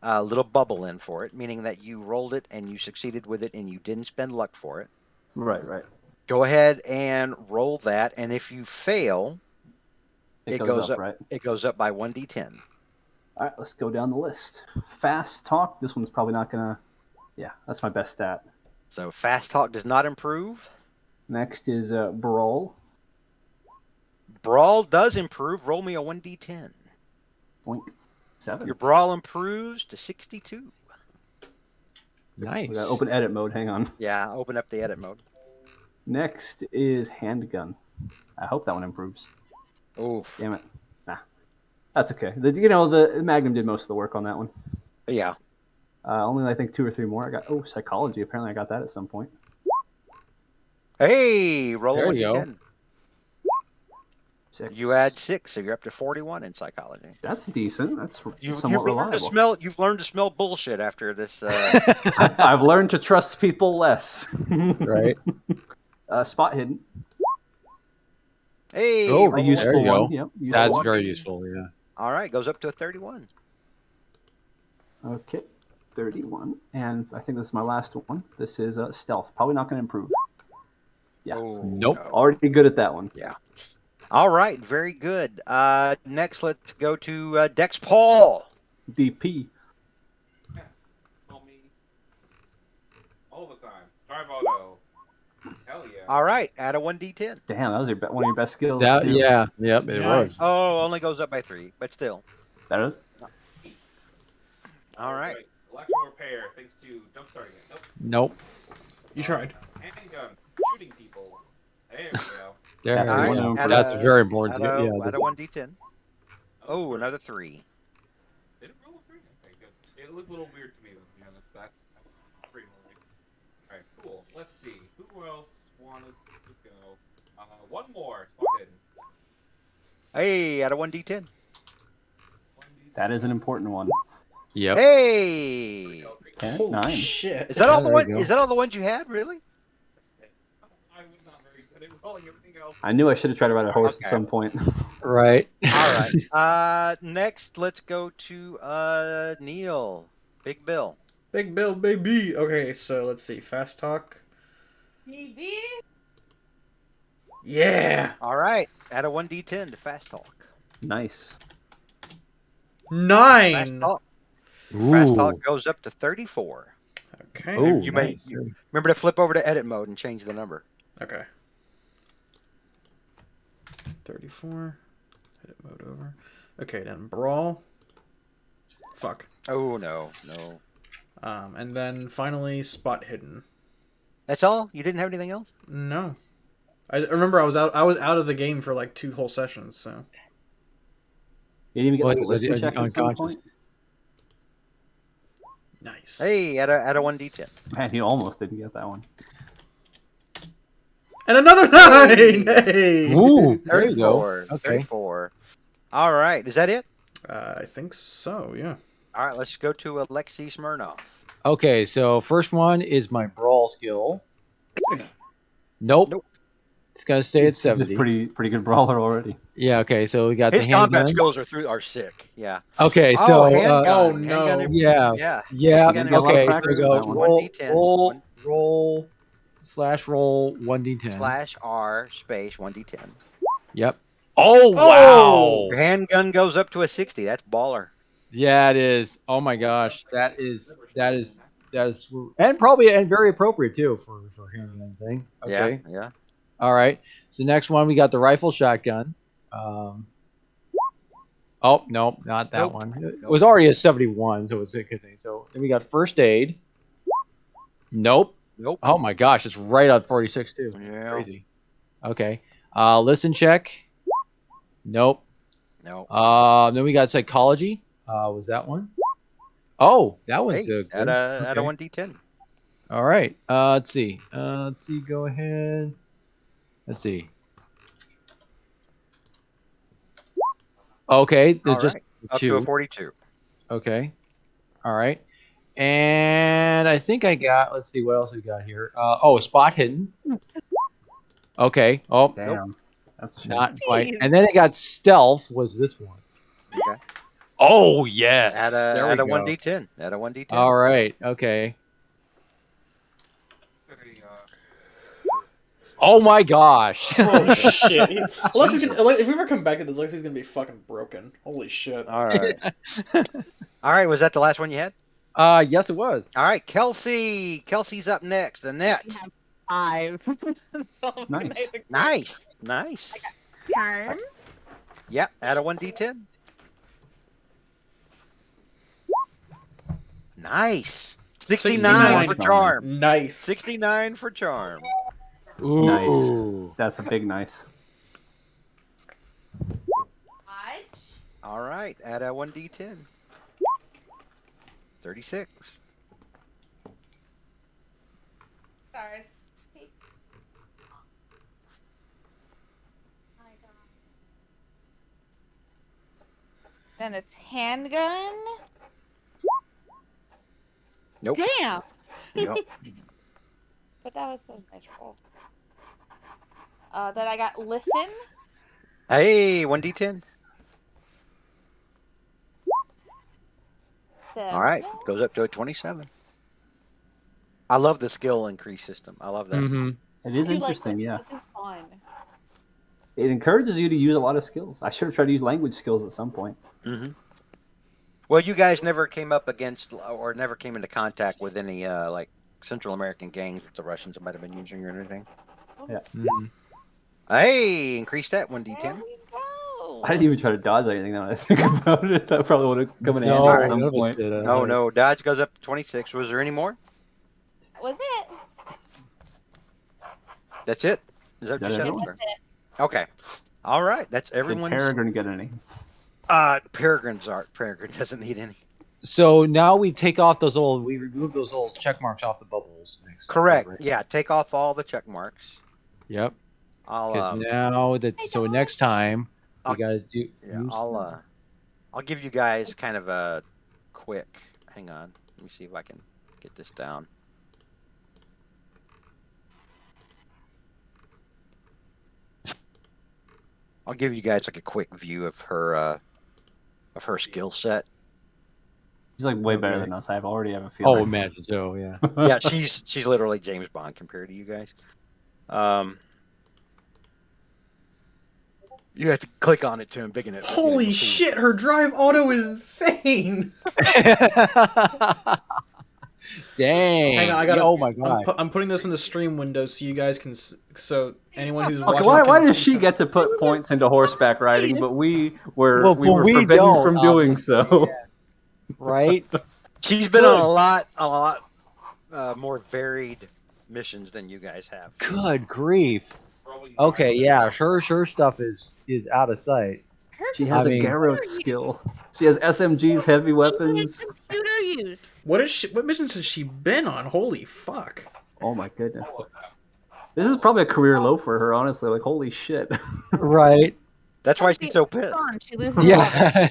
[SPEAKER 4] little bubble in for it, meaning that you rolled it and you succeeded with it and you didn't spend luck for it,
[SPEAKER 1] Right, right.
[SPEAKER 4] go ahead and roll that. And if you fail,
[SPEAKER 1] It goes up, right?
[SPEAKER 4] It goes up by 1d10.
[SPEAKER 1] All right, let's go down the list. Fast talk. This one's probably not gonna. Yeah, that's my best stat.
[SPEAKER 4] So fast talk does not improve.
[SPEAKER 1] Next is brawl.
[SPEAKER 4] Brawl does improve. Roll me a 1d10.
[SPEAKER 1] Boink. 7.
[SPEAKER 4] Your brawl improves to 62.
[SPEAKER 6] Nice.
[SPEAKER 1] We got open edit mode. Hang on.
[SPEAKER 4] Yeah, open up the edit mode.
[SPEAKER 1] Next is handgun. I hope that one improves.
[SPEAKER 4] Oof.
[SPEAKER 1] Damn it. Nah, that's okay. The Magnum did most of the work on that one.
[SPEAKER 4] Yeah.
[SPEAKER 1] Only I think 2 or 3 more. I got psychology. Apparently, I got that at some point.
[SPEAKER 4] Hey, roll
[SPEAKER 6] There
[SPEAKER 4] a
[SPEAKER 6] you go.
[SPEAKER 4] 1d10.
[SPEAKER 1] 6.
[SPEAKER 4] You add 6, so you're up to 41 in psychology.
[SPEAKER 1] That's decent. That's
[SPEAKER 4] You've
[SPEAKER 1] somewhat
[SPEAKER 4] learned to
[SPEAKER 1] reliable.
[SPEAKER 4] smell. You've learned to smell bullshit after this.
[SPEAKER 1] I've learned to trust people less.
[SPEAKER 6] Right.
[SPEAKER 1] Spot hidden.
[SPEAKER 4] Hey,
[SPEAKER 6] Oh,
[SPEAKER 1] A
[SPEAKER 4] roll a
[SPEAKER 1] useful
[SPEAKER 6] you go.
[SPEAKER 1] one. Yep, useful
[SPEAKER 6] That's
[SPEAKER 1] one.
[SPEAKER 6] very useful. Yeah.
[SPEAKER 4] All right, goes up to a 31.
[SPEAKER 1] Okay, 31. And I think this is my last one. This is stealth. Probably not going to improve. Yeah.
[SPEAKER 4] Oh,
[SPEAKER 6] Nope.
[SPEAKER 4] no.
[SPEAKER 1] Already good at that one.
[SPEAKER 4] Yeah. All right, very good. Next, let's go to Dex Paul.
[SPEAKER 1] DP.
[SPEAKER 5] Call me all the time. Drive auto. Hell yeah.
[SPEAKER 4] All right, add a 1d10.
[SPEAKER 1] Damn, that was one of your best skills.
[SPEAKER 6] That,
[SPEAKER 1] too.
[SPEAKER 6] yeah. Yep. It
[SPEAKER 8] Yeah.
[SPEAKER 6] was.
[SPEAKER 4] Oh, only goes up by 3, but still.
[SPEAKER 1] Better.
[SPEAKER 4] All right.
[SPEAKER 5] Electrical repair thanks to jump starting it. Nope.
[SPEAKER 6] Nope.
[SPEAKER 8] You tried.
[SPEAKER 5] Handgun. Shooting people. There we go.
[SPEAKER 6] There
[SPEAKER 1] That's
[SPEAKER 6] you
[SPEAKER 1] the
[SPEAKER 6] go.
[SPEAKER 1] one.
[SPEAKER 4] Add
[SPEAKER 6] That's
[SPEAKER 4] a-
[SPEAKER 6] very important.
[SPEAKER 4] Add a,
[SPEAKER 6] Yeah.
[SPEAKER 4] add a 1d10. Oh, another 3.
[SPEAKER 5] Did it roll a 3? Okay, good. It looked a little weird to me, though. Yeah, that's pretty annoying. Alright, cool. Let's see. Who else wanted to go? One more. Spot hidden.
[SPEAKER 4] Hey, add a 1d10.
[SPEAKER 1] That is an important one.
[SPEAKER 6] Yep.
[SPEAKER 4] Hey,
[SPEAKER 1] 10,
[SPEAKER 8] Holy
[SPEAKER 1] 9.
[SPEAKER 8] shit.
[SPEAKER 4] is that all
[SPEAKER 6] Yeah,
[SPEAKER 4] the
[SPEAKER 6] there
[SPEAKER 4] one?
[SPEAKER 6] you go.
[SPEAKER 4] Is that all the ones you had? Really?
[SPEAKER 5] I was not very good at rolling everything else.
[SPEAKER 1] I knew I should have tried to ride a horse
[SPEAKER 4] Okay.
[SPEAKER 1] at some point.
[SPEAKER 6] Right.
[SPEAKER 4] All right. Next, let's go to Neil. Big Bill.
[SPEAKER 8] Big Bill, baby. Okay, so let's see. Fast talk.
[SPEAKER 7] TV?
[SPEAKER 8] Yeah.
[SPEAKER 4] All right. Add a 1d10 to fast talk.
[SPEAKER 1] Nice.
[SPEAKER 8] 9.
[SPEAKER 4] Fast talk. Fast
[SPEAKER 6] Ooh.
[SPEAKER 4] talk goes up to 34.
[SPEAKER 8] Okay.
[SPEAKER 6] Ooh,
[SPEAKER 4] You may-
[SPEAKER 6] nice.
[SPEAKER 4] Remember to flip over to edit mode and change the number.
[SPEAKER 8] Okay. 34. Edit mode over. Okay, then brawl. Fuck.
[SPEAKER 4] Oh no, no.
[SPEAKER 8] And then finally spot hidden.
[SPEAKER 4] That's all. You didn't have anything else.
[SPEAKER 8] No. I remember I was out of the game for like 2 whole sessions, so.
[SPEAKER 1] You didn't even get
[SPEAKER 6] Well,
[SPEAKER 1] like a
[SPEAKER 6] because I
[SPEAKER 1] listen
[SPEAKER 6] did-
[SPEAKER 1] check at some
[SPEAKER 6] unconscious.
[SPEAKER 1] point?
[SPEAKER 8] Nice.
[SPEAKER 4] Hey, add a 1d10.
[SPEAKER 1] Man, you almost didn't get that one.
[SPEAKER 8] And another 9! Hey!
[SPEAKER 6] Ooh. There you go.
[SPEAKER 4] 34.
[SPEAKER 6] Okay.
[SPEAKER 4] 34. All right. Is that it?
[SPEAKER 8] I think so, yeah.
[SPEAKER 4] All right. Let's go to Alexei Smirnov.
[SPEAKER 6] Okay, so first one is my brawl skill. Nope.
[SPEAKER 4] Nope.
[SPEAKER 6] It's gonna stay at
[SPEAKER 1] He's a
[SPEAKER 6] 70.
[SPEAKER 1] pretty good brawler already.
[SPEAKER 6] Yeah. Okay, so we got
[SPEAKER 4] His
[SPEAKER 6] the
[SPEAKER 4] combat
[SPEAKER 6] handgun.
[SPEAKER 4] skills are sick. Yeah.
[SPEAKER 6] Okay,
[SPEAKER 4] Oh,
[SPEAKER 6] so
[SPEAKER 4] handgun.
[SPEAKER 8] oh, no.
[SPEAKER 4] Handgun-
[SPEAKER 6] yeah,
[SPEAKER 4] Yeah.
[SPEAKER 6] yeah.
[SPEAKER 4] You're gonna get a lot
[SPEAKER 6] Okay,
[SPEAKER 1] of
[SPEAKER 6] here we
[SPEAKER 1] practice
[SPEAKER 6] go.
[SPEAKER 1] with that one.
[SPEAKER 6] Roll,
[SPEAKER 4] 1d10.
[SPEAKER 6] roll, roll, 1d10.
[SPEAKER 4] Slash R space 1d10.
[SPEAKER 6] Yep. Oh
[SPEAKER 8] Oh!
[SPEAKER 4] Your handgun goes up to a 60. That's baller.
[SPEAKER 6] Yeah, it is. Oh my gosh, that is, and probably and very appropriate too for handgun thing. Okay.
[SPEAKER 4] Yeah. Yeah.
[SPEAKER 6] All right. So next one, we got the rifle shotgun. Oh no, not that
[SPEAKER 4] Nope.
[SPEAKER 6] one. It was already a 71, so it's a good thing. So then we got first aid. Nope.
[SPEAKER 4] Nope.
[SPEAKER 6] Oh my gosh, it's right on 46 too. It's
[SPEAKER 4] Yeah.
[SPEAKER 6] crazy. Okay. Listen check. Nope.
[SPEAKER 4] No.
[SPEAKER 6] Then we got psychology. Was that one? Oh, that was
[SPEAKER 4] Hey,
[SPEAKER 6] good.
[SPEAKER 4] add a
[SPEAKER 6] Okay.
[SPEAKER 4] 1d10.
[SPEAKER 6] All right. Let's see. Go ahead. Let's see. Okay.
[SPEAKER 4] All
[SPEAKER 6] There's just
[SPEAKER 4] right. Up
[SPEAKER 6] two.
[SPEAKER 4] to a 42.
[SPEAKER 6] Okay. All right. And I think I got. Let's see what else we got here. Spot hidden. Okay. Oh,
[SPEAKER 1] Damn. That's a shame.
[SPEAKER 6] Not quite.
[SPEAKER 3] Jeez.
[SPEAKER 6] And then it got stealth. Was this one?
[SPEAKER 4] Okay.
[SPEAKER 6] Oh yes.
[SPEAKER 4] Add
[SPEAKER 6] There we
[SPEAKER 4] a
[SPEAKER 6] go.
[SPEAKER 4] 1d10. Add a 1d10.
[SPEAKER 6] All right. Okay.
[SPEAKER 5] Very,
[SPEAKER 6] Oh my gosh.
[SPEAKER 8] Oh shit! Alexi's gonna, if we ever come back to this, Alexi's gonna be fucking broken. Holy shit!
[SPEAKER 4] All right. All right. Was that the last one you had?
[SPEAKER 6] Yes, it was.
[SPEAKER 4] All right, Kelsey. Kelsey's up next. Annette.
[SPEAKER 3] We have 5. So
[SPEAKER 1] Nice.
[SPEAKER 4] Nice. Nice.
[SPEAKER 3] Charm.
[SPEAKER 4] Yep. Add a 1d10. Nice. 69 for charm.
[SPEAKER 8] Nice.
[SPEAKER 4] 69 for charm.
[SPEAKER 6] Ooh.
[SPEAKER 1] That's a big nice.
[SPEAKER 7] Dodge.
[SPEAKER 4] All right. Add a 1d10. 36.
[SPEAKER 7] Stars. My God. Then it's handgun.
[SPEAKER 4] Nope.
[SPEAKER 3] Damn.
[SPEAKER 4] Nope.
[SPEAKER 7] But that was a nice roll. Then I got listen.
[SPEAKER 4] Hey, 1d10. All right. Goes up to a 27. I love the skill increase system. I love that.
[SPEAKER 6] Mm-hmm.
[SPEAKER 1] It is
[SPEAKER 7] I do like
[SPEAKER 1] interesting,
[SPEAKER 7] this.
[SPEAKER 1] yeah.
[SPEAKER 7] This is fun.
[SPEAKER 1] It encourages you to use a lot of skills. I should have tried to use language skills at some point.
[SPEAKER 4] Mm-hmm. Well, you guys never came up against or never came into contact with any like Central American gangs that the Russians might have been using or anything.
[SPEAKER 6] Mm-hmm.
[SPEAKER 4] Hey, increase that
[SPEAKER 7] There
[SPEAKER 4] 1d10.
[SPEAKER 7] we go.
[SPEAKER 1] I didn't even try to dodge anything now that I think about it. That probably would have come in handy
[SPEAKER 6] No,
[SPEAKER 1] at some
[SPEAKER 6] none of us
[SPEAKER 1] point.
[SPEAKER 6] did,
[SPEAKER 4] Oh no, dodge goes up to 26. Was there any more?
[SPEAKER 7] That was it.
[SPEAKER 4] That's it. Is that
[SPEAKER 1] Is that
[SPEAKER 4] what you said?
[SPEAKER 1] everyone?
[SPEAKER 7] That's it.
[SPEAKER 4] Okay. All right. That's
[SPEAKER 1] Did
[SPEAKER 4] everyone's.
[SPEAKER 1] Peregrine get any?
[SPEAKER 4] Peregrine's art. Peregrine doesn't need any.
[SPEAKER 6] So now we take off those old. We remove those old check marks off the bubbles. Next time,
[SPEAKER 4] Correct.
[SPEAKER 6] right?
[SPEAKER 4] Yeah. Take off all the check marks.
[SPEAKER 6] Yep.
[SPEAKER 4] I'll
[SPEAKER 6] Because now that next time we
[SPEAKER 4] I'll-
[SPEAKER 6] gotta do.
[SPEAKER 4] yeah,
[SPEAKER 6] use-
[SPEAKER 4] I'll give you guys kind of a quick. Hang on. Let me see if I can get this down. I'll give you guys like a quick view of her skill set.
[SPEAKER 1] He's like way better
[SPEAKER 6] Okay.
[SPEAKER 1] than us. I already have a
[SPEAKER 6] Oh,
[SPEAKER 1] feeling.
[SPEAKER 6] imagine so. Yeah.
[SPEAKER 4] Yeah, she's literally James Bond compared to you guys. You have to click on it to embiggen it.
[SPEAKER 8] Holy shit! Her drive auto is insane.
[SPEAKER 6] Dang.
[SPEAKER 8] Hang on, I gotta.
[SPEAKER 6] Oh my god.
[SPEAKER 8] I'm putting this in the stream window so you guys can. So anyone who's
[SPEAKER 1] Okay,
[SPEAKER 8] watching.
[SPEAKER 1] why
[SPEAKER 8] can
[SPEAKER 1] does
[SPEAKER 8] see-
[SPEAKER 1] she get to put points into horseback riding, but we were
[SPEAKER 6] Well,
[SPEAKER 1] we
[SPEAKER 6] but
[SPEAKER 1] were
[SPEAKER 6] we
[SPEAKER 1] forbidden
[SPEAKER 6] don't,
[SPEAKER 1] from doing so?
[SPEAKER 6] Right?
[SPEAKER 4] She's been on a lot more varied missions than you guys have.
[SPEAKER 6] Good grief.
[SPEAKER 5] probably
[SPEAKER 6] Okay,
[SPEAKER 5] not-
[SPEAKER 6] yeah, her stuff is out of sight.
[SPEAKER 1] She has
[SPEAKER 6] I mean-
[SPEAKER 1] a Garrote skill. She has SMGs, heavy weapons.
[SPEAKER 3] Computer use.
[SPEAKER 8] What missions has she been on? Holy fuck!
[SPEAKER 1] Oh my goodness. This is probably a career low for her, honestly. Like, holy shit.
[SPEAKER 6] Right.
[SPEAKER 4] That's why she's so pissed.
[SPEAKER 3] She loses.
[SPEAKER 6] Yeah.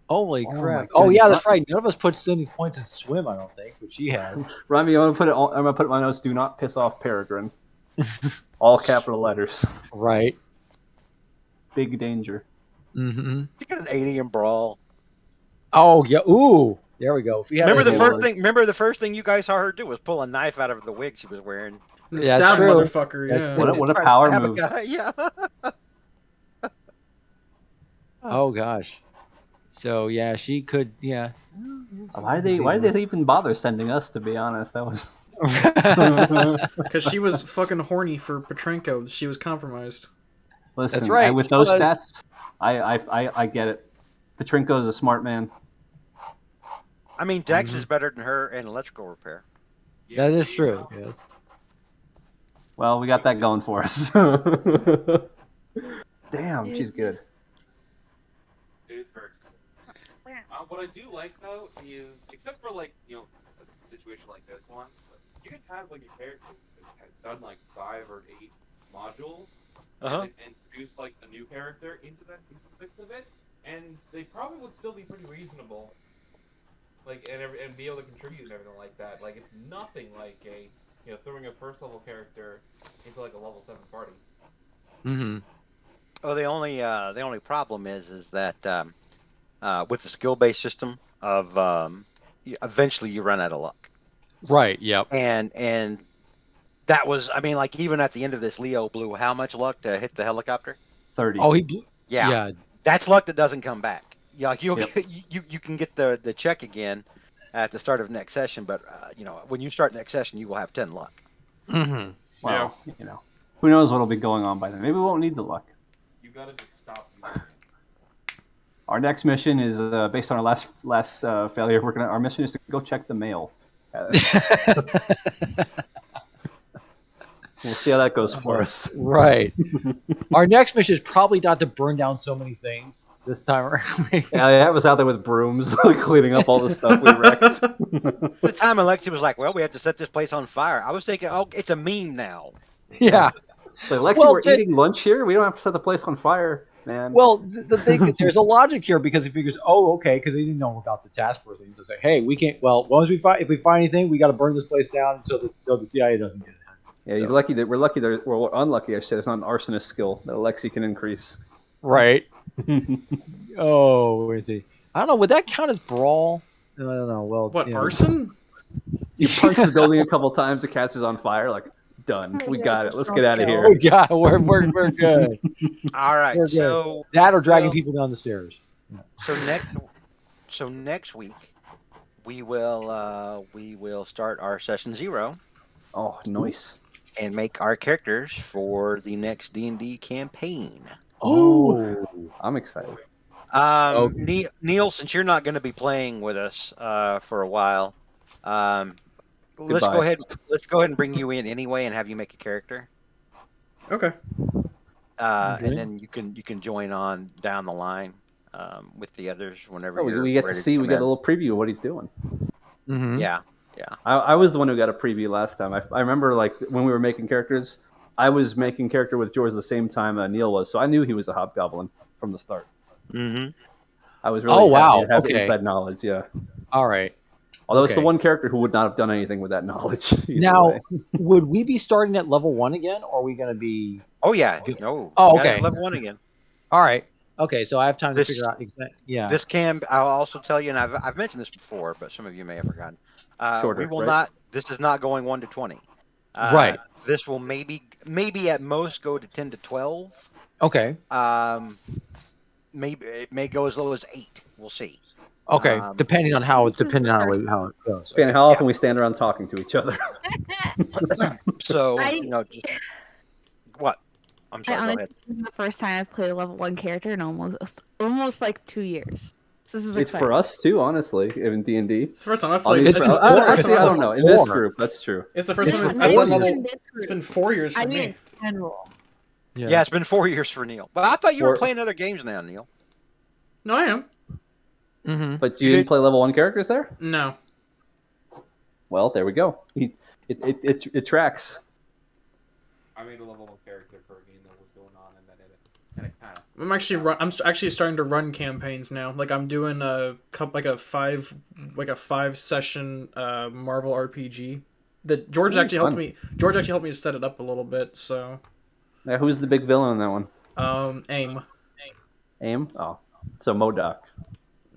[SPEAKER 6] Holy
[SPEAKER 1] Oh my
[SPEAKER 6] crap. Oh yeah,
[SPEAKER 1] goodness.
[SPEAKER 6] that's right. None of us put any points in swim, I don't think, but she has.
[SPEAKER 1] Remy, I'm gonna put in my notes. Do not piss off Peregrine. All capital letters.
[SPEAKER 6] Right.
[SPEAKER 1] Big danger.
[SPEAKER 6] Mm-hmm.
[SPEAKER 4] She got an 80 in brawl.
[SPEAKER 6] Oh yeah. Ooh. There we go. If we had
[SPEAKER 4] Remember
[SPEAKER 6] a
[SPEAKER 4] the
[SPEAKER 6] little-
[SPEAKER 4] first thing? Remember the first thing you guys saw her do was pull a knife out of the wig she was wearing.
[SPEAKER 6] Yeah,
[SPEAKER 8] Stab
[SPEAKER 6] true.
[SPEAKER 8] motherfucker.
[SPEAKER 6] That's
[SPEAKER 8] Yeah.
[SPEAKER 1] What a
[SPEAKER 4] Tries to
[SPEAKER 1] power
[SPEAKER 4] stab a
[SPEAKER 1] move.
[SPEAKER 4] guy, yeah.
[SPEAKER 6] Oh gosh. So yeah, she could. Yeah.
[SPEAKER 1] Why did they even bother sending us? To be honest, that was.
[SPEAKER 8] Because she was fucking horny for Petrenko. She was compromised.
[SPEAKER 1] Listen,
[SPEAKER 6] That's right,
[SPEAKER 1] with
[SPEAKER 6] she
[SPEAKER 1] those
[SPEAKER 6] was.
[SPEAKER 1] stats, I get it. Petrenko is a smart man.
[SPEAKER 4] I mean, Dex is better than her in electrical repair.
[SPEAKER 6] That is true. Yes.
[SPEAKER 1] Well, we got that going for us. Damn, she's good.
[SPEAKER 5] It is very cool. What I do like though is, except for like a situation like this one, you can have like a character that has done like 5 or 8 modules and introduce like a new character into the mix of it, and they probably would still be pretty reasonable. Like and be able to contribute and everything like that. Like it's nothing like throwing a first level character into like a level 7 party.
[SPEAKER 6] Mm-hmm.
[SPEAKER 4] Oh, the only problem is that with the skill based system of eventually you run out of luck,
[SPEAKER 6] Right. Yep.
[SPEAKER 4] and that was, I mean, like even at the end of this, Leo blew how much luck to hit the helicopter?
[SPEAKER 1] 30.
[SPEAKER 6] Oh, he. Blew,
[SPEAKER 4] Yeah,
[SPEAKER 6] yeah.
[SPEAKER 4] that's luck that doesn't come back. Yeah, like
[SPEAKER 1] Yep.
[SPEAKER 4] you can get the check again at the start of next session, but when you start next session, you will have 10 luck.
[SPEAKER 6] Mm-hmm.
[SPEAKER 1] Well, who knows what'll be going on by then? Maybe we won't need the luck.
[SPEAKER 5] You gotta just stop using it.
[SPEAKER 1] Our next mission is based on our last failure. Our mission is to go check the mail. We'll see how that goes for us.
[SPEAKER 6] Right. Our next mission is probably not to burn down so many things this time around.
[SPEAKER 1] Yeah, I was out there with brooms, cleaning up all the stuff we wrecked.
[SPEAKER 4] The time Alexi was like, "Well, we have to set this place on fire," I was thinking, "Oh, it's a meme now."
[SPEAKER 6] Yeah.
[SPEAKER 1] So, Lexi,
[SPEAKER 6] Well,
[SPEAKER 1] we're eating lunch here. We don't have to set the place on fire, man.
[SPEAKER 6] Well, the thing is, there's a logic here because he figures, oh, okay, because he didn't know about the task force things. So say, hey, we can't. Well, once if we find anything, we got to burn this place down so the CIA doesn't get it.
[SPEAKER 1] yeah, he's lucky that we're unlucky. I said it's not an arsonist skill that Lexi can increase.
[SPEAKER 6] Right. Oh, where is he? I don't know. Would that count as brawl? I don't know. Well,
[SPEAKER 8] What,
[SPEAKER 6] you know.
[SPEAKER 8] arson?
[SPEAKER 1] You punch the building a couple times, it catches on fire. Like, done. We got it. Let's get out of here.
[SPEAKER 6] Oh yeah, we're good.
[SPEAKER 4] All right,
[SPEAKER 6] We're good.
[SPEAKER 4] so
[SPEAKER 6] That or dragging
[SPEAKER 4] Well-
[SPEAKER 6] people down the stairs.
[SPEAKER 4] so next week we will start our session 0
[SPEAKER 1] Oh, nice.
[SPEAKER 4] and make our characters for the next D&D campaign.
[SPEAKER 6] Oh,
[SPEAKER 1] I'm excited.
[SPEAKER 4] Neil, since you're not going to be playing with us for a while, let's
[SPEAKER 1] Goodbye.
[SPEAKER 4] go ahead. Let's go ahead and bring you in anyway, and have you make a character,
[SPEAKER 8] Okay.
[SPEAKER 6] Okay.
[SPEAKER 4] and then you can join on down the line with the others whenever
[SPEAKER 1] Oh,
[SPEAKER 4] you're
[SPEAKER 1] we get to
[SPEAKER 4] ready
[SPEAKER 1] see. We
[SPEAKER 4] come
[SPEAKER 1] get a
[SPEAKER 4] in.
[SPEAKER 1] little preview of what he's doing.
[SPEAKER 6] mm-hmm.
[SPEAKER 4] Yeah.
[SPEAKER 1] I was the one who got a preview last time. I remember like when we were making characters, I was making character with George the same time Neil was, so I knew he was a hobgoblin from the start.
[SPEAKER 4] Mm-hmm.
[SPEAKER 1] I was really
[SPEAKER 6] Oh, wow.
[SPEAKER 1] happy to have
[SPEAKER 6] Okay.
[SPEAKER 1] inside knowledge. Yeah.
[SPEAKER 6] All right.
[SPEAKER 1] Although it's the
[SPEAKER 6] Okay.
[SPEAKER 1] one character who would not have done anything with that knowledge. either
[SPEAKER 6] Now,
[SPEAKER 1] way.
[SPEAKER 6] would we be starting at level 1 again, or are we going to be?
[SPEAKER 4] Oh yeah. No.
[SPEAKER 6] Oh,
[SPEAKER 4] you guys
[SPEAKER 6] okay.
[SPEAKER 4] are level 1 again.
[SPEAKER 6] All right. Okay, so I have time to
[SPEAKER 4] This-
[SPEAKER 6] figure out exactly. Yeah.
[SPEAKER 4] This I'll also tell you, and I've mentioned this before, but some of you may have forgotten.
[SPEAKER 1] Shorter,
[SPEAKER 4] we will
[SPEAKER 1] right?
[SPEAKER 4] not. This is not going 1 to 20.
[SPEAKER 6] Right.
[SPEAKER 4] This will maybe at most go to 10 to 12.
[SPEAKER 6] Okay.
[SPEAKER 4] Maybe it may go as low as 8. We'll see.
[SPEAKER 6] Okay.
[SPEAKER 4] Um,
[SPEAKER 6] depending on how it goes.
[SPEAKER 1] Depending how often we stand around talking to each other.
[SPEAKER 4] So
[SPEAKER 3] I-
[SPEAKER 4] just what? I'm sorry. Go
[SPEAKER 3] honestly,
[SPEAKER 4] ahead.
[SPEAKER 3] this is the first time I've played a level 1 character in almost like 2 years. So this is
[SPEAKER 1] It's
[SPEAKER 3] exciting.
[SPEAKER 1] for us too, honestly. In D&D.
[SPEAKER 8] It's the first time I've
[SPEAKER 1] All
[SPEAKER 8] played.
[SPEAKER 1] these
[SPEAKER 8] It's,
[SPEAKER 1] friends-
[SPEAKER 8] it's the
[SPEAKER 1] actually,
[SPEAKER 8] first time
[SPEAKER 1] I don't know. In this
[SPEAKER 6] Four.
[SPEAKER 1] group, that's true.
[SPEAKER 8] It's the first
[SPEAKER 6] It's
[SPEAKER 8] time
[SPEAKER 6] not
[SPEAKER 8] I've done
[SPEAKER 6] even
[SPEAKER 8] level.
[SPEAKER 3] in this
[SPEAKER 8] It's
[SPEAKER 3] group.
[SPEAKER 8] been 4 years for
[SPEAKER 3] I mean,
[SPEAKER 8] me.
[SPEAKER 3] in general.
[SPEAKER 4] Yeah, it's been 4 years for Neil. But I thought you were
[SPEAKER 1] Or-
[SPEAKER 4] playing other games now, Neil.
[SPEAKER 8] No, I am.
[SPEAKER 6] Mm-hmm.
[SPEAKER 1] But you didn't play level 1 characters there?
[SPEAKER 8] No.
[SPEAKER 1] Well, there we go. It tracks.
[SPEAKER 5] I made a level 1 character for a game that was going on, and then it kind of.
[SPEAKER 8] I'm actually starting to run campaigns now. Like I'm doing a 5 session Marvel RPG. That George actually helped
[SPEAKER 1] fun.
[SPEAKER 8] me. George actually helped me to set it up a little bit. So
[SPEAKER 1] Now, who's the big villain in that one?
[SPEAKER 8] AIM.
[SPEAKER 1] AIM? Oh. So MODOK.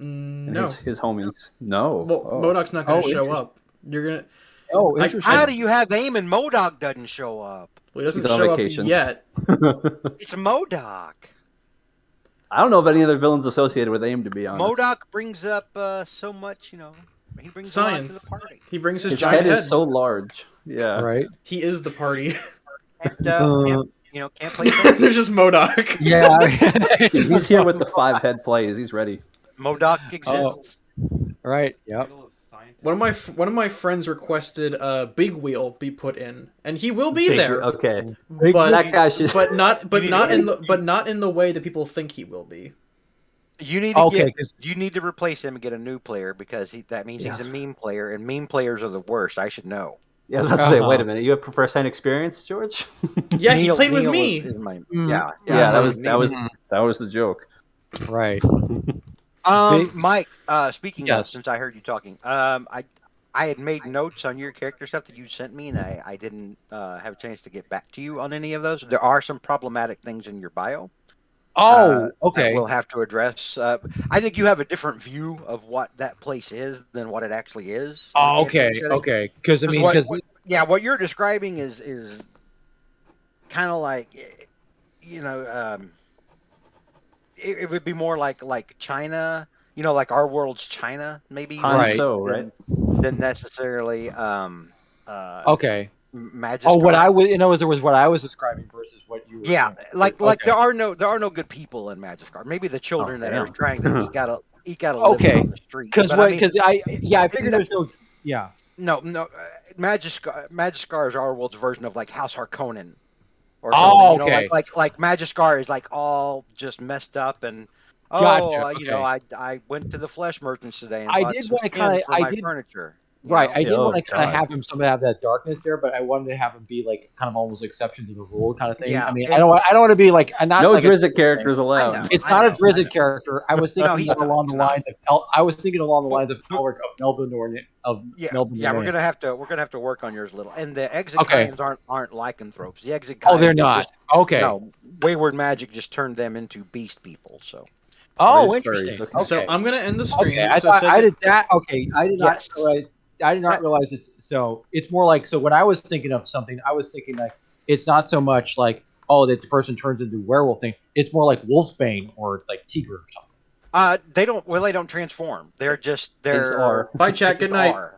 [SPEAKER 1] And
[SPEAKER 8] No.
[SPEAKER 1] his homies. No.
[SPEAKER 8] Well,
[SPEAKER 1] Oh.
[SPEAKER 8] MODOK's not going to show
[SPEAKER 1] interesting.
[SPEAKER 8] up. You're gonna.
[SPEAKER 6] Oh,
[SPEAKER 8] I-
[SPEAKER 6] interesting.
[SPEAKER 4] How do you have aim and MODOK doesn't show up?
[SPEAKER 8] Well, he doesn't
[SPEAKER 1] He's on
[SPEAKER 8] show up
[SPEAKER 1] vacation.
[SPEAKER 8] yet.
[SPEAKER 4] It's MODOK.
[SPEAKER 1] I don't know of any other villains associated with AIM, to be honest.
[SPEAKER 4] MODOK brings up so much, he brings a lot to
[SPEAKER 8] Science.
[SPEAKER 4] the party.
[SPEAKER 8] He brings his
[SPEAKER 1] His
[SPEAKER 8] giant
[SPEAKER 1] head
[SPEAKER 8] head.
[SPEAKER 1] is so large. Yeah.
[SPEAKER 6] Right.
[SPEAKER 8] He is the party.
[SPEAKER 4] And, can't play
[SPEAKER 8] There's just MODOK.
[SPEAKER 6] Yeah.
[SPEAKER 1] He's here with the 5-head plays. He's ready.
[SPEAKER 4] MODOK exists.
[SPEAKER 6] Right. Yep.
[SPEAKER 5] Middle of science.
[SPEAKER 8] One of my friends requested Big Wheel be put in, and he will be
[SPEAKER 1] Big-
[SPEAKER 8] there.
[SPEAKER 1] Okay.
[SPEAKER 8] But
[SPEAKER 1] That guy should.
[SPEAKER 8] but not
[SPEAKER 4] You
[SPEAKER 8] not in the way that people think he will be.
[SPEAKER 4] You need to
[SPEAKER 6] Okay. 'Cause-
[SPEAKER 4] you need to replace him and get a new player because that means
[SPEAKER 1] Yes.
[SPEAKER 4] he's a meme player, and meme players are the worst. I should know.
[SPEAKER 1] Yeah, I was about to say,
[SPEAKER 6] Uh-huh.
[SPEAKER 1] wait a minute. You have first-hand experience, George?
[SPEAKER 8] Yeah, he
[SPEAKER 4] Neil-
[SPEAKER 8] played with
[SPEAKER 4] Neil
[SPEAKER 8] me.
[SPEAKER 4] is my-
[SPEAKER 6] Mm.
[SPEAKER 4] yeah.
[SPEAKER 1] Yeah, that
[SPEAKER 4] Neil-
[SPEAKER 1] was the joke.
[SPEAKER 6] Right.
[SPEAKER 4] Mike. Speaking of,
[SPEAKER 6] Yes.
[SPEAKER 4] since I heard you talking, I I had made notes on your character stuff that you sent me, and I didn't have a chance to get back to you on any of those. There are some problematic things in your bio.
[SPEAKER 6] Oh,
[SPEAKER 4] That
[SPEAKER 6] okay.
[SPEAKER 4] we'll have to address. I think you have a different view of what that place is than what it actually is. in a
[SPEAKER 6] Oh,
[SPEAKER 4] campaign
[SPEAKER 6] okay,
[SPEAKER 4] setting.
[SPEAKER 6] okay. Because I
[SPEAKER 4] 'Cause
[SPEAKER 6] mean,
[SPEAKER 4] what-
[SPEAKER 6] because
[SPEAKER 4] what- yeah, what you're describing is kind of like, it would be more like China, like our world's China, maybe
[SPEAKER 1] Han
[SPEAKER 6] Right.
[SPEAKER 1] So, right?
[SPEAKER 4] than necessarily
[SPEAKER 6] okay.
[SPEAKER 4] Magic.
[SPEAKER 6] Oh, what I was, there was what I was describing versus what you were.
[SPEAKER 4] Yeah,
[SPEAKER 6] saying.
[SPEAKER 4] like
[SPEAKER 6] Okay.
[SPEAKER 4] there are no good people in Magikarp. Maybe the children that are
[SPEAKER 1] damn.
[SPEAKER 4] trying to eke out a living
[SPEAKER 6] Okay.
[SPEAKER 4] on the street.
[SPEAKER 6] Because
[SPEAKER 4] But
[SPEAKER 6] what?
[SPEAKER 4] I mean,
[SPEAKER 6] Because I figured there's no. Yeah.
[SPEAKER 4] no, Magiskar is our world's version of like House Harkonnen or
[SPEAKER 6] Oh,
[SPEAKER 4] something.
[SPEAKER 6] okay.
[SPEAKER 4] Like Magiskar is like all just messed up and
[SPEAKER 6] Gotcha,
[SPEAKER 4] I went to the flesh merchants today and
[SPEAKER 6] I
[SPEAKER 4] bought
[SPEAKER 6] did
[SPEAKER 4] some
[SPEAKER 6] wanna
[SPEAKER 4] skins
[SPEAKER 6] kinda-
[SPEAKER 4] for
[SPEAKER 6] I
[SPEAKER 4] my
[SPEAKER 6] did-
[SPEAKER 4] furniture.
[SPEAKER 6] Right. I did
[SPEAKER 1] Oh,
[SPEAKER 6] want to kind of
[SPEAKER 1] God.
[SPEAKER 6] have him have that darkness there, but I wanted to have him be like kind of almost exception to the rule kind of thing.
[SPEAKER 4] Yeah,
[SPEAKER 6] I mean,
[SPEAKER 4] and-
[SPEAKER 6] I don't want to be like not
[SPEAKER 1] No
[SPEAKER 6] like
[SPEAKER 1] Drizzt characters allowed.
[SPEAKER 4] I know.
[SPEAKER 6] It's not a
[SPEAKER 4] I
[SPEAKER 6] Drizzt
[SPEAKER 4] know.
[SPEAKER 6] character. I was
[SPEAKER 4] No,
[SPEAKER 6] thinking
[SPEAKER 4] he's
[SPEAKER 6] more
[SPEAKER 4] not,
[SPEAKER 6] along the
[SPEAKER 4] he's not.
[SPEAKER 6] lines of I was thinking along the lines of Elric of Melbourne
[SPEAKER 4] Yeah,
[SPEAKER 6] Melbourne.
[SPEAKER 4] yeah, we're
[SPEAKER 6] Domain.
[SPEAKER 4] gonna have to work on yours a little. And the Exokians aren't lycanthropes. The Exokians,
[SPEAKER 6] Oh, they're not.
[SPEAKER 4] Just,
[SPEAKER 6] Okay.
[SPEAKER 4] No, Wayward Magic just turned them into beast people. So
[SPEAKER 6] Oh,
[SPEAKER 1] It is furries,
[SPEAKER 6] interesting.
[SPEAKER 1] okay.
[SPEAKER 6] Okay.
[SPEAKER 8] So I'm gonna end the stream.
[SPEAKER 6] Okay, I
[SPEAKER 8] so
[SPEAKER 6] thought I
[SPEAKER 8] Sega-
[SPEAKER 6] did that. Okay, I did not
[SPEAKER 4] Yes.
[SPEAKER 6] realize. I did not realize it's so. It's more like so. When I was thinking of something, I was thinking like it's not so much like that the person turns into werewolf thing. It's more like Wolfsbane or like Tigre or something.
[SPEAKER 4] they don't transform. They're
[SPEAKER 1] R.
[SPEAKER 8] Bye, chat. Good night.
[SPEAKER 4] R.